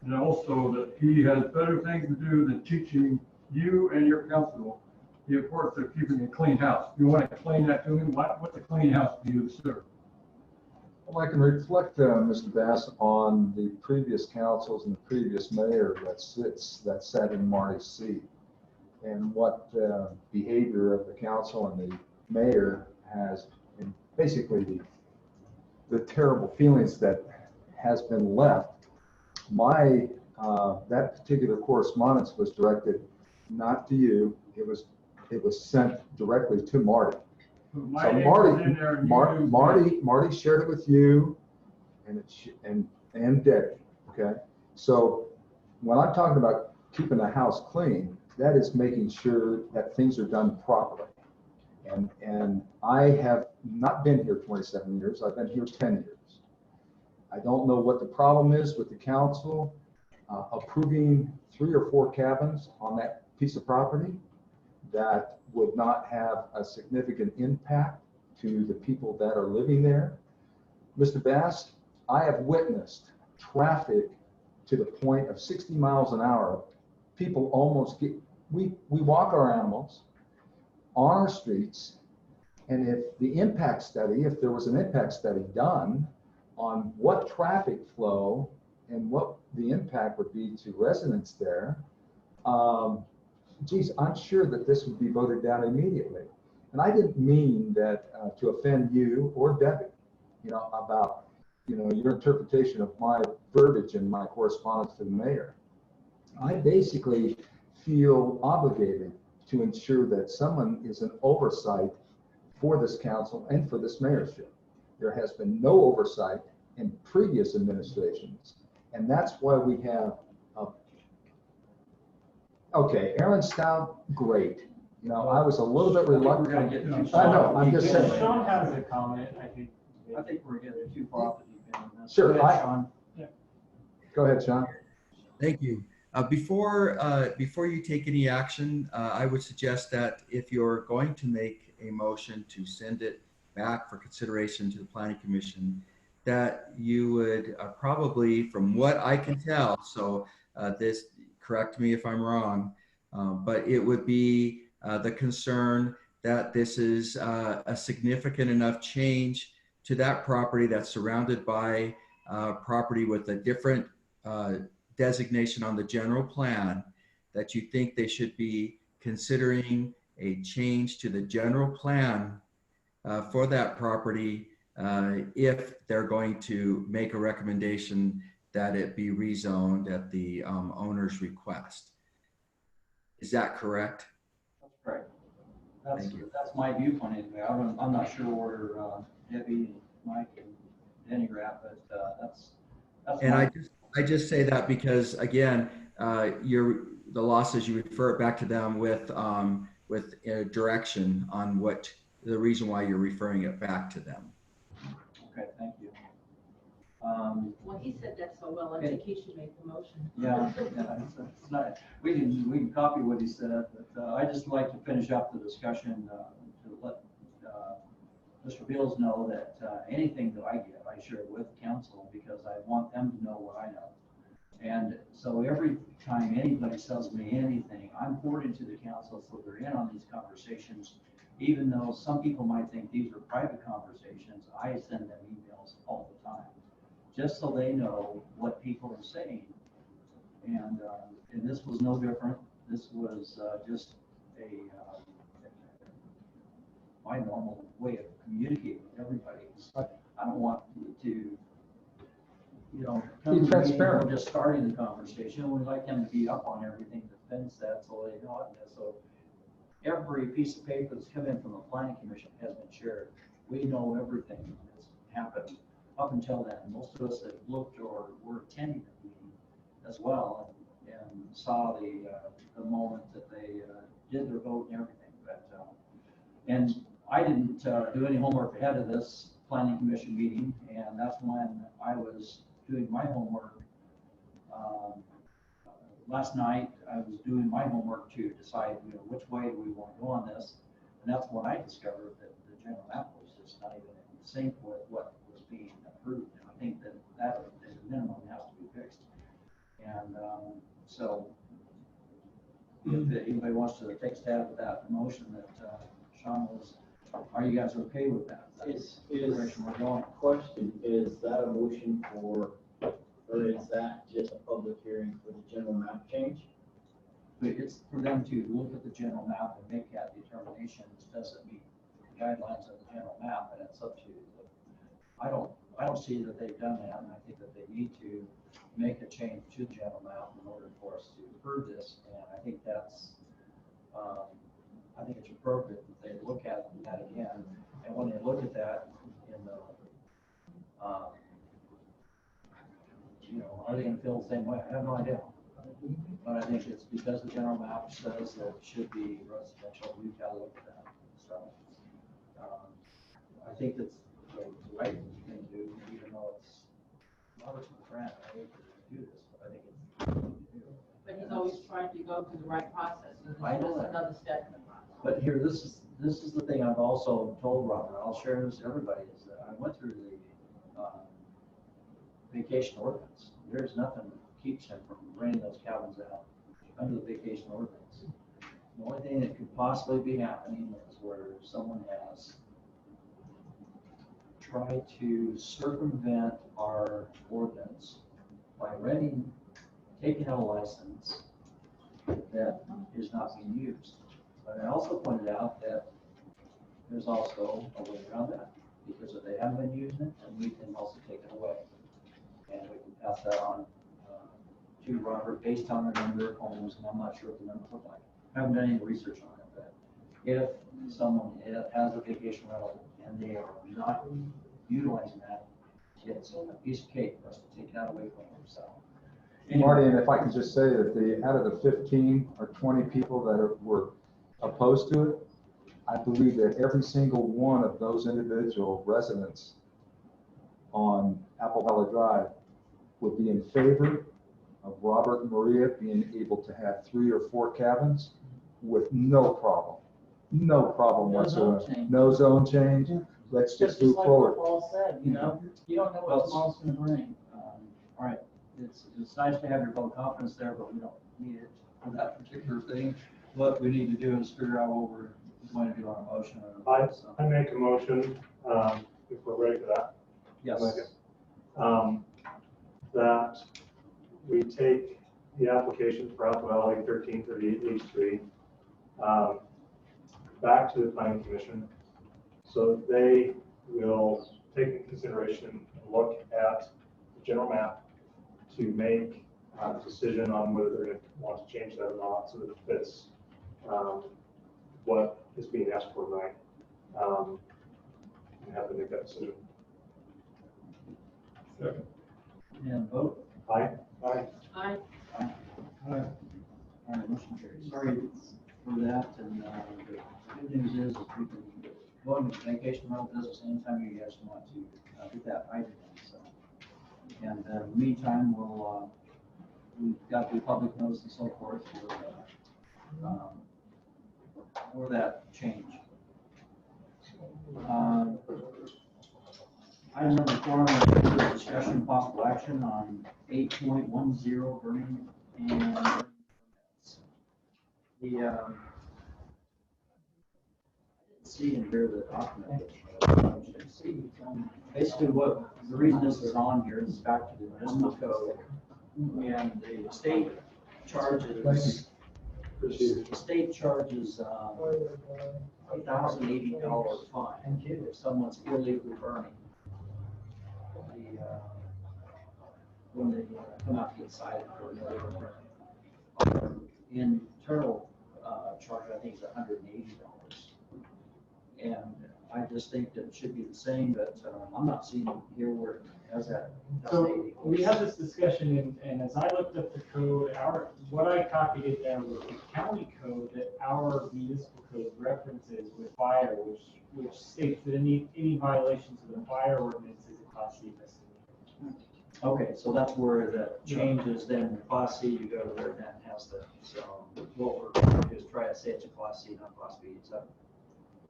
And also that he has better things to do than teaching you and your council the importance of keeping a clean house. You want to explain that to me? What's a clean house to you, sir? Well, I can reflect, Mr. Bass, on the previous councils and the previous mayor that sat in Marty's seat, and what behavior of the council and the mayor has, and basically the terrible feelings that has been left. That particular correspondence was directed not to you. It was sent directly to Marty. So Marty shared it with you and Debbie, okay? So when I'm talking about keeping the house clean, that is making sure that things are done properly. And I have not been here 27 years, I've been here 10 years. I don't know what the problem is with the council approving 3 or 4 cabins on that piece of property that would not have a significant impact to the people that are living there. Mr. Bass, I have witnessed traffic to the point of 60 miles an hour. People almost we walk our animals on our streets, and if there was an impact study done on what traffic flow and what the impact would be to residents there, geez, I'm sure that this would be voted down immediately. And I didn't mean that to offend you or Debbie, about, your interpretation of my verbiage in my correspondence to the mayor. I basically feel obligated to ensure that someone is an oversight for this council and for this mayorship. There has been no oversight in previous administrations, and that's why we have okay, Aaron Stout, great. I was a little bit reluctant. I know, I'm just saying. Sean has a comment, I think. I think we're getting too far off the deep end. Sure. Go ahead, Sean. Go ahead, Sean. Thank you. Before you take any action, I would suggest that if you're going to make a motion to send it back for consideration to the Planning Commission, that you would probably, from what I can tell, so this, correct me if I'm wrong, but it would be the concern that this is a significant enough change to that property that's surrounded by property with a different designation on the general plan, that you think they should be considering a change to the general plan for that property if they're going to make a recommendation that it be rezoned at the owner's request. Is that correct? That's correct. That's my viewpoint anyway. I'm not sure where Debbie, Mike, and Denny are at, but that's and I just say that because, again, the law says you refer it back to them with direction on what the reason why you're referring it back to them. Okay, thank you. Well, he said that so well, I think he should make the motion. Yeah, it's not, we can copy what he said, but I just like to finish up the discussion to let Mr. Beals know that anything that I get, I share with council because I want them to know what I know. And so every time anybody tells me anything, I'm forwarding to the council so they're in on these conversations. Even though some people might think these are private conversations, I send them emails all the time, just so they know what people are saying. And And this was no different. This was just my normal way of communicating with everybody. I don't want to, come to me transparent. and just starting the conversation. We'd like them to be up on everything, defends that, so they know it. So every piece of paper that's come in from the planning commission has been shared. We know everything that's happened up until then. Most of us that looked or were attending the meeting as well and saw the moment that they did their vote and everything. But and I didn't do any homework ahead of this planning commission meeting, and that's when I was doing my homework. Last night, I was doing my homework to decide, which way do we want to go on this, and that's when I discovered that the general map was just not even in sync with what was being approved. And I think that at a minimum has to be fixed. And so, if anybody wants to take a stab at that motion that Sean was, are you guys okay with that? Is question, is that a motion for, or is that just a public hearing for the general map change? But it's for them to look at the general map and make that determination. Does it meet the guidelines of the general map? And it's up to, I don't see that they've done that, and I think that they need to make a change to the general map in order for us to approve this. And I think that's, I think it's appropriate that they look at that again. And when they look at that in the, are they going to feel the same way? I have no idea. But I think it's because the general map says that it should be residential, we've got to look at that. So I think that's the right thing to do, even though it's Robert's my friend. I hate to do this, but I think it's the thing to do. But he's always trying to go through the right process, so this I know is that. another step in the process. But here, this is the thing I've also told Robert, I'll share this with everybody, is that I went through the vacation ordinance. There's nothing that keeps him from renting those cabins out under the vacation ordinance. The only thing that could possibly be happening is where someone has tried to circumvent our ordinance by taking out a license that is not being used. But I also pointed out that there's also a way around that, because if they haven't been using it, then we can also take it away. And we can pass that on to Robert based on the number of homes, and I'm not sure what the numbers look like. I haven't done any research on it, but if someone has a vacation rental and they are not utilizing that, it's a piece of cake for us to take that away from them. So, Marty, and if I could just say that out of the 15 or 20 people that were opposed to it, I believe that every single one of those individual residents on Apple Valley Drive would be in favor of Robert and Maria being able to have 3 or 4 cabins with no problem whatsoever. No zone change. Let's just move like forward. what Paul said, you don't know what tomorrow's going to bring. All right, it's nice to have your vote confidence there, but we don't need it for that particular thing. What we need to do is figure out what we're going to do on a motion. I make a motion, if we're ready for that. Yes. That we take the application for Apple Valley 1338 H3 back to the planning commission, so that they will take into consideration and look at the general map to make a decision on whether they're going to want to change that or not, so that it fits what is being asked for tonight, and have to make that decision. Second. And vote. Aye. Aye. Aye. Aye. All right, motion carries. Sorry for that, and the good news is that we can go on vacation rental business anytime you guys want to get that item in. So, and in the meantime, we've got the public notice and so forth for that change. Item number 4 on the discussion possible action on 8.10 burning and permits. The I didn't see in here the document. Basically, what the reason this is on here is back to the municipal code, and the state charges, the state charges $1,080 fine if someone's illegally burning. When they come out to get cited for illegal burning. Internal charge, I think, is $180. And I just think that it should be the same, but I'm not seeing here where it has that. So we had this discussion and as I looked up the code, what I copied it down was the county code that our municipal code references with fire, which states that any violations of the fire ordinance is a Class C misdemeanor. Okay, so that's where the changes, then Class C, you go to where that has the, so what we're going to do is try to say it's a Class C, not Class B. It's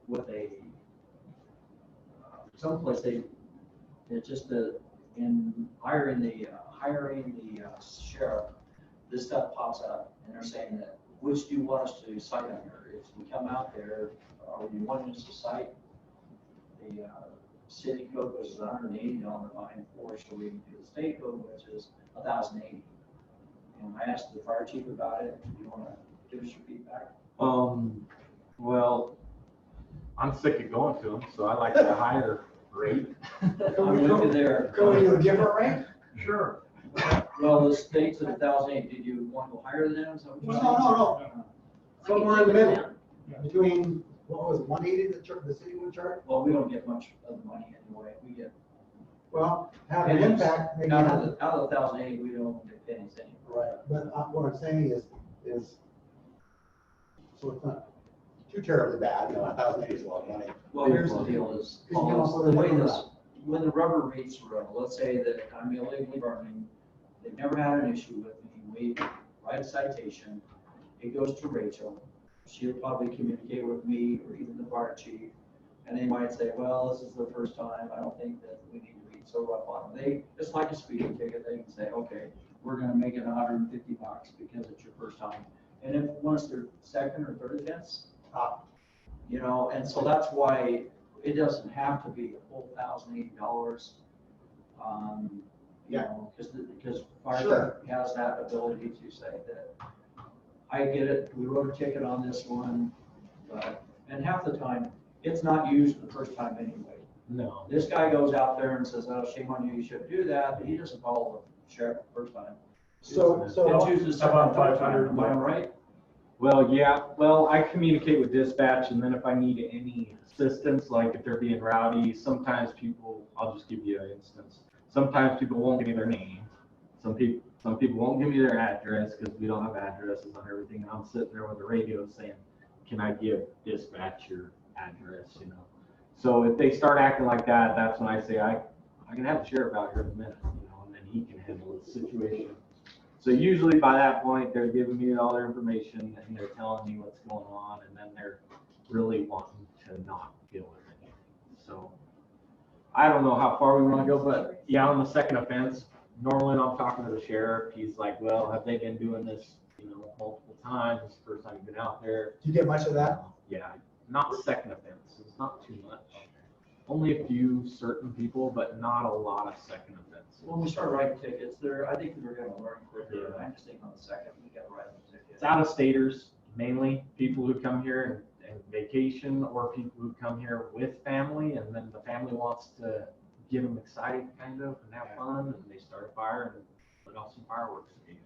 with a, someplace it's just in hiring the sheriff, this stuff pops up and they're saying that, which do you want us to cite under? If we come out there, or you want us to cite the city code, which is $180 fine, or should we do the state code, which is $1,080? And I asked the fire chief about it. Do you want to give us your feedback? Well, I'm sick of going to them, so I like the higher rate. I'm with you there. Go to a different rate? Sure. Well, the state's at $1,080. Did you want to go higher than that? Is that what you're No. saying? Somewhere in the middle, between, what was it, 180 the city would charge? Well, we don't get much of the money anyway. We get. Well, have an pennies. impact, maybe. Out of the $1,080, we don't get pennies anyway. Right, but what I'm saying is, so it's not too terribly bad, $1,080 is a lot of money. Well, here's the deal is, the way this, when the rubber meets the road, let's say that I'm illegally burning, they've never had an issue with me, we write a citation, it goes to Rachel, she'll probably communicate with me or even the fire chief, and they might say, well, this is the first time, I don't think that we need to be so rough on them. It's like a speeding ticket, they can say, okay, we're gonna make it $150 because it's your first time. And if once their second or third offense, and so that's why it doesn't have to be a full $1,080. Because fire has that ability to say that, I get it, we wrote a ticket on this one, and half the time, it's not used the first time anyway. No. This guy goes out there and says, oh, shame on you, you shouldn't do that, but he doesn't call the sheriff the first time. It's used the second and third time, am I right? Well, yeah, I communicate with dispatch, and then if I need any assistance, like if they're being rowdy, sometimes people, I'll just give you an instance. Sometimes people won't give me their name. Some people won't give me their address because we don't have addresses on everything. And I'm sitting there with the radio saying, can I give dispatch your address, So if they start acting like that, that's when I say, I can have the sheriff out here in a minute, and then he can handle the situation. So usually by that point, they're giving me all their information and they're telling me what's going on, and then they're really wanting to not deal with anything. So I don't know how far we want to go, but yeah, on the second offense, normally when I'm talking to the sheriff, he's like, well, have they been doing this, multiple times? This is the first time you've been out there. Do you get much of that? Yeah, not second offense. It's not too much. Only a few certain people, but not a lot of second offense. When we start writing tickets, I think we're going to learn quickly. I just think on the second, we got to write the ticket. It's out-of-staters, mainly people who come here and vacation, or people who come here with family, and then the family wants to get them excited, kind of, and have fun, and they start a fire and put off some fireworks occasionally.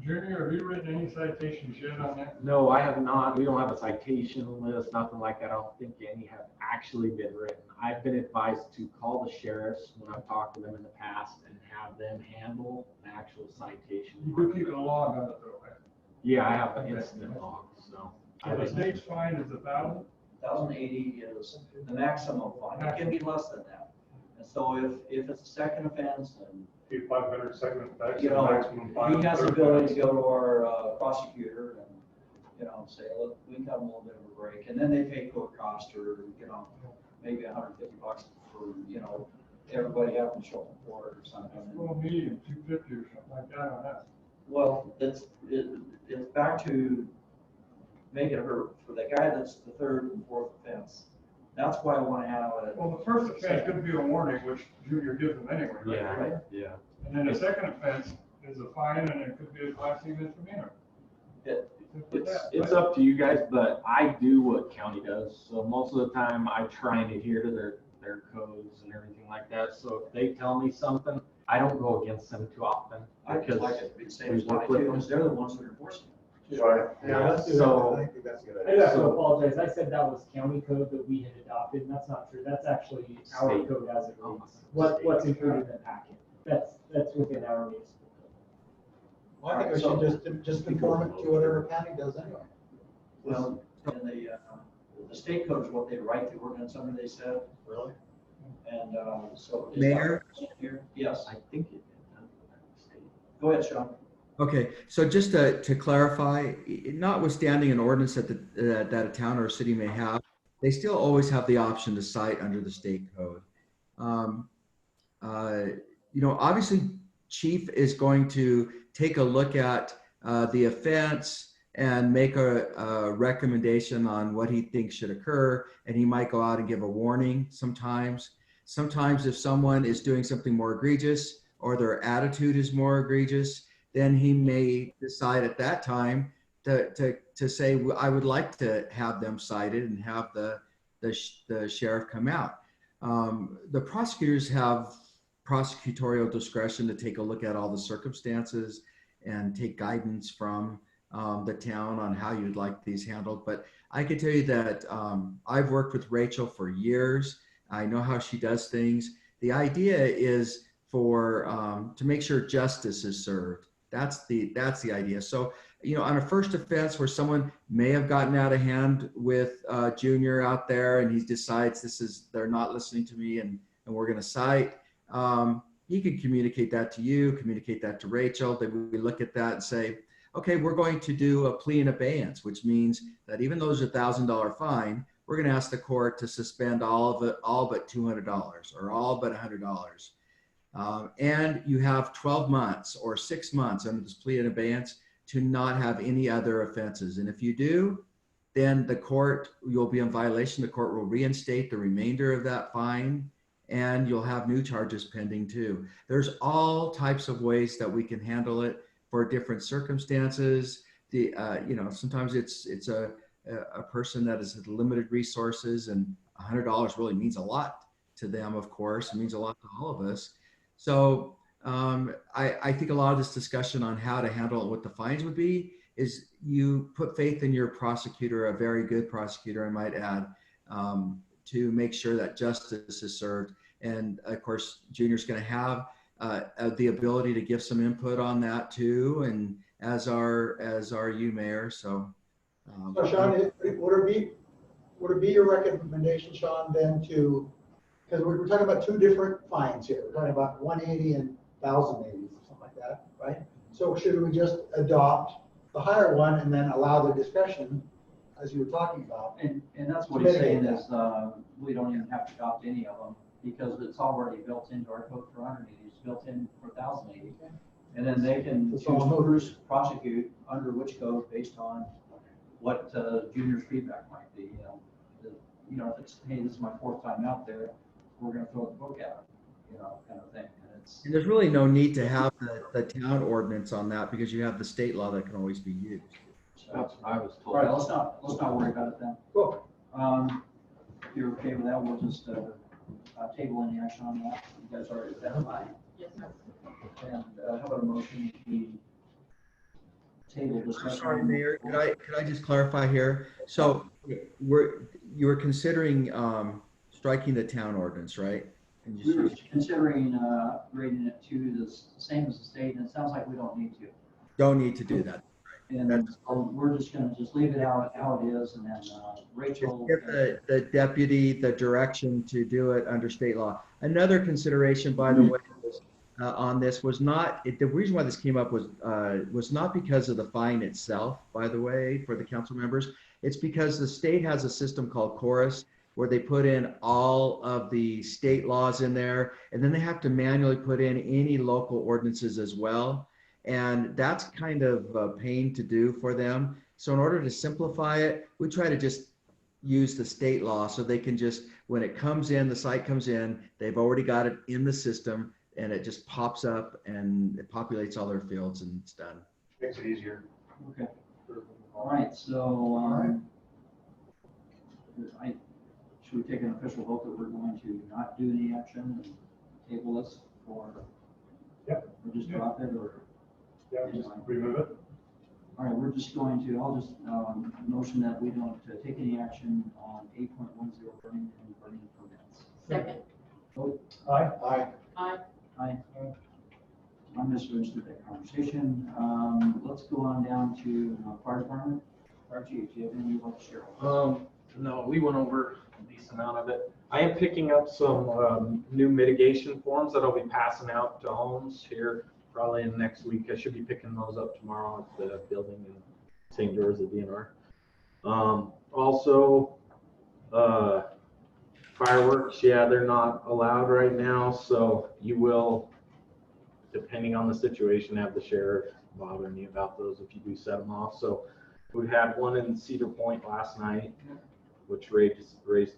Junior, have you written any citations yet on that? No, I have not. We don't have a citation list, nothing like that. I don't think any have actually been written. I've been advised to call the sheriffs when I've talked to them in the past and have them handle the actual citation. You do keep a log on it though, right? Yeah, I have an incident log, so. So the state's fine is $1,000? $1,080 is the maximum fine. It can be less than that. And so if it's a second offense, and 500 second offense, he maximum fine. has the ability to go to our prosecutor and, say, look, we can have a little bit of a break. And then they pay court cost or, maybe $150 for, everybody having to show up in court or something. Well, medium, 250 or something like that on that. Well, it's back to making it for the guy that's the third and fourth offense. That's why I want to have it. Well, the first offense could be a warning, which Junior gives them anyway, right? Yeah. And then the second offense is a fine, and it could be a class C misdemeanor. It's up to you guys, but I do what county does. So most of the time I try and adhere to their codes and everything like that. So if they tell me something, I don't go against them too often. I just because like it to be safe we as work too, with because them. they're the ones that are enforcing it. Right. Yeah, let's do that. So- I think that's a good I idea. do have to apologize. I said that was county code that we had adopted, and that's not true. That's actually our State. code as it reads. What's included in the packet. That's within our municipal code. Well, I think we should just conform it to whatever county does anyway. Well, and the state code is what they write the ordinance under, they said. Really? And, so. Mayor? Yes, I think it. go ahead, Sean. Okay, so just to clarify, notwithstanding an ordinance that a town or a city may have, they still always have the option to cite under the state code. Obviously, chief is going to take a look at the offense and make a recommendation on what he thinks should occur, and he might go out and give a warning sometimes. Sometimes if someone is doing something more egregious or their attitude is more egregious, then he may decide at that time to say, I would like to have them cited and have the sheriff come out. The prosecutors have prosecutorial discretion to take a look at all the circumstances and take guidance from the town on how you'd like these handled. But I can tell you that I've worked with Rachel for years. I know how she does things. The idea is to make sure justice is served. That's the idea. So, on a first offense where someone may have gotten out of hand with Junior out there and he decides they're not listening to me and we're going to cite, he could communicate that to you, communicate that to Rachel. Then we look at that and say, okay, we're going to do a plea in abeyance, which means that even though there's a $1,000 fine, we're going to ask the court to suspend all of it, all but $200 or all but $100. And you have 12 months or 6 months under this plea in abeyance to not have any other offenses. And if you do, then you'll be in violation. The court will reinstate the remainder of that fine, and you'll have new charges pending too. There's all types of ways that we can handle it for different circumstances. Sometimes it's a person that has limited resources, and $100 really means a lot to them, of course. It means a lot to all of us. So I think a lot of this discussion on how to handle what the fines would be is you put faith in your prosecutor, a very good prosecutor, I might add, to make sure that justice is served. And of course, Junior's going to have the ability to give some input on that too, and as are you, Mayor. So Sean, would it be your recommendation, Sean, then because we're talking about two different fines here. We're talking about 180 and 1,080 or something like that, right? So should we just adopt the higher one and then allow the discretion, as you were talking about? And that's what he's saying is, we don't even have to adopt any of them because it's already built into our code for 180, it's built in for 1,080. And then they can choose to prosecute under which code based on what Junior's feedback might be. If it's, hey, this is my 4th time out there, we're going to throw the book at them, kind of thing. And there's really no need to have the town ordinance on that because you have the state law that can always be used. That's what I was told. All right, let's not worry about it then. Cool. You're okay with that? We'll just table any action on that. You guys are identified. Yes, sir. And how about a motion to table discussion? Sorry, Mayor, could I just clarify here? So you were considering striking the town ordinance, right? And We were considering rating it to the same as the state, and it sounds like we don't need to. Don't need to do that. And we're just going to leave it out how it is, and then Rachel. Give the deputy the direction to do it under state law. Another consideration, by the way, on this was not, the reason why this came up was not because of the fine itself, by the way, for the council members. It's because the state has a system called Chorus, where they put in all of the state laws in there, and then they have to manually put in any local ordinances as well. And that's kind of a pain to do for them. So in order to simplify it, we try to just use the state law so they can just, when it comes in, the site comes in, they've already got it in the system. and it just pops up and it populates all their fields and it's done. Makes it easier. Okay. All right, so, should we take an official vote that we're going to not do any action and table this for? Yep. Or just drop it, or? Yeah, just remove it. All right, we're just going to, I'll just, motion that we don't take any action on 8.10 burning and burning permits. Second. Vote. Aye. Aye. Aye. Aye. I'm just registered that conversation. Let's go on down to fire department. Fire chief, do you have anything you'd like to share? No, we went over a decent amount of it. I am picking up some new mitigation forms that I'll be passing out to homes here probably in the next week. I should be picking those up tomorrow at the building in St. George at DNR. Also, fireworks, yeah, they're not allowed right now, so you will, depending on the situation, have the sheriff bothering you about those if you do set them off. So we had one in Cedar Point last night, which raised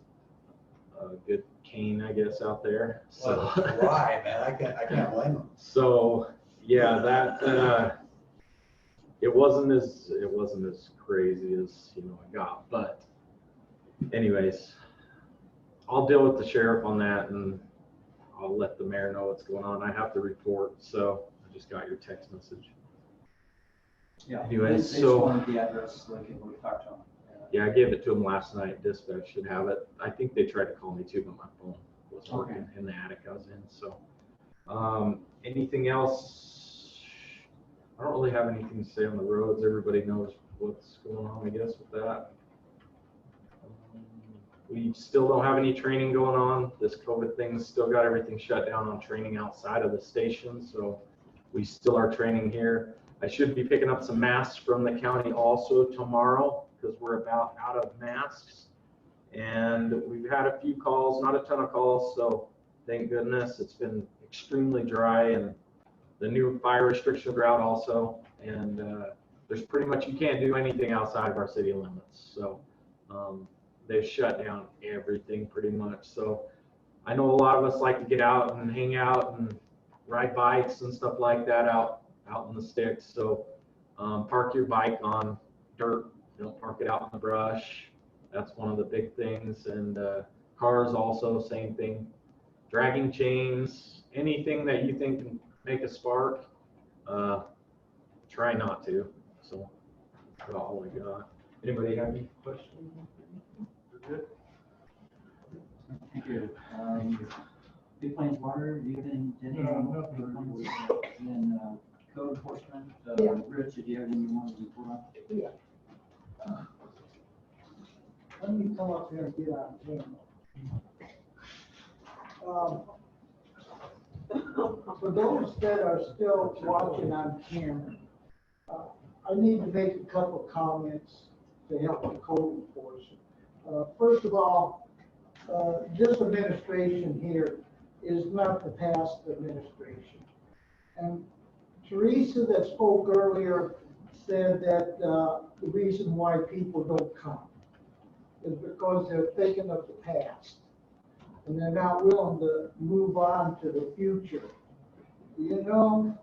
a good cane, I guess, out there. So Right, man, I can't blame them. So yeah, that it wasn't as crazy as I got, but anyways, I'll deal with the sheriff on that and I'll let the mayor know what's going on. I have to report, so I just got your text message. Yeah. Anyways, they so wanted the address, like we talked on. yeah, I gave it to them last night. Dispatch should have it. I think they tried to call me too, but my phone was working in the attic I was in. So, anything else? I don't really have anything to say on the roads. Everybody knows what's going on, I guess, with that. We still don't have any training going on. This COVID thing's still got everything shut down on training outside of the station. So we still are training here. I should be picking up some masks from the county also tomorrow because we're about out of masks. And we've had a few calls, not a ton of calls. So thank goodness it's been extremely dry, and the new fire restriction route also. And there's pretty much, you can't do anything outside of our city limits. So they've shut down everything pretty much. So I know a lot of us like to get out and hang out and ride bikes and stuff like that out in the sticks. So park your bike on dirt, don't park it out in the brush. That's one of the big things. And cars also, same thing. Dragging chains, anything that you think can make a spark, try not to. So that's all I got. Anybody have any questions? We're good. Thank you. Big Plains Water, do you have any? No, And code enforcement, Rich, do you have any you want to report on? Yeah. Let me come up here and get on camera. For those that are still watching on camera, I need to make a couple comments to help the code enforcement. First of all, this administration here is not the past administration. And Teresa that spoke earlier said that the reason why people don't come is because they're thinking of the past and they're not willing to move on to the future. You know,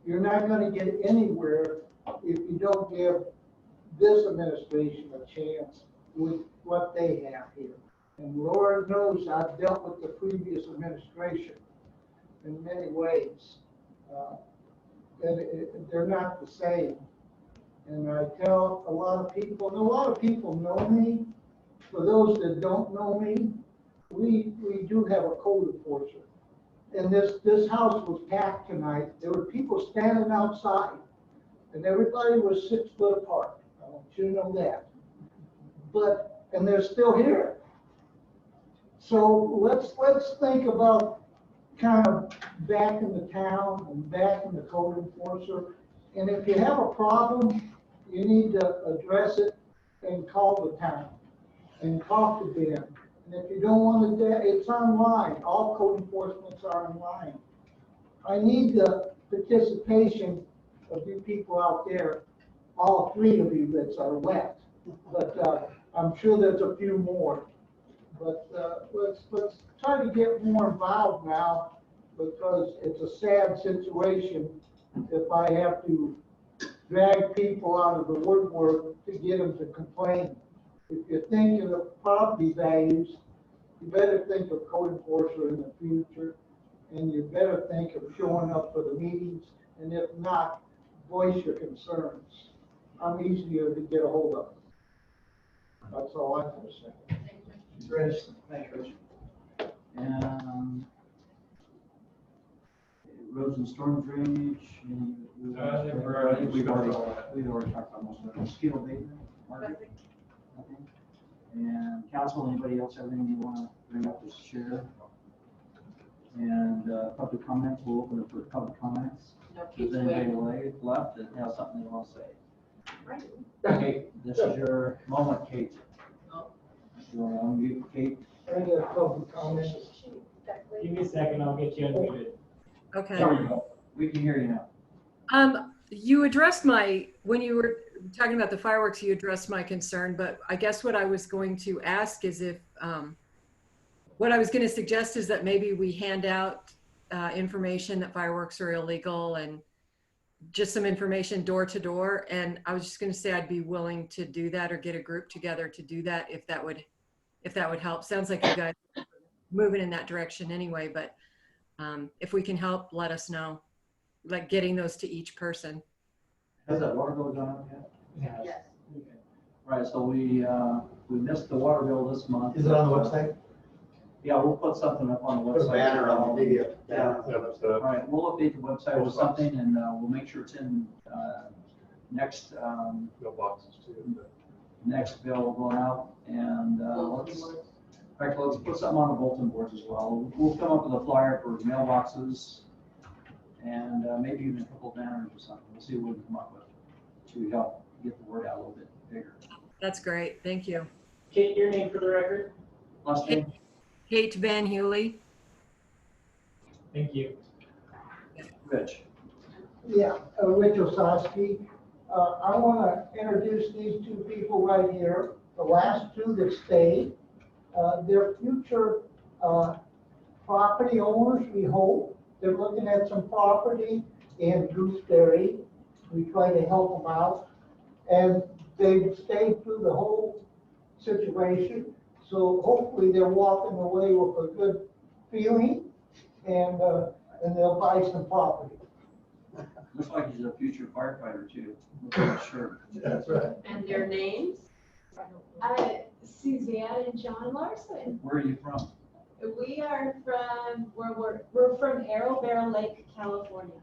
you're not going to get anywhere if you don't give this administration a chance with what they have here. And Lord knows I've dealt with the previous administration in many ways. And they're not the same. And I tell a lot of people, and a lot of people know me. For those that don't know me, we do have a code enforcer. And this house was packed tonight. There were people standing outside, and everybody was 6 foot apart. I want you to know that. And they're still here. So let's think about kind of back in the town and back in the code enforcer. And if you have a problem, you need to address it and call the town and talk to them. And if you don't want to, it's online. All code enforcements are online. I need the participation of you people out there, all 3 of you that are left. But I'm sure there's a few more. But let's try to get more involved now because it's a sad situation if I have to drag people out of the woodwork to get them to complain. If you're thinking of property values, you better think of code enforcement in the future, and you better think of showing up for the meetings, and if not, voice your concerns. I'm easier to get a hold of. That's all I'm gonna say. Rich, thanks, Rich. And roads and storm drainage. We've already talked about most of it. Mosquito abatement, Margaret? Nothing? And council, anybody else have anything you want to bring up to share? And public comments, we'll open it for public comments. No, Is Kate's anybody waiting. left that has something they want to say? Right. Kate, this is your moment, Kate. You want to unmute Kate? Any public comments? Give me a second, I'll get you unmuted. Okay. There we go. We can hear you now. You addressed when you were talking about the fireworks, you addressed my concern, but I guess what I was going to ask is if, what I was going to suggest is that maybe we hand out information that fireworks are illegal and just some information door to door. And I was just going to say I'd be willing to do that or get a group together to do that if that would help. Sounds like you guys are moving in that direction anyway, but if we can help, let us know. Like getting those to each person. Has that water bill gone up yet? Yes. Okay. Right, so we missed the water bill this month. Is it on the website? Yeah, we'll put something up on the website. Put a banner on the video. Yeah. that's All right, we'll update the website with something and we'll make sure it's in next mailboxes too. next bill going out. And let's, in fact, let's put something on the bulletin boards as well. We'll come up with a flyer for mailboxes and maybe even a couple banners or something. We'll see what we can come up with to help get the word out a little bit bigger. That's great. Thank you. Kate, your name for the record? Last name? Kate Van Hewley. Thank you. Rich. Yeah, Rich Osowski. I want to introduce these two people right here, the last two that stayed. They're future property owners, we hope. They're looking at some property in Gooseberry. We try to help them out. And they've stayed through the whole situation. So hopefully they're walking away with a good feeling and they'll buy some property. Looks like he's a future firefighter too. Sure. That's right. And their names? Suzanne and John Larson. Where are you from? We are from, we're from Arrow Bear Lake, California.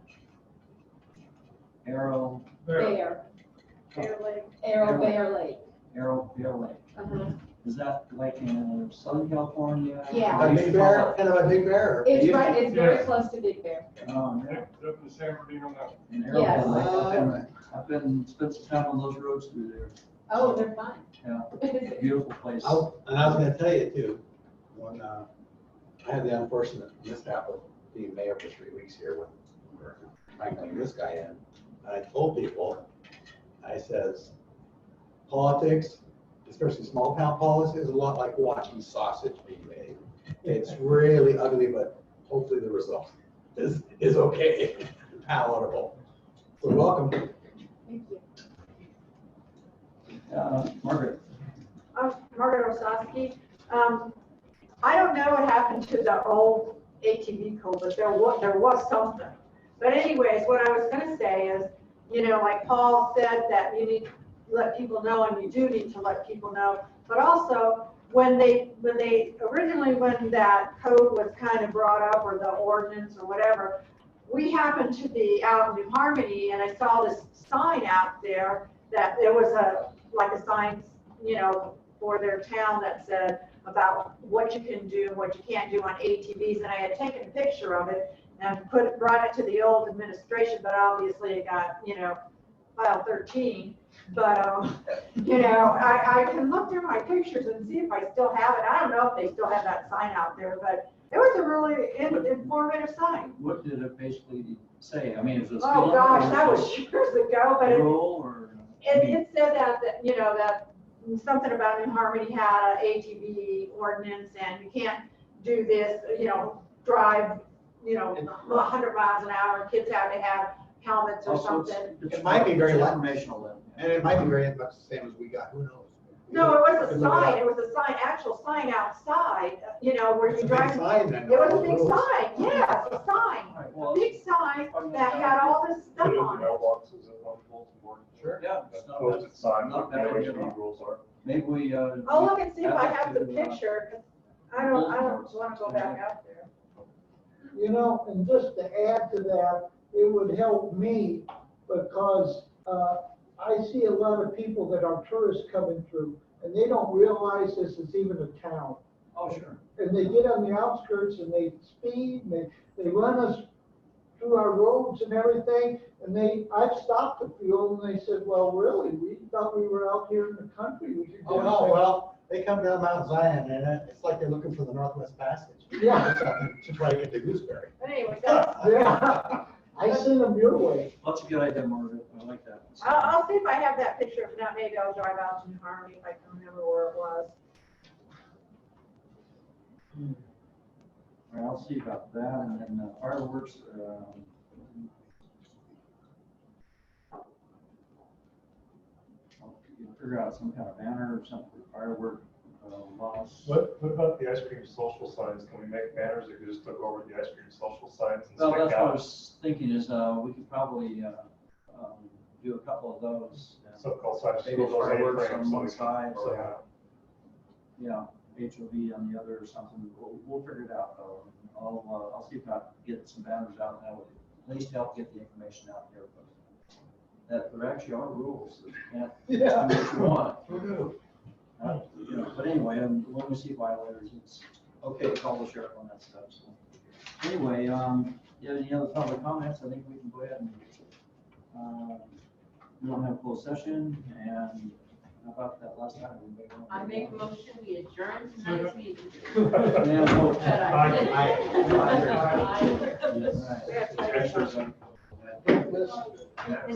Arrow Bear. Arrow Bear Lake. Arrow Bear Lake. Is that like in Southern California? Yeah. A big bear, kind of a big bear. It's right, it's very close to Big Bear. Oh, yeah. Up in San Bernardino Mountain. In Arrow Yes. Bear Lake. I've been spent some time on those roads through there. Oh, they're fine. Yeah, beautiful place. And I was gonna tell you too, when, I had the unfortunate mishap of being mayor for 3 weeks here when we're trying to bring this guy in. And I told people, I says, politics, especially small town politics, is a lot like watching sausage being made. It's really ugly, but hopefully the result is okay, palatable. So welcome. Thank you. Margaret. Margaret Osowski. I don't know what happened to the old ATV code, but there was something. But anyways, what I was gonna say is, like Paul said, that you need to let people know, and you do need to let people know. But also, when originally when that code was kind of brought up, or the ordinance or whatever, we happened to be out in New Harmony, and I saw this sign out there that there was a sign, for their town that said about what you can do and what you can't do on ATVs, and I had taken a picture of it and brought it to the old administration, but obviously it got, file 13. But, I can look through my pictures and see if I still have it. I don't know if they still have that sign out there, but it was a really informative sign. What did it basically say? I mean, is it? Oh, gosh, that was years ago, but it said that, that something about New Harmony had an ATV ordinance, and you can't do this, drive, 100 miles an hour, and kids have to have helmets or Also, something. it's It might be very light. informational then. And it might be very much the same as we got, who knows? No, it was a sign, actual sign outside, where It's you a big drive. sign then. It was a big sign, yes, a sign, well, a big sign that had all this stuff Put it in on the it. mailboxes at one bulletin board. Sure. Yeah. it's not Posted sign, not what the bad idea OHV at all. rules are. Maybe we, I'll look and see if add I that have the to, picture, 'cause I don't wanna go back out there. And just to add to that, it would help me because, I see a lot of people that are tourists coming through and they don't realize this is even a town. Oh, sure. And they get on the outskirts and they speed, and they run us through our roads and everything. And I've stopped a few and they said, well, really, we thought we were out here in the country. We should Oh, get no, there." well, they come down Mount Zion and it's like they're looking for the Northwest Passage. Yeah. To try to get to Gooseberry. But anyway, that's, Yeah, I send them your way. That's a good idea, Margaret. I like that. I'll see if I have that picture. If not, maybe I'll drive out to New Harmony if I can remember where it was. All right, I'll see about that, and then fireworks, I'll figure out some kind of banner or something for firework loss. What about the ice cream social signs? Can we make banners that could just look over the ice cream social signs and Well, stick that's what I out? was thinking is, we could probably, do a couple of those. So-called signs, Maybe those fireworks A-frames, on one so we can- side, so, yeah. yeah, HOV on the other or something. We'll figure it out though. I'll see if I can get some banners out, and that would at least help get the information out there. But there actually are rules that you can't do what you want. But anyway, when we see violators, it's okay to call the sheriff on that stuff. So anyway, you have any other public comments? I think we can go ahead and, we don't have a closed session, and how about that last time? I make a motion, we adjourn tonight's meeting. Yeah, vote. Pictures and- This- Yeah.